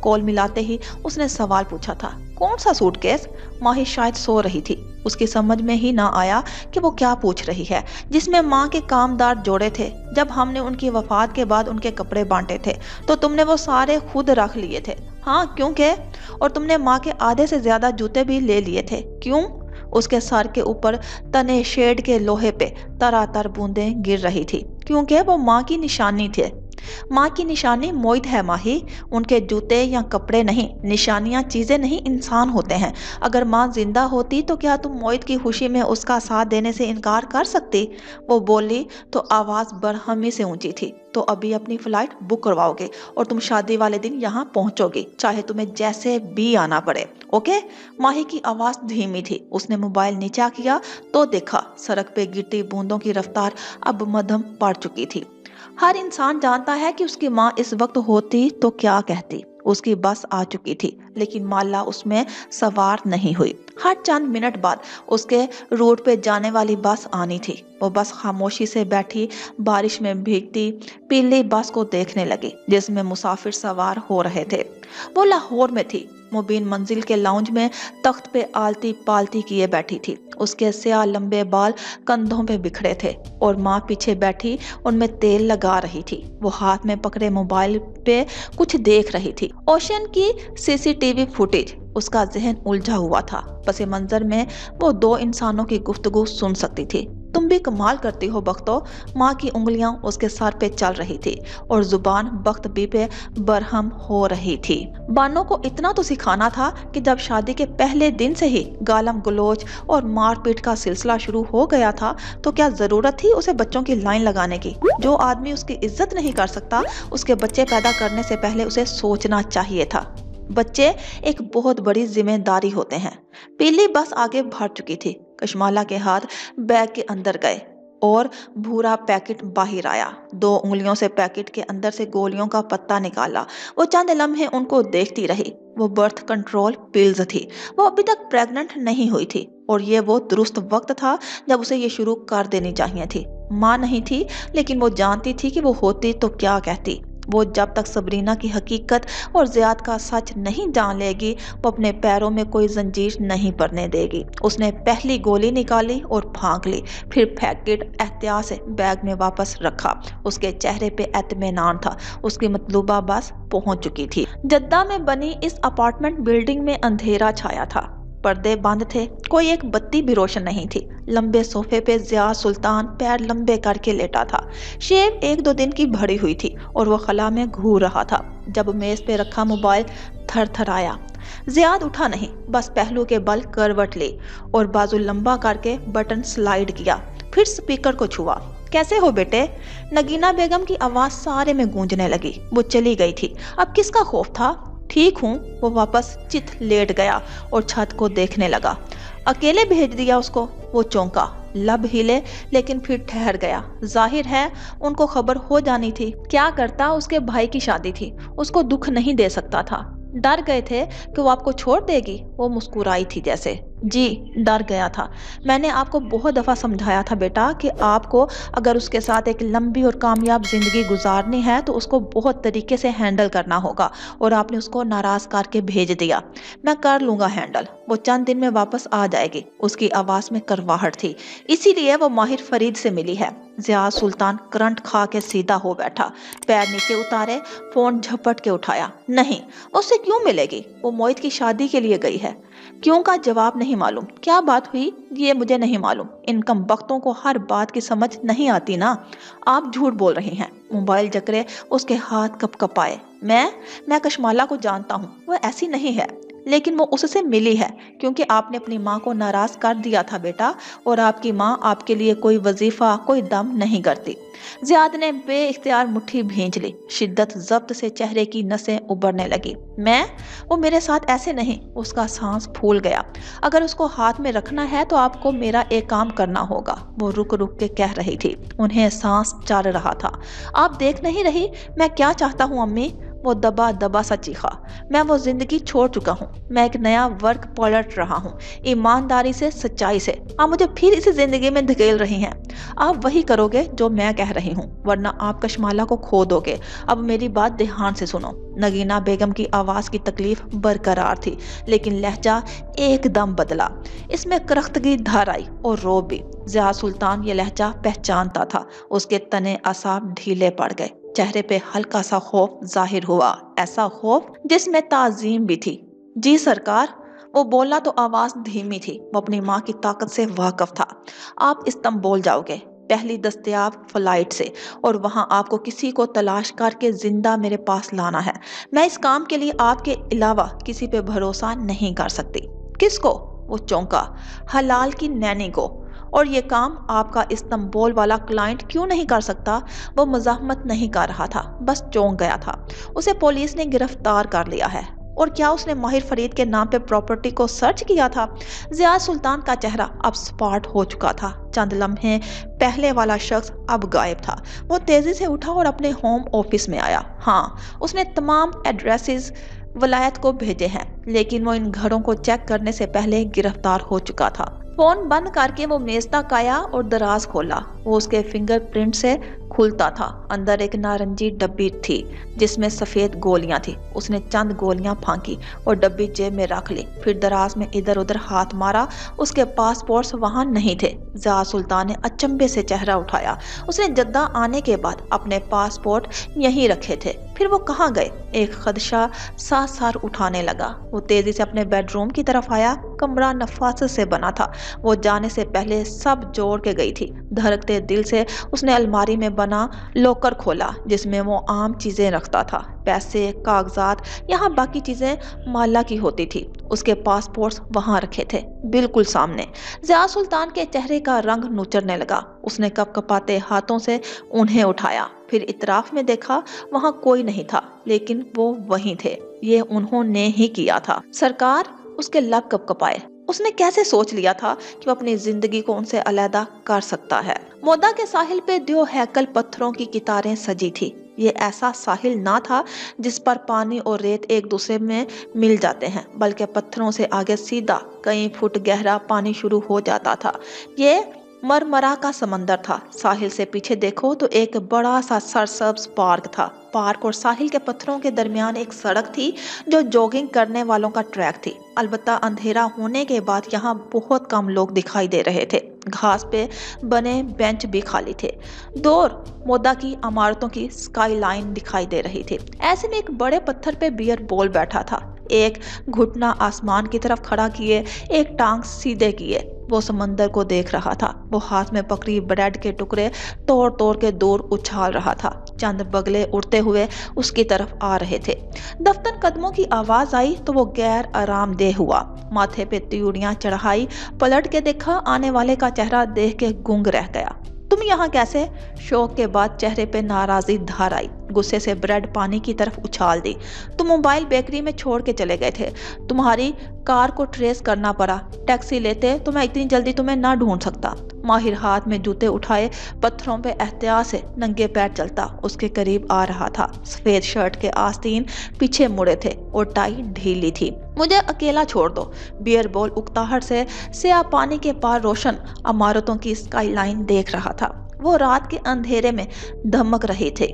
कॉल मिलाते ही उसने सवाल पूछा था। कौन सा सूटकेस? माही शायद सो रही थी। उसकी समझ में ही ना आया कि वो क्या पूछ रही है। जिसमें माँ के कामदार जोड़े थे। जब हमने उनकी वफात के बाद उनके कपड़े बांटे थे तो तुमने वो सारे खुद रख लिए थे। हाँ, क्योंकि और तुमने माँ के आधे से ज्यादा जूते भी ले लिए थे। क्यों? उसके सर के ऊपर तने शेड के लोहे पे तरातर बूंदें गिर रही थी। क्योंकि वो माँ की निशानी थे। माँ की निशानी मोहित है माही, उनके जूते या कपड़े नहीं। निशानियां चीजें नहीं, इंसान होते हैं। अगर माँ जिंदा होती तो क्या तुम मोहित की खुशी में उसका साथ देने से इनकार कर सकती? वो बोली तो आवाज बरहमी से ऊंची थी। तो अभी अपनी फ्लाइट बुक करवाओगे और तुम शादी वाले दिन यहाँ पहुंचोगी, चाहे तुम्हें जैसे भी आना पड़े, ओके? माही की आवाज धीमी थी। उसने मोबाइल नीचा किया तो देखा सड़क पे गिरती बूंदों की रफ्तार अब मध्यम पड़ चुकी थी। हर इंसान जानता है कि उसकी माँ इस वक्त होती तो क्या कहती। उसकी बस आ चुकी थी लेकिन माला उसमें सवार नहीं हुई। हर चंद मिनट बाद उसके रूट पे जाने वाली बस आनी थी। वो बस खामोशी से बैठी बारिश में भीगती पीली बस को देखने लगी जिसमें मुसाफिर सवार हो रहे थे। वो लाहौर में थी। मुबीन मंजिल के लाउंज में तख्त पे आलती पालती किए बैठी थी। उसके स्याह लंबे बाल कंधों पे बिखरे थे और माँ पीछे बैठी उनमें तेल लगा रही थी। वो हाथ में पकड़े मोबाइल पे कुछ देख रही थी। ओशन की सीसीटीवी फुटेज। उसका जहन उलझा हुआ था। पसे मंजर में वो 2 इंसानों की गुफ्तगू सुन सकती थी। तुम भी कमाल करती हो बख्तो। माँ की उंगलियां उसके सर पे चल रही थी और जुबान बख्त बी पे बरहम हो रही थी। बानो को इतना तो सिखाना था कि जब शादी के पहले दिन से ही गालम गलोच और मारपीट का सिलसिला शुरू हो गया था तो क्या जरूरत थी उसे बच्चों की लाइन लगाने की? जो आदमी उसकी इज्जत नहीं कर सकता उसके बच्चे पैदा करने से पहले उसे सोचना चाहिए था। बच्चे एक बहुत बड़ी जिम्मेदारी होते हैं। पीली बस आगे बढ़ चुकी थी। कशमाला के हाथ बैग के अंदर गए और भूरा पैकेट बाहर आया। 2 उंगलियों से पैकेट के अंदर से गोलियों का पत्ता निकाला। वो चंद लम्हे उनको देखती रही। वो बर्थ कंट्रोल पिल्स थी। वो अभी तक प्रेग्नेंट नहीं हुई थी और ये वो दुरुस्त वक्त था जब उसे ये शुरू कर देनी चाहिए थी। माँ नहीं थी लेकिन वो जानती थी कि वो होती तो क्या कहती। वो जब तक सबरीना की हकीकत और ज़ियाद का सच नहीं जान लेगी वो अपने पैरों में कोई जंजीर नहीं पड़ने देगी। उसने पहली गोली निकाली और फांक ली। फिर पैकेट एहतियात से बैग में वापस रखा। उसके चेहरे पे इत्मीनान था। उसकी मतलूबा बस पहुंच चुकी थी। जद्दा में बनी इस अपार्टमेंट बिल्डिंग में अंधेरा छाया था। पर्दे बंद थे। कोई एक बत्ती भी रोशन नहीं थी। लंबे सोफे पे ज़ियाद सुल्तान पैर लंबे करके लेटा था। शेव 1-2 दिन की भरी हुई थी और वो खला में घूर रहा था। जब मेज पे रखा मोबाइल थरथराया। ज़ियाद उठा नहीं, बस पहलू के बल करवट ली और बाजू लंबा करके बटन स्लाइड किया। फिर स्पीकर को छुआ। कैसे हो बेटे? नगीना बेगम की आवाज सारे में गूंजने लगी। वो चली गई थी। अब किसका खौफ था? ठीक हूँ। वो वापस चित लेट गया और छत को देखने लगा। अकेले भेज दिया उसको? वो चौंका, लब हिले लेकिन फिर ठहर गया। जाहिर है उनको खबर हो जानी थी। क्या करता, उसके भाई की शादी थी, उसको दुख नहीं दे सकता था। डर गए थे कि वो आपको छोड़ देगी? वो मुस्कुराई थी जैसे। जी, डर गया था। मैंने आपको बहुत दफ़ा समझाया था बेटा कि आपको अगर उसके साथ एक लंबी और कामयाब ज़िंदगी गुजारनी है तो उसको बहुत तरीके से हैंडल करना होगा और आपने उसको नाराज़ करके भेज दिया। मैं कर लूँगा हैंडल, वो चंद दिन में वापस आ जाएगी। उसकी आवाज़ में करवाहट थी। इसीलिए वो माहिर फरीद से मिली है। ज़ियाद सुल्तान करंट खा के सीधा हो बैठा। पैर नीचे उतारे, फ़ोन झपट के उठाया। नहीं, उससे क्यों मिलेगी? वो मोहित की शादी के लिए गई है। क्यों का जवाब नहीं نہیں معلوم کیا بات ہوئی، یہ مجھے نہیں معلوم۔ ان کمبختوں کو ہر بات کی سمجھ نہیں آتی نا۔ آپ جھوٹ بول رہی ہیں۔ موبائل جکڑے اس کے ہاتھ کپ کپائے۔ میں کشمالا کو جانتا ہوں، وہ ایسی نہیں ہے، لیکن وہ اس سے ملی ہے کیونکہ آپ نے اپنی ماں کو ناراض کر دیا تھا بیٹا، اور آپ کی ماں آپ کے لیے کوئی وظیفہ، کوئی دم نہیں کرتی۔ زیاد نے بے اختیار مٹھی بھینچ لی۔ شدت ضبط سے چہرے کی نسیں ابھرنے لگی۔ وہ میرے ساتھ ایسے نہیں۔ اس کا سانس پھول گیا۔ اگر اس کو ہاتھ میں رکھنا ہے تو آپ کو میرا ایک کام کرنا ہوگا، وہ رک رک کے کہہ رہی تھی۔ انہیں سانس چڑھ رہا تھا۔ آپ دیکھ نہیں رہی میں کیا چاہتا ہوں امی؟ وہ دبا دبا سا چیخا۔ میں وہ زندگی چھوڑ چکا ہوں، میں ایک نیا ورک پلٹ رہا ہوں، ایمانداری سے، سچائی سے۔ آپ مجھے پھر اسی زندگی میں دھکیل رہی ہیں۔ آپ وہی کرو گے جو میں کہہ رہی ہوں، ورنہ آپ کشمالا کو کھو دو گے۔ اب میری بات دھیان سے سنو۔ نگینہ بیگم کی آواز کی تکلیف برقرار تھی، لیکن لہجہ ایک دم بدلا۔ اس میں کرختگی دھار آئی اور روب بھی۔ ضیاء سلطان یہ لہجہ پہچانتا تھا۔ اس کے تنے اعصاب ڈھیلے پڑ گئے۔ چہرے پہ ہلکا سا خوف ظاہر ہوا، ایسا خوف جس میں تعظیم بھی تھی۔ جی سرکار، وہ بولا تو آواز دھیمی تھی۔ وہ اپنی ماں کی طاقت سے واقف تھا۔ آپ استنبول جاؤ گے، پہلی دستیاب فلائٹ سے، اور وہاں آپ کو کسی کو تلاش کر کے زندہ میرے پاس لانا ہے۔ میں اس کام کے لیے آپ کے علاوہ کسی پہ بھروسہ نہیں کر سکتی۔ کس کو؟ وہ چونکا۔ حلال کی نینی کو۔ اور یہ کام آپ کا استنبول والا کلائنٹ کیوں نہیں کر سکتا؟ وہ مزاحمت نہیں کر رہا تھا، بس چونک گیا تھا۔ اسے پولیس نے گرفتار کر لیا ہے۔ اور کیا اس نے ماہر فرید کے نام پہ پراپرٹی کو سرچ کیا تھا؟ ضیاء سلطان کا چہرہ اب سپاٹ ہو چکا تھا۔ چند لمحے پہلے والا شخص اب غائب تھا۔ وہ تیزی سے اٹھا اور اپنے ہوم آفس میں آیا۔ ہاں، اس نے تمام ایڈریسز ولایت کو بھیجے ہیں، لیکن وہ ان گھروں کو چیک کرنے سے پہلے گرفتار ہو چکا تھا۔ فون بند کر کے وہ میز تک آیا اور دراز کھولا۔ وہ اس کے فنگر پرنٹ سے کھلتا تھا۔ اندر ایک نارنجی ڈبی تھی جس میں سفید گولیاں تھی۔ اس نے چند گولیاں پھانکی اور ڈبی جیب میں رکھ لی، پھر دراز میں ادھر ادھر ہاتھ مارا۔ اس کے پاسپورٹس وہاں نہیں تھے۔ ضیاء سلطان نے اچنبے سے چہرہ اٹھایا۔ اس نے جدہ آنے کے بعد اپنے پاسپورٹ یہیں رکھے تھے، پھر وہ کہاں گئے؟ ایک خدشہ سار اٹھانے لگا۔ وہ تیزی سے اپنے بیڈ روم کی طرف آیا۔ کمرہ نفاست سے بنا تھا۔ وہ جانے سے پہلے سب جوڑ کے گئی تھی۔ دھڑکتے دل سے اس نے الماری میں بنا لوکر کھولا جس میں وہ عام چیزیں رکھتا تھا، پیسے، کاغذات، یہاں باقی چیزیں مالا کی ہوتی تھی۔ اس کے پاسپورٹس وہاں رکھے تھے، بالکل سامنے۔ ضیاء سلطان کے چہرے کا رنگ نچڑنے لگا۔ اس نے کپ کپاتے ہاتھوں سے انہیں اٹھایا، پھر اطراف میں دیکھا، وہاں کوئی نہیں تھا، لیکن وہ وہیں تھے۔ یہ انہوں نے ہی کیا تھا سرکار۔ اس کے لب کپ کپائے۔ اس نے کیسے سوچ لیا تھا کہ وہ اپنی زندگی کو ان سے علیحدہ کر سکتا ہے؟ مودا کے ساحل پہ دیو ہیکل پتھروں کی قطاریں سجی تھی۔ یہ ایسا ساحل نہ تھا جس پر پانی اور ریت ایک دوسرے میں مل جاتے ہیں، بلکہ پتھروں سے آگے سیدھا کئی فٹ گہرا پانی شروع ہو جاتا تھا۔ یہ مرمرا کا سمندر تھا۔ ساحل سے پیچھے دیکھو تو ایک بڑا سا سرسبز پارک تھا۔ پارک اور ساحل کے پتھروں کے درمیان ایک سڑک تھی جو جوگنگ کرنے والوں کا ٹریک تھی۔ البتہ اندھیرا ہونے کے بعد یہاں بہت کم لوگ دکھائی دے رہے تھے۔ گھاس پہ بنے بینچ بھی خالی تھے۔ دور مودا کی عمارتوں کی سکائی لائن دکھائی دے رہی تھی۔ ایسے میں ایک بڑے پتھر پہ بیئر بول بیٹھا تھا، ایک گھٹنا آسمان کی طرف کھڑا کیے، ایک ٹانگ سیدھے کیے۔ وہ سمندر کو دیکھ رہا تھا۔ وہ ہاتھ میں پکڑی بریڈ کے ٹکڑے توڑ توڑ کے دور اچھال رہا تھا۔ چند بگلے اڑتے ہوئے اس کی طرف آ رہے تھے۔ دفتن قدموں کی آواز آئی تو وہ غیر آرام دہ ہوا۔ ماتھے پہ تیوڑیاں چڑھائی، پلٹ کے دیکھا، آنے والے کا چہرہ دیکھ کے گنگ رہ گیا۔ تم یہاں کیسے؟ شوق کے بعد چہرے پہ ناراضی دھار آئی۔ غصے سے بریڈ پانی کی طرف اچھال دی۔ تم موبائل بیکری میں چھوڑ کے چلے گئے تھے، تمہاری کار کو ٹریس کرنا پڑا۔ ٹیکسی لیتے تو میں اتنی جلدی تمہیں نہ ڈھونڈ سکتا۔ ماہر ہاتھ میں جوتے اٹھائے پتھروں پہ احتیاط سے ننگے پیر چلتا اس کے قریب آ رہا تھا۔ سفید شرٹ کے آستین پیچھے مڑے تھے اور ٹائی ڈھیلی تھی۔ مجھے اکیلا چھوڑ دو۔ بیئر بول اکتاہٹ سے سیاہ پانی کے پار روشن عمارتوں کی سکائی لائن دیکھ رہا تھا۔ وہ رات کے اندھیرے میں دھمک رہی تھی۔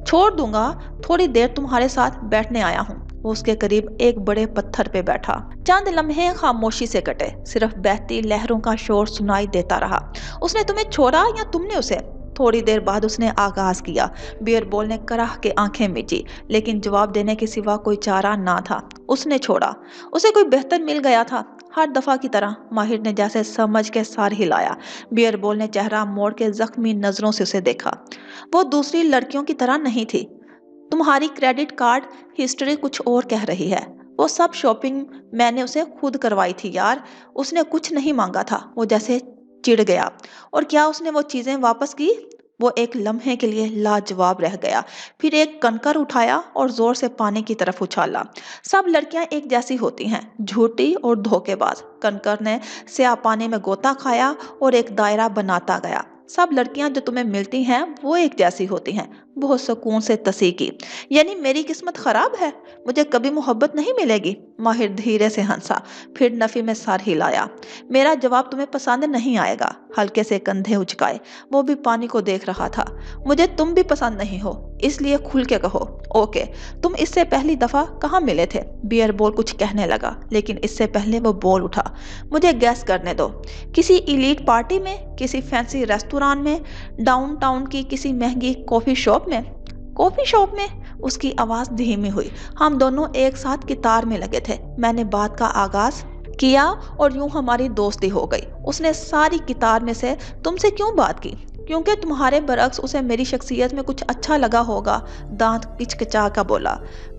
چھوڑ دوں گا، تھوڑی دیر تمہارے ساتھ بیٹھنے آیا ہوں۔ وہ اس کے قریب ایک بڑے پتھر پہ بیٹھا۔ چند لمحے خاموشی سے کٹے، صرف بہتی لہروں کا شور سنائی دیتا رہا۔ اس نے تمہیں چھوڑا یا تم نے اسے؟ थोड़ी देर बाद उसने आगाज किया। बियर बॉल ने कराह के आंखें मीची, लेकिन जवाब देने के सिवा कोई चारा ना था। उसने छोड़ा। उसे कोई बेहतर मिल गया था। हर दफा की तरह माहिर ने जैसे समझ के सर हिलाया। बियर बॉल ने चेहरा मोड़ के जख्मी नजरों से उसे देखा। वो दूसरी लड़कियों की तरह नहीं थी। तुम्हारी क्रेडिट कार्ड हिस्ट्री कुछ और कह रही है। वो सब शॉपिंग मैंने उसे खुद करवाई थी यार। उसने कुछ नहीं मांगा था। वो जैसे चिढ़ गया। और क्या उसने वो चीजें वापस की? वो एक लम्हे के लिए लाजवाब रह गया। फिर एक कंकर उठाया और जोर से पानी की तरफ उछाला। सब लड़कियां एक जैसी होती हैं, झूठी और धोखेबाज। कंकर ने स्याह पानी में गोता खाया और एक दायरा बनाता गया। सब लड़कियां जो तुम्हें मिलती हैं वो एक जैसी होती हैं। बहुत सुकून से तसी की। यानी मेरी किस्मत खराब है, मुझे कभी मोहब्बत नहीं मिलेगी। माहिर धीरे से हंसा, फिर नफी में सर हिलाया। मेरा जवाब तुम्हें पसंद नहीं आएगा। हल्के से कंधे उचकाए। वो भी पानी को देख रहा था। मुझे तुम भी पसंद नहीं हो, इसलिए खुल के कहो। ओके, तुम इससे पहली दफा कहाँ मिले थे? बियर बॉल कुछ कहने लगा, लेकिन इससे पहले वो बोल उठा। मुझे गैस करने दो। किसी इलीट पार्टी में, किसी फैंसी रेस्टोरेंट में, डाउनटाउन की किसी महंगी कॉफी शॉप में? कॉफी शॉप में? उसकी आवाज धीमी हुई। हम दोनों एक साथ कितार में लगे थे। मैंने बात का आगाज किया और यूं हमारी दोस्ती हो गई। उसने सारी कितार में से तुमसे क्यों बात की? क्योंकि तुम्हारे बरक्स उसे मेरी शख्सियत में कुछ अच्छा लगा होगा। दांत किचकिचा का बोला।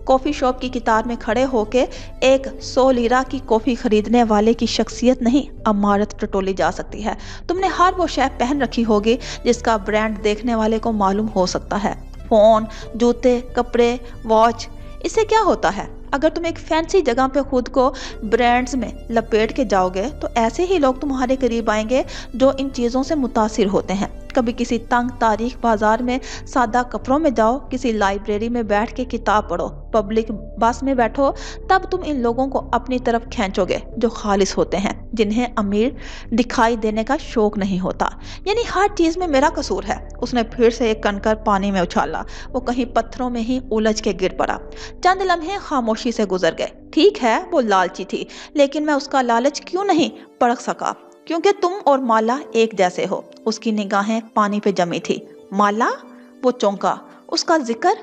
कॉफी शॉप की कितार में खड़े होके एक 100 लीरा की कॉफी खरीदने वाले की शख्सियत नहीं, अमारत टटोली जा सकती है। तुमने हर वो शय पहन रखी होगी जिसका ब्रांड देखने वाले को मालूम हो सकता है। फोन, जूते, कपड़े, वॉच। इससे क्या होता है? अगर तुम एक फैंसी जगह पे खुद को ब्रांड्स में लपेट के जाओगे तो ऐसे ही लोग तुम्हारे करीब आएंगे जो इन चीज़ों से मुतासिर होते हैं। कभी किसी तंग तारीख बाजार में सादा कपड़ों में जाओ, किसी लाइब्रेरी में बैठ के किताब पढ़ो, पब्लिक बस में बैठो, तब तुम इन लोगों को अपनी तरफ खींचोगे जो खालिस होते हैं, जिन्हें अमीर दिखाई देने का शौक नहीं होता। यानी हर चीज में मेरा कसूर है। उसने फिर से एक कणकर पानी में उछाला। वो कहीं पत्थरों में ही उलझ के गिर पड़ा। चंद लम्हे खामोशी से गुजर गए। ठीक है, वो लालची थी, लेकिन मैं उसका लालच क्यों नहीं परख सका? क्योंकि तुम और माला एक जैसे हो। उसकी निगाहें पानी पे जमी थी। माला? वो चौंका। उसका जिक्र?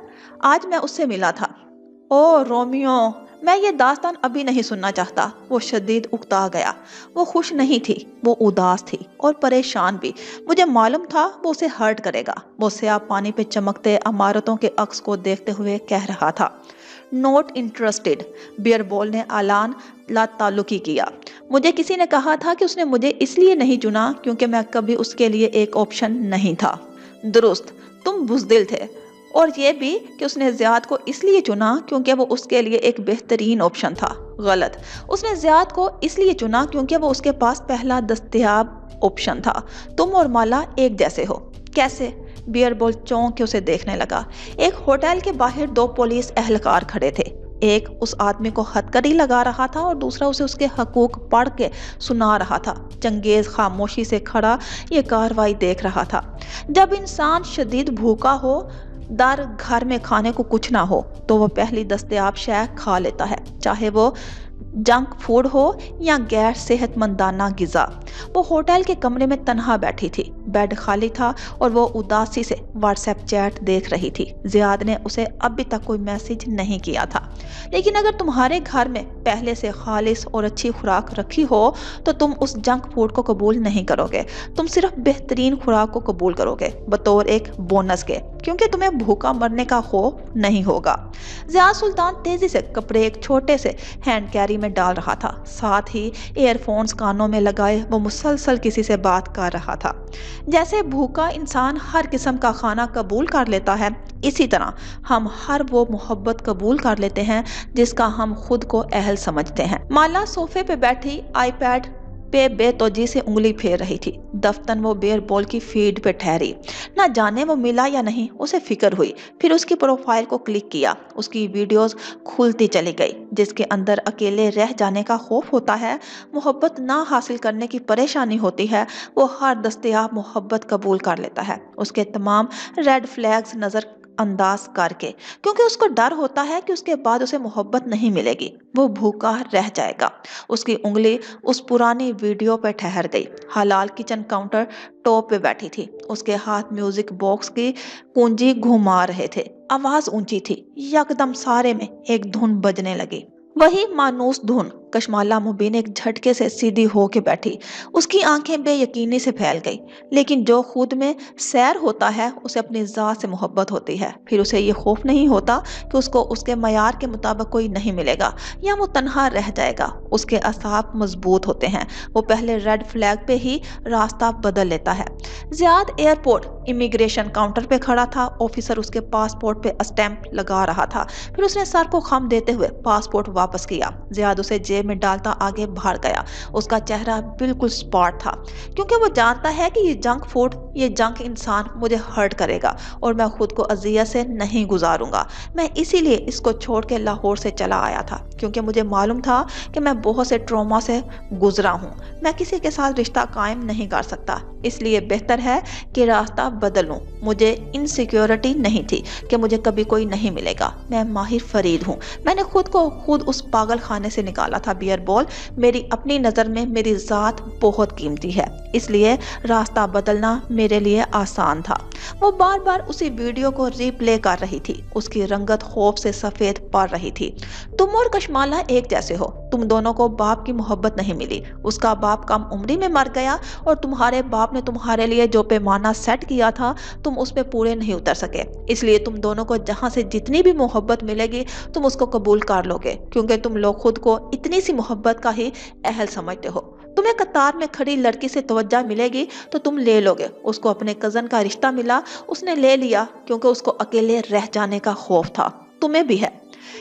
आज मैं उससे मिला था। ओ रोमियो, मैं ये दास्तान अभी नहीं सुनना चाहता। वो शदीद उकता गया। वो खुश नहीं थी, वो उदास थी और परेशान भी। मुझे मालूम था वो उसे हर्ट करेगा। वो स्याह पानी पे चमकते इमारतों के अक्स को देखते हुए कह रहा था। Not interested. बियर बॉल ने आलान ला ताल्लुकी किया। मुझे किसी ने कहा था कि उसने मुझे इसलिए नहीं चुना क्योंकि मैं कभी उसके लिए एक ऑप्शन नहीं था। दुरुस्त, तुम बुज़दिल थे। और ये भी कि उसने ज़ियाद को इसलिए चुना क्योंकि वो उसके लिए एक बेहतरीन ऑप्शन था। गलत। उसने ज़ियाद को इसलिए चुना क्योंकि वो उसके पास पहला दस्तयाब ऑप्शन था। तुम और माला एक जैसे हो। कैसे? बियर बॉल चौंक के उसे देखने लगा। एक होटल के बाहर 2 पुलिस एहलकार खड़े थे। एक उस आदमी को हथकड़ी लगा रहा था और दूसरा उसे उसके हकूक पढ़ के सुना रहा था। चंगेज खामोशी से खड़ा ये कार्रवाई देख रहा था। जब इंसान शदीद भूखा हो, दर घर में खाने को कुछ ना हो, तो वह पहली दस्तयाब शय खा लेता है, चाहे वो जंक फूड हो या गैर सेहतमंदाना गिजा। वो होटल के कमरे में तन्हा बैठी थी। बेड खाली था और वो उदासी से व्हाट्सएप चैट देख रही थी। जियाद ने उसे अभी तक कोई मैसेज नहीं किया था। लेकिन अगर तुम्हारे घर में पहले से खालिस और अच्छी खुराक रखी हो तो तुम उस जंक फूड को कबूल नहीं करोगे। तुम सिर्फ बेहतरीन खुराक को कबूल करोगे बतौर एक बोनस के, क्योंकि तुम्हें भूखा मरने का खौफ नहीं होगा। जियाद सुल्तान तेजी से कपड़े एक छोटे से हैंड कैरी में डाल रहा था। साथ ही ईयरफोन्स कानों में लगाए वो मुसलसल किसी से बात कर रहा था। जैसे भूखा इंसान हर किस्म का खाना कबूल कर लेता है, इसी तरह हम हर वो मोहब्बत कबूल कर लेते हैं जिसका हम खुद को अहल समझते हैं। माला सोफे पे बैठी आईपैड पे बेतौजी से उंगली फेर रही थी। दफ्तन वो बियर बॉल की फीड पे ठहरी। ना जाने वो मिला या नहीं, उसे फिक्र हुई। फिर उसकी प्रोफाइल को क्लिक किया। उसकी वीडियोस खुलती चली गई। जिसके अंदर अकेले रह जाने का खौफ होता है, मोहब्बत ना हासिल करने की परेशानी होती है, वो हर दस्तयाब मोहब्बत कबूल कर लेता है। उसके तमाम रेड फ्लैग्स नजर अंदाज करके, क्योंकि उसको डर होता है कि उसके बाद उसे मोहब्बत नहीं मिलेगी, वो भूखा रह जाएगा। उसकी उंगली उस पुरानी वीडियो पे ठहर गई। हलाल किचन काउंटर टॉप पे बैठी थी, उसके हाथ म्यूजिक बॉक्स की कुंजी घुमा रहे थे। आवाज ऊंची थी, यकदम सारे में एक धुन बजने लगी, वही मानूस धुन। कशमाला मुबीन एक झटके से सीधी होके बैठी, उसकी आंखें बेयकीनी से फैल गई। लेकिन जो खुद में सैर होता है उसे अपनी जात से मोहब्बत होती है, फिर उसे ये खौफ नहीं होता कि उसको उसके मयार के मुताबिक कोई नहीं मिलेगा या वो तन्हा रह जाएगा। उसके असाब मजबूत होते हैं, वो पहले रेड फ्लैग पे ही रास्ता बदल लेता है। जियाद एयरपोर्ट इमिग्रेशन काउंटर पे खड़ा था, ऑफिसर उसके पासपोर्ट पे स्टैंप लगा रहा था। फिर उसने सर को खम देते हुए पासपोर्ट वापस किया। जियाद उसे जेब में डालता आगे बढ़ गया। उसका चेहरा बिल्कुल स्पॉट था, क्योंकि वो जानता है कि ये जंक फूड, ये जंक इंसान मुझे हर्ट करेगा और मैं खुद को अजियत से नहीं गुजारूंगा। मैं इसीलिए इसको छोड़ के लाहौर से चला आया था, क्योंकि मुझे मालूम था कि मैं बहुत से ट्रॉमा से गुजरा हूँ। मैं किसी के साथ रिश्ता कायम नहीं कर सकता, इसलिए बेहतर है कि रास्ता बदल लूं। मुझे इनसिक्योरिटी नहीं थी कि मुझे कभी कोई नहीं मिलेगा। मैं माहिर फरीद हूँ, मैंने खुद को खुद उस पागल खाने से निकाला था। बियर बॉल, मेरी अपनी नज़र में मेरी ज़ात बहुत कीमती है, इसलिए रास्ता बदलना मेरे लिए आसान था। वो बार बार उसी वीडियो को रिप्ले कर रही थी, उसकी रंगत खौफ से सफ़ेद पड़ रही थी। तुम और कशमाला एक जैसे हो, तुम दोनों को बाप की मोहब्बत नहीं मिली। उसका बाप कम उम्री में मर गया और तुम्हारे बाप ने तुम्हारे लिए जो पैमाना सेट किया था तुम उस पे पूरे नहीं उतर सके, इसलिए तुम दोनों को जहां से जितनी भी मोहब्बत मिलेगी तुम उसको कबूल कर लोगे, क्योंकि तुम लोग खुद को इतनी सी मोहब्बत का ही अहल समझते हो। तुम्हें कतार में खड़ी लड़की से तवज्जो मिलेगी तो तुम ले लोगे। उसको अपने कजन का रिश्ता मिला, उसने ले लिया क्योंकि उसको अकेले रह जाने का खौफ था। तुम्हें भी है।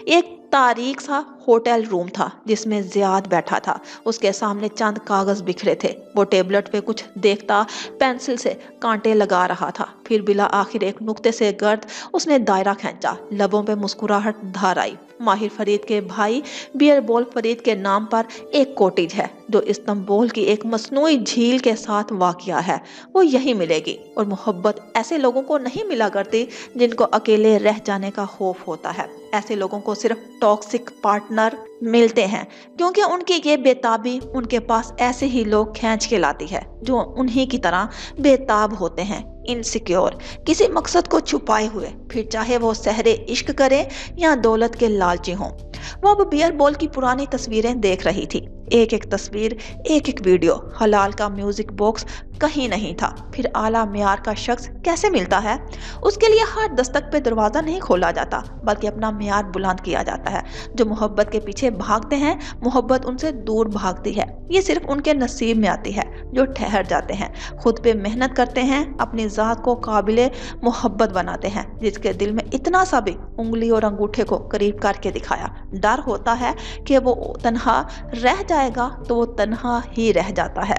एक तारीख सा होटल रूम था जिसमें जियाद बैठा था, उसके सामने चंद कागज बिखरे थे। वो टेबलेट पे कुछ देखता पेंसिल से कांटे लगा रहा था। फिर बिला आखिर एक नुक्ते से गर्द उसने दायरा खींचा, लबों पे मुस्कुराहट धार आई। माहिर फरीद के भाई बियर बॉल फरीद के नाम पर एक कॉटेज है जो इस्तांबुल की एक मसनूई झील के साथ वाक़िया है। वो यही मिलेगी, और मोहब्बत ऐसे लोगों को नहीं मिला करती जिनको अकेले रह जाने का खौफ होता है। ऐसे लोगों को सिर्फ टॉक्सिक पार्टनर मिलते हैं, क्योंकि उनकी ये बेताबी उनके पास ऐसे ही लोग खींच के लाती है जो उन्हीं की तरह बेताब होते हैं, इनसिक्योर, किसी मकसद को छुपाए हुए, फिर चाहे वो सहरे इश्क करें या दौलत के लालची हों। वो अब बियर बॉल की पुरानी तस्वीरें देख रही थी, एक एक तस्वीर, एक एक वीडियो। हलाल का म्यूजिक बॉक्स कहीं नहीं था, फिर आला मियार का शख्स कैसे मिलता है? उसके लिए हर दस्तक पे दरवाजा नहीं खोला जाता, बल्कि अपना मियार बुलंद किया जाता है। जो मोहब्बत के पीछे भागते हैं, मोहब्बत उनसे दूर भागती है। ये सिर्फ उनके नसीब में आती है जो ठहर जाते हैं, खुद पे मेहनत करते हैं, अपनी जात को काबिले मोहब्बत बनाते हैं, जिसके दिल में इतना सा भी उंगली और अंगूठे को करीब करके दिखाया। डर होता है कि वो तन्हा रह जाएगा, तो वो तन्हा ही रह जाता है।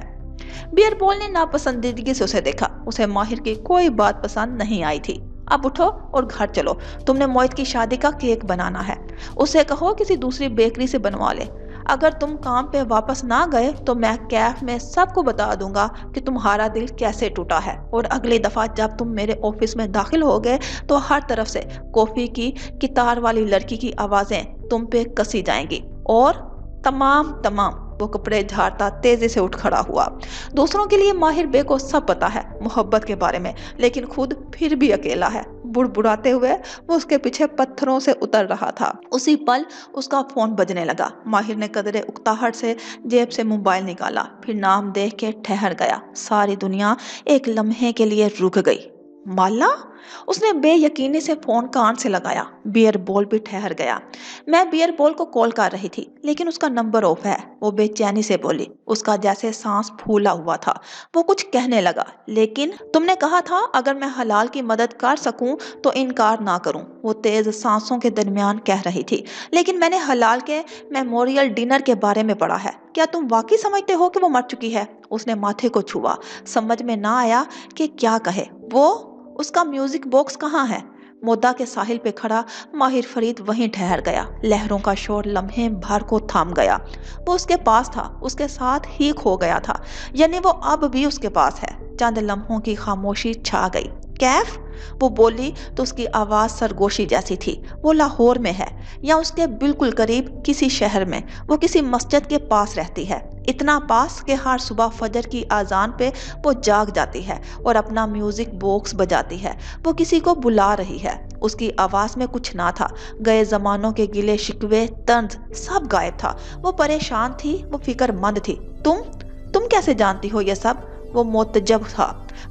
बियर बॉल ने नापसंदीदगी से उसे देखा। उसे माहिर की कोई बात पसंद नहीं आई थी। अब उठो और घर चलो, तुमने मोहित की शादी का केक बनाना है, उसे कहो किसी दूसरी बेकरी से बनवा ले। अगर तुम काम पे वापस ना गए तो मैं कैफ में सबको बता दूंगा कि तुम्हारा दिल कैसे टूटा है, और अगली दफा जब तुम मेरे ऑफिस में दाखिल हो गए तो हर तरफ से कॉफी की कितार वाली लड़की की आवाजें तुम पे कसी जाएंगी। और तमाम वो कपड़े झाड़ता तेजी से उठ खड़ा हुआ। दूसरों के लिए माहिर बे को सब पता है मोहब्बत के बारे में, लेकिन खुद फिर भी अकेला है। बुड़बुड़ाते हुए वो उसके पीछे पत्थरों से उतर रहा था। उसी पल उसका फोन बजने लगा। माहिर ने कदरे उकताहट से जेब से मोबाइल निकाला, फिर नाम देख के ठहर गया। सारी दुनिया एक लम्हे के लिए रुक गई। माला? उसने बेयकीनी से फोन कान से लगाया। बियर बॉल भी ठहर गया। मैं बियर बॉल को कॉल कर रही थी, लेकिन उसका नंबर ऑफ है, वो बेचैनी से बोली। उसका जैसे सांस फूला हुआ था। वो कुछ कहने लगा, लेकिन तुमने कहा था अगर मैं हलाल की मदद कर सकूं तो इनकार ना करूं, वो तेज सांसों के दरमियान कह रही थी। लेकिन मैंने हलाल के मेमोरियल डिनर के बारे में पढ़ा है, क्या तुम वाकई समझते हो कि वो मर चुकी है? उसने माथे को छुआ, समझ में ना आया कि क्या कहे। वो उसका म्यूजिक बॉक्स कहाँ है? मोदा के साहिल पे खड़ा माहिर फरीद वहीं ठहर गया। लहरों का शोर लम्हे भर को थाम गया। वो उसके पास था, उसके साथ ही खो गया था, यानी वो अब भी उसके पास है। चंद लम्हों की खामोशी छा गई। कैफ? वो बोली तो उसकी आवाज सरगोशी जैसी थी। वो लाहौर में है या उसके बिल्कुल करीब किसी शहर में। वो किसी मस्जिद के पास रहती है, इतना पास कि हर सुबह फजर की आजान पे वो जाग जाती है और अपना म्यूजिक बॉक्स बजाती है। वो किसी को बुला रही है। उसकी आवाज में कुछ ना था। गए जमानों के गिले शिकवे, तंज सब गायब था। वो परेशान थी, वो फिक्रमंद थी। तुम कैसे जानती हो ये सब? वो मोतजब था।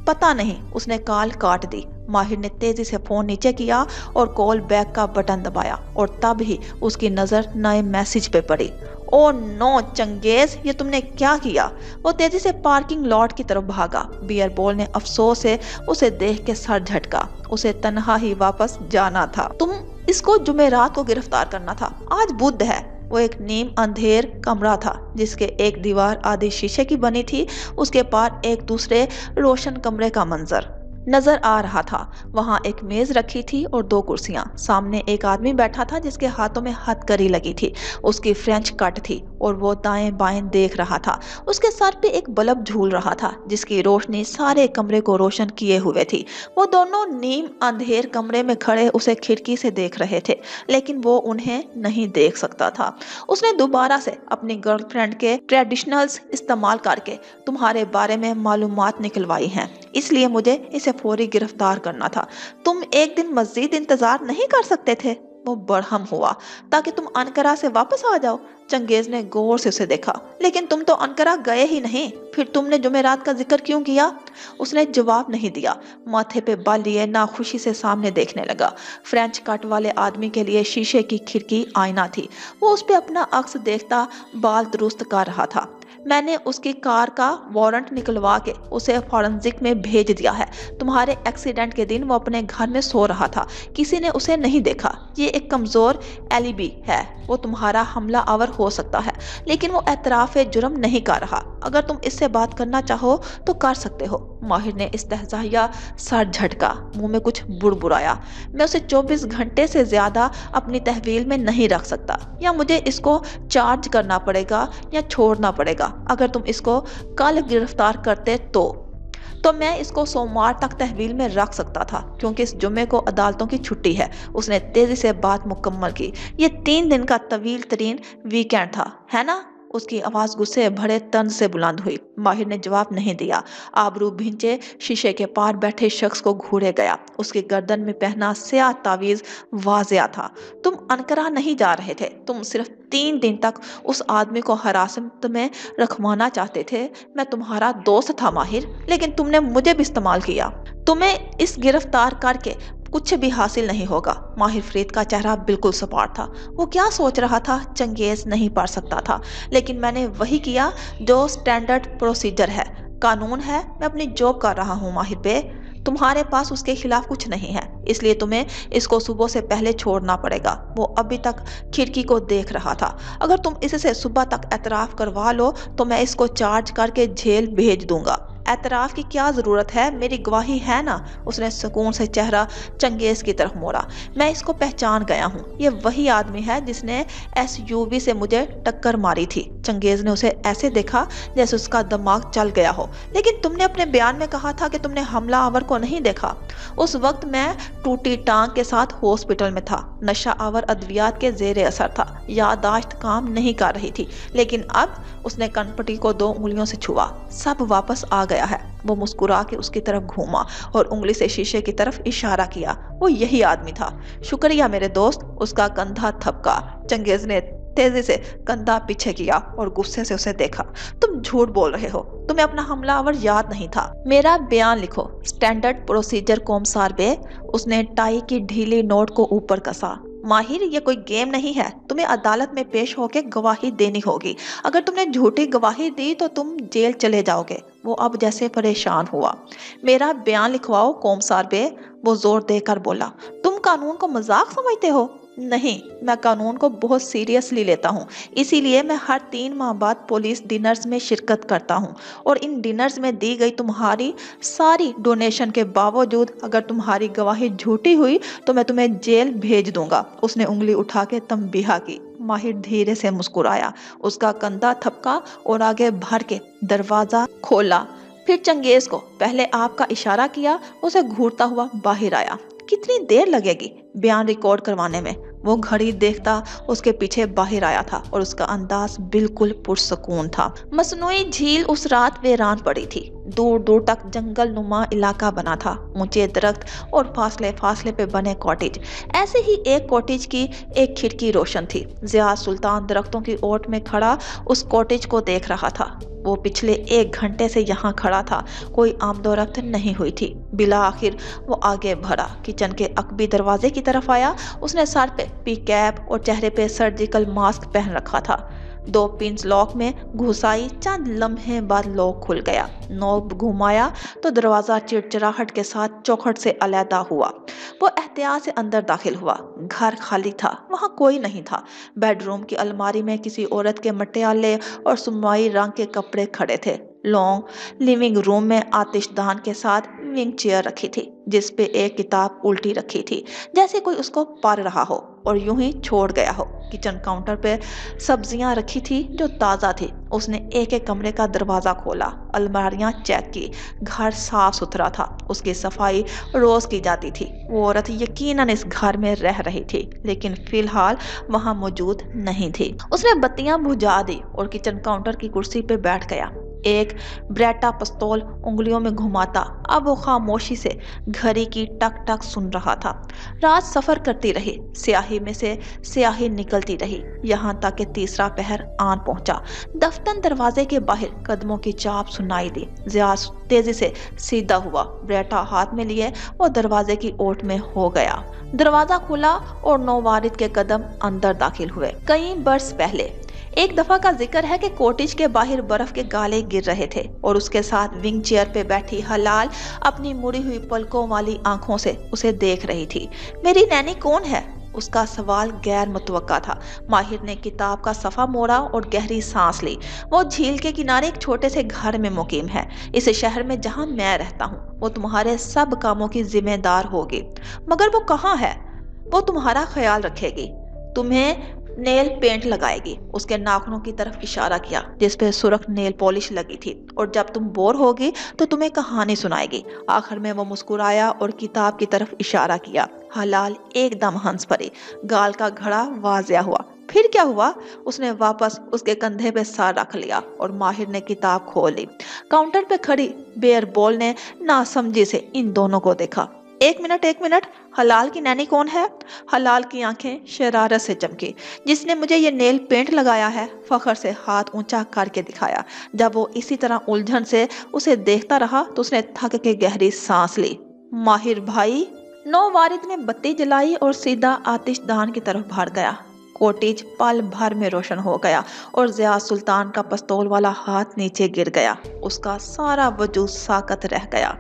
पता नहीं, उसने कॉल काट दी। माहिर ने तेजी से फोन नीचे किया और कॉल बैक का बटन दबाया और तब ही उसकी नजर नए मैसेज पे पड़ी। ओ नो चंगेज, ये तुमने क्या किया? वो तेजी से पार्किंग लॉट की तरफ भागा। बियर बॉल ने अफसोस से उसे देख के सर झटका। उसे तन्हा ही वापस जाना था। तुम इसको जुमेरात को गिरफ्तार करना था, आज बुध है। वो एक नीम अंधेर कमरा था जिसके एक दीवार आधी शीशे की बनी थी। उसके पार एक दूसरे रोशन कमरे का मंजर नजर आ रहा था। वहां एक मेज रखी थी और दो कुर्सियां। सामने एक आदमी बैठा था जिसके हाथों में हथकड़ी लगी थी। उसकी फ्रेंच कट थी और वो दाएं बाएं देख रहा था। उसके सर पे एक बल्ब झूल रहा था जिसकी रोशनी सारे कमरे को रोशन किए हुए थी। वो दोनों नीम अंधेर कमरे में खड़े उसे खिड़की से देख रहे थे, लेकिन वो उन्हें नहीं देख सकता था। उसने दोबारा से अपनी गर्लफ्रेंड के ट्रेडिशनल्स इस्तेमाल करके तुम्हारे बारे में मालूमात निकलवाई हैं, इसलिए मुझे इसे फौरी गिरफ्तार करना था। तुम एक दिन मजीद इंतजार नहीं कर सकते थे? वो बरहम हुआ। ताकि तुम अनकरा से वापस आ जाओ? चंगेज ने गौर से उसे देखा। लेकिन तुम तो अनकरा गए ही नहीं, फिर तुमने जुमेरात का जिक्र क्यों किया? उसने जवाब नहीं दिया। माथे पे बाल लिए नाखुशी से सामने देखने लगा। फ्रेंच कट वाले आदमी के लिए शीशे की खिड़की आईना थी। वो उस पे अपना अक्स देखता बाल दुरुस्त कर रहा था। मैंने उसकी कार का वारंट निकलवा के उसे फॉरेंसिक में भेज दिया है। तुम्हारे एक्सीडेंट के दिन वो अपने घर में सो रहा था, किसी ने उसे नहीं देखा। ये एक कमजोर एलिबी है। वो तुम्हारा हमला आवर हो सकता है, लेकिन वो एतराफ़ जुर्म नहीं कर रहा। अगर तुम इससे बात करना चाहो तो कर सकते हो। माहिर ने इस्तेहज़ाया सर झटका, मुंह में कुछ बुड़बुड़ाया। मैं उसे 24 घंटे से ज्यादा अपनी तहवील में नहीं रख सकता, या मुझे इसको चार्ज करना पड़ेगा या छोड़ना पड़ेगा। अगर तुम इसको कल गिरफ्तार करते तो मैं इसको सोमवार तक तहवील में रख सकता था, क्योंकि इस जुम्मे को अदालतों की छुट्टी है। उसने तेजी से बात मुकम्मल की। ये 3 दिन का तवील तरीन वीकेंड था, है ना? उसकी आवाज गुस्से भरे तंज से बुलंद हुई। माहिर ने जवाब नहीं दिया। आबरू भिंचे शीशे के पार बैठे शख्स को घूरे गया। उसकी गर्दन में पहना स्याह तावीज वाजिया था। तुम अनकरा नहीं जा रहे थे, तुम सिर्फ 3 दिन तक उस आदमी को हिरासत में रखवाना चाहते थे। मैं तुम्हारा दोस्त था माहिर, लेकिन तुमने मुझे भी इस्तेमाल किया। तुम्हें इस गिरफ्तार करके कुछ भी हासिल नहीं होगा। माहिर फरीद का चेहरा बिल्कुल सपाट था। वो क्या सोच रहा था चंगेज नहीं पढ़ सकता था, लेकिन मैंने वही किया जो स्टैंडर्ड प्रोसीजर है, कानून है। मैं अपनी जॉब कर रहा हूँ माहिर बे। तुम्हारे पास उसके खिलाफ कुछ नहीं है, इसलिए तुम्हें इसको सुबह से पहले छोड़ना पड़ेगा। वो अभी तक खिड़की को देख रहा था। अगर तुम इससे सुबह तक एतराफ करवा लो तो मैं इसको चार्ज करके जेल भेज दूंगा। एतराफ की क्या जरूरत है, मेरी गवाही है ना? उसने सुकून से चेहरा चंगेज की तरफ मोड़ा। मैं इसको पहचान गया हूँ, ये वही आदमी है जिसने SUV से मुझे टक्कर मारी थी। चंगेज ने उसे ऐसे देखा जैसे उसका दिमाग चल गया हो। लेकिन तुमने अपने बयान में कहा था कि तुमने हमला आवर को नहीं देखा। उस वक्त मैं टूटी टांग के साथ हॉस्पिटल में था, नशा आवर अद्वियात के जेर असर था, याददाश्त काम नहीं कर रही थी। लेकिन अब उसने कनपटी को 2 उंगलियों से छुआ। सब वापस आ गया है। वो मुस्कुरा के उसकी तरफ घूमा और उंगली से शीशे की तरफ इशारा किया। वो यही आदमी था। शुक्रिया मेरे दोस्त। उसका कंधा थपका। चंगेज ने तेजी से कंधा पीछे किया और गुस्से से उसे देखा। तुम झूठ बोल रहे हो, तुम्हें अपना हमलावर याद नहीं था। मेरा बयान लिखो। स्टैंडर्ड प्रोसीजर कॉमसार बे। उसने टाई की ढीली नोट को ऊपर कसा। माहिर, ये कोई गेम नहीं है। तुम्हें अदालत में पेश होकर गवाही देनी होगी। अगर तुमने झूठी गवाही दी तो तुम जेल चले जाओगे। वो अब जैसे परेशान हुआ। मेरा बयान लिखवाओ कॉमसार बे, वो जोर देकर बोला। तुम कानून को मजाक समझते हो? नहीं, मैं कानून को बहुत सीरियसली लेता हूँ। इसीलिए मैं हर 3 माह बाद पुलिस डिनर्स में शिरकत करता हूँ, और इन डिनर्स में दी गई तुम्हारी सारी डोनेशन के बावजूद अगर तुम्हारी गवाही झूठी हुई तो मैं तुम्हें जेल भेज दूंगा। उसने उंगली उठा के तंबीहा की। माहिर धीरे से मुस्कुराया। उसका कंधा थपका और आगे भर के दरवाजा खोला। फिर चंगेज को पहले आपका इशारा किया, उसे घूरता हुआ बाहर आया। कितनी देर लगेगी बयान रिकॉर्ड करवाने में? वो घड़ी देखता उसके पीछे बाहर आया था और उसका अंदाज बिल्कुल पुरसकून था। मसनूई झील उस रात वीरान पड़ी थी। दूर दूर तक जंगल नुमा इलाका बना था, ऊंचे दरख्त और फासले फासले पे बने कॉटेज। ऐसे ही एक कॉटेज की एक खिड़की रोशन थी। जियाद सुल्तान दरख्तों की ओट में खड़ा उस कॉटेज को देख रहा था। वो पिछले 1 घंटे से यहाँ खड़ा था, कोई आमदोरफ्त नहीं हुई थी। बिला आखिर वो आगे बढ़ा, किचन के अकबी दरवाजे की तरफ आया। उसने सर पे पी कैप और चेहरे पे सर्जिकल मास्क पहन रखा था। 2 पिंस लॉक में घुसाई, चंद लम्हे बाद लॉक खुल गया। नॉब घुमाया तो दरवाजा चिड़चिड़ाहट के साथ चौखट से अलहदा हुआ। वो एहतियात से अंदर दाखिल हुआ। घर खाली था, वहाँ कोई नहीं था। बेडरूम की अलमारी में किसी औरत के मटियाले और सुरमई रंग के कपड़े खड़े थे। लॉन्ग लिविंग रूम में आतिशदान के साथ विंग चेयर रखी थी, जिस पे एक किताब उल्टी रखी थी, जैसे कोई उसको पढ़ रहा हो और यूं ही छोड़ गया हो। किचन काउंटर पे सब्जियां रखी थी जो ताज़ा थी। उसने एक एक कमरे का दरवाज़ा खोला, अलमारियां चेक की। घर साफ सुथरा था, उसकी सफाई रोज की जाती थी। वो औरत यकीनन इस घर में रह रही थी, लेकिन फिलहाल वहां मौजूद नहीं थी। उसने बत्तियां बुझा दी और किचन काउंटर की कुर्सी पे बैठ गया। एक ब्रेटा पिस्तौल उंगलियों में घुमाता अब वो खामोशी से घड़ी की टक टक सुन रहा था। रात सफर करती रही, स्याही में से स्याही निकलती रही, यहाँ तक कि तीसरा पहर आन पहुंचा। दफ्तर दरवाजे के बाहर कदमों की चाप सुनाई दी। जियाद तेजी से सीधा हुआ, ब्रेटा हाथ में लिए वो दरवाजे की ओट में हो गया। दरवाजा खुला और नौवारिद के कदम अंदर दाखिल हुए। कई बरस पहले एक दफा का जिक्र है कि कॉटेज के बाहर बर्फ के गाले गिर रहे थे और उसके साथ विंग चेयर पे बैठी हलाल अपनी मुड़ी हुई पलकों वाली आंखों से उसे देख रही थी। मेरी नैनी कौन है? उसका सवाल गैर मुतवक्का था। माहिर ने किताब का सफा मोड़ा और गहरी सांस ली। वो झील के किनारे एक छोटे से घर में मुकीम है, इस शहर में जहां मैं रहता हूँ। वो तुम्हारे सब कामों की जिम्मेदार होगी। मगर वो कहाँ है? वो तुम्हारा ख्याल रखेगी, तुम्हें नेल पेंट लगाएगी। उसके नाखूनों की तरफ इशारा किया जिस पे सुर्ख नेल पॉलिश लगी थी। और जब तुम बोर होगी तो तुम्हें कहानी सुनाएगी। आखिर में वो मुस्कुराया और किताब की तरफ इशारा किया। हलाल एकदम हंस पड़ी, गाल का घड़ा वाजिया हुआ। फिर क्या हुआ? उसने वापस उसके कंधे पे सर रख लिया और माहिर ने किताब खोल ली। काउंटर पे खड़ी बेयरबॉल ने नासमझी से इन दोनों को देखा। एक मिनट, हलाल की नैनी कौन है? हलाल की आंखें शरारत से चमकी। जिसने मुझे ये नेल पेंट लगाया है, फखर से हाथ ऊंचा करके दिखाया। जब वो इसी तरह उलझन से उसे देखता रहा तो उसने थक के गहरी सांस ली। माहिर भाई। नौवारिद ने बत्ती जलाई और सीधा आतिशदान की तरफ भाग गया। कॉटेज पल भर में रोशन हो गया और जियाद सुल्तान का पिस्तौल वाला हाथ नीचे गिर गया। उसका सारा वजूद साकत रह गया।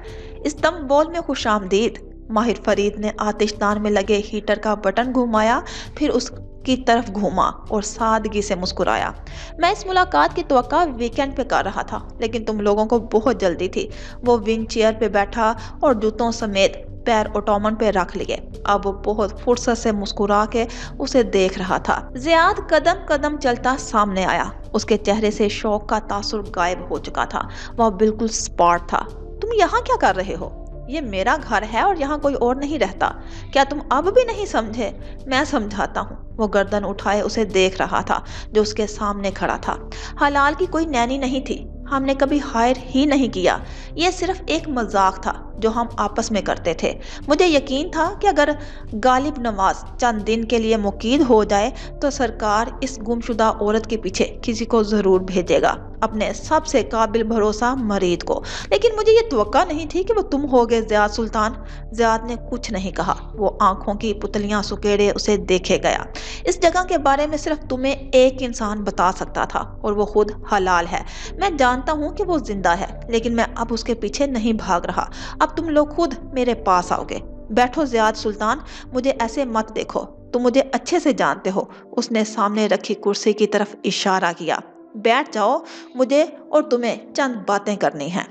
इस्तंबुल में खुशामदीद। माहिर फरीद ने आतिशदान में लगे हीटर का बटन घुमाया, फिर उसकी तरफ घूमा और सादगी से मुस्कुराया। मैं इस मुलाकात की तवक्का वीकेंड पे कर रहा था, लेकिन तुम लोगों को बहुत जल्दी थी। वो विंग चेयर पे बैठा और जूतों समेत पैर ओटोमन पे रख लिए। अब वो बहुत फुर्सत से मुस्कुरा के उसे देख रहा था। जियाद कदम कदम चलता सामने आया। उसके चेहरे से शौक का तासुर गायब हो चुका था। वह बिल्कुल स्पॉट था। तुम यहाँ क्या कर रहे हो? ये मेरा घर है और यहाँ कोई और नहीं रहता। क्या तुम अब भी नहीं समझे? मैं समझाता हूँ। वो गर्दन उठाए उसे देख रहा था जो उसके सामने खड़ा था। हलाल की कोई नैनी नहीं थी, हमने कभी हायर ही नहीं किया। ये सिर्फ एक मजाक था जो हम आपस में करते थे। मुझे यकीन था कि अगर गालिब नवाज चंद दिन के लिए मुकीद हो जाए तो सरकार इस गुमशुदा औरत के पीछे किसी को जरूर भेजेगा, अपने सबसे काबिल भरोसा मरीद को। लेकिन मुझे ये तवक्का नहीं थी कि वो तुम होगे जियाद सुल्तान। जियाद ने कुछ नहीं कहा। वो आंखों की पुतलियां सुकेड़े उसे देखे गया। इस जगह के बारे में सिर्फ तुम्हें एक इंसान बता सकता था और वो खुद हलाल है। मैं जानता हूँ कि वो जिंदा है, लेकिन मैं अब उसके पीछे नहीं भाग रहा। अब तुम लोग खुद मेरे पास आओगे। बैठो जियाद सुल्तान, मुझे ऐसे मत देखो, तुम मुझे अच्छे से जानते हो। उसने सामने रखी कुर्सी की तरफ इशारा किया। बैठ जाओ, मुझे और तुम्हें चंद बातें करनी हैं।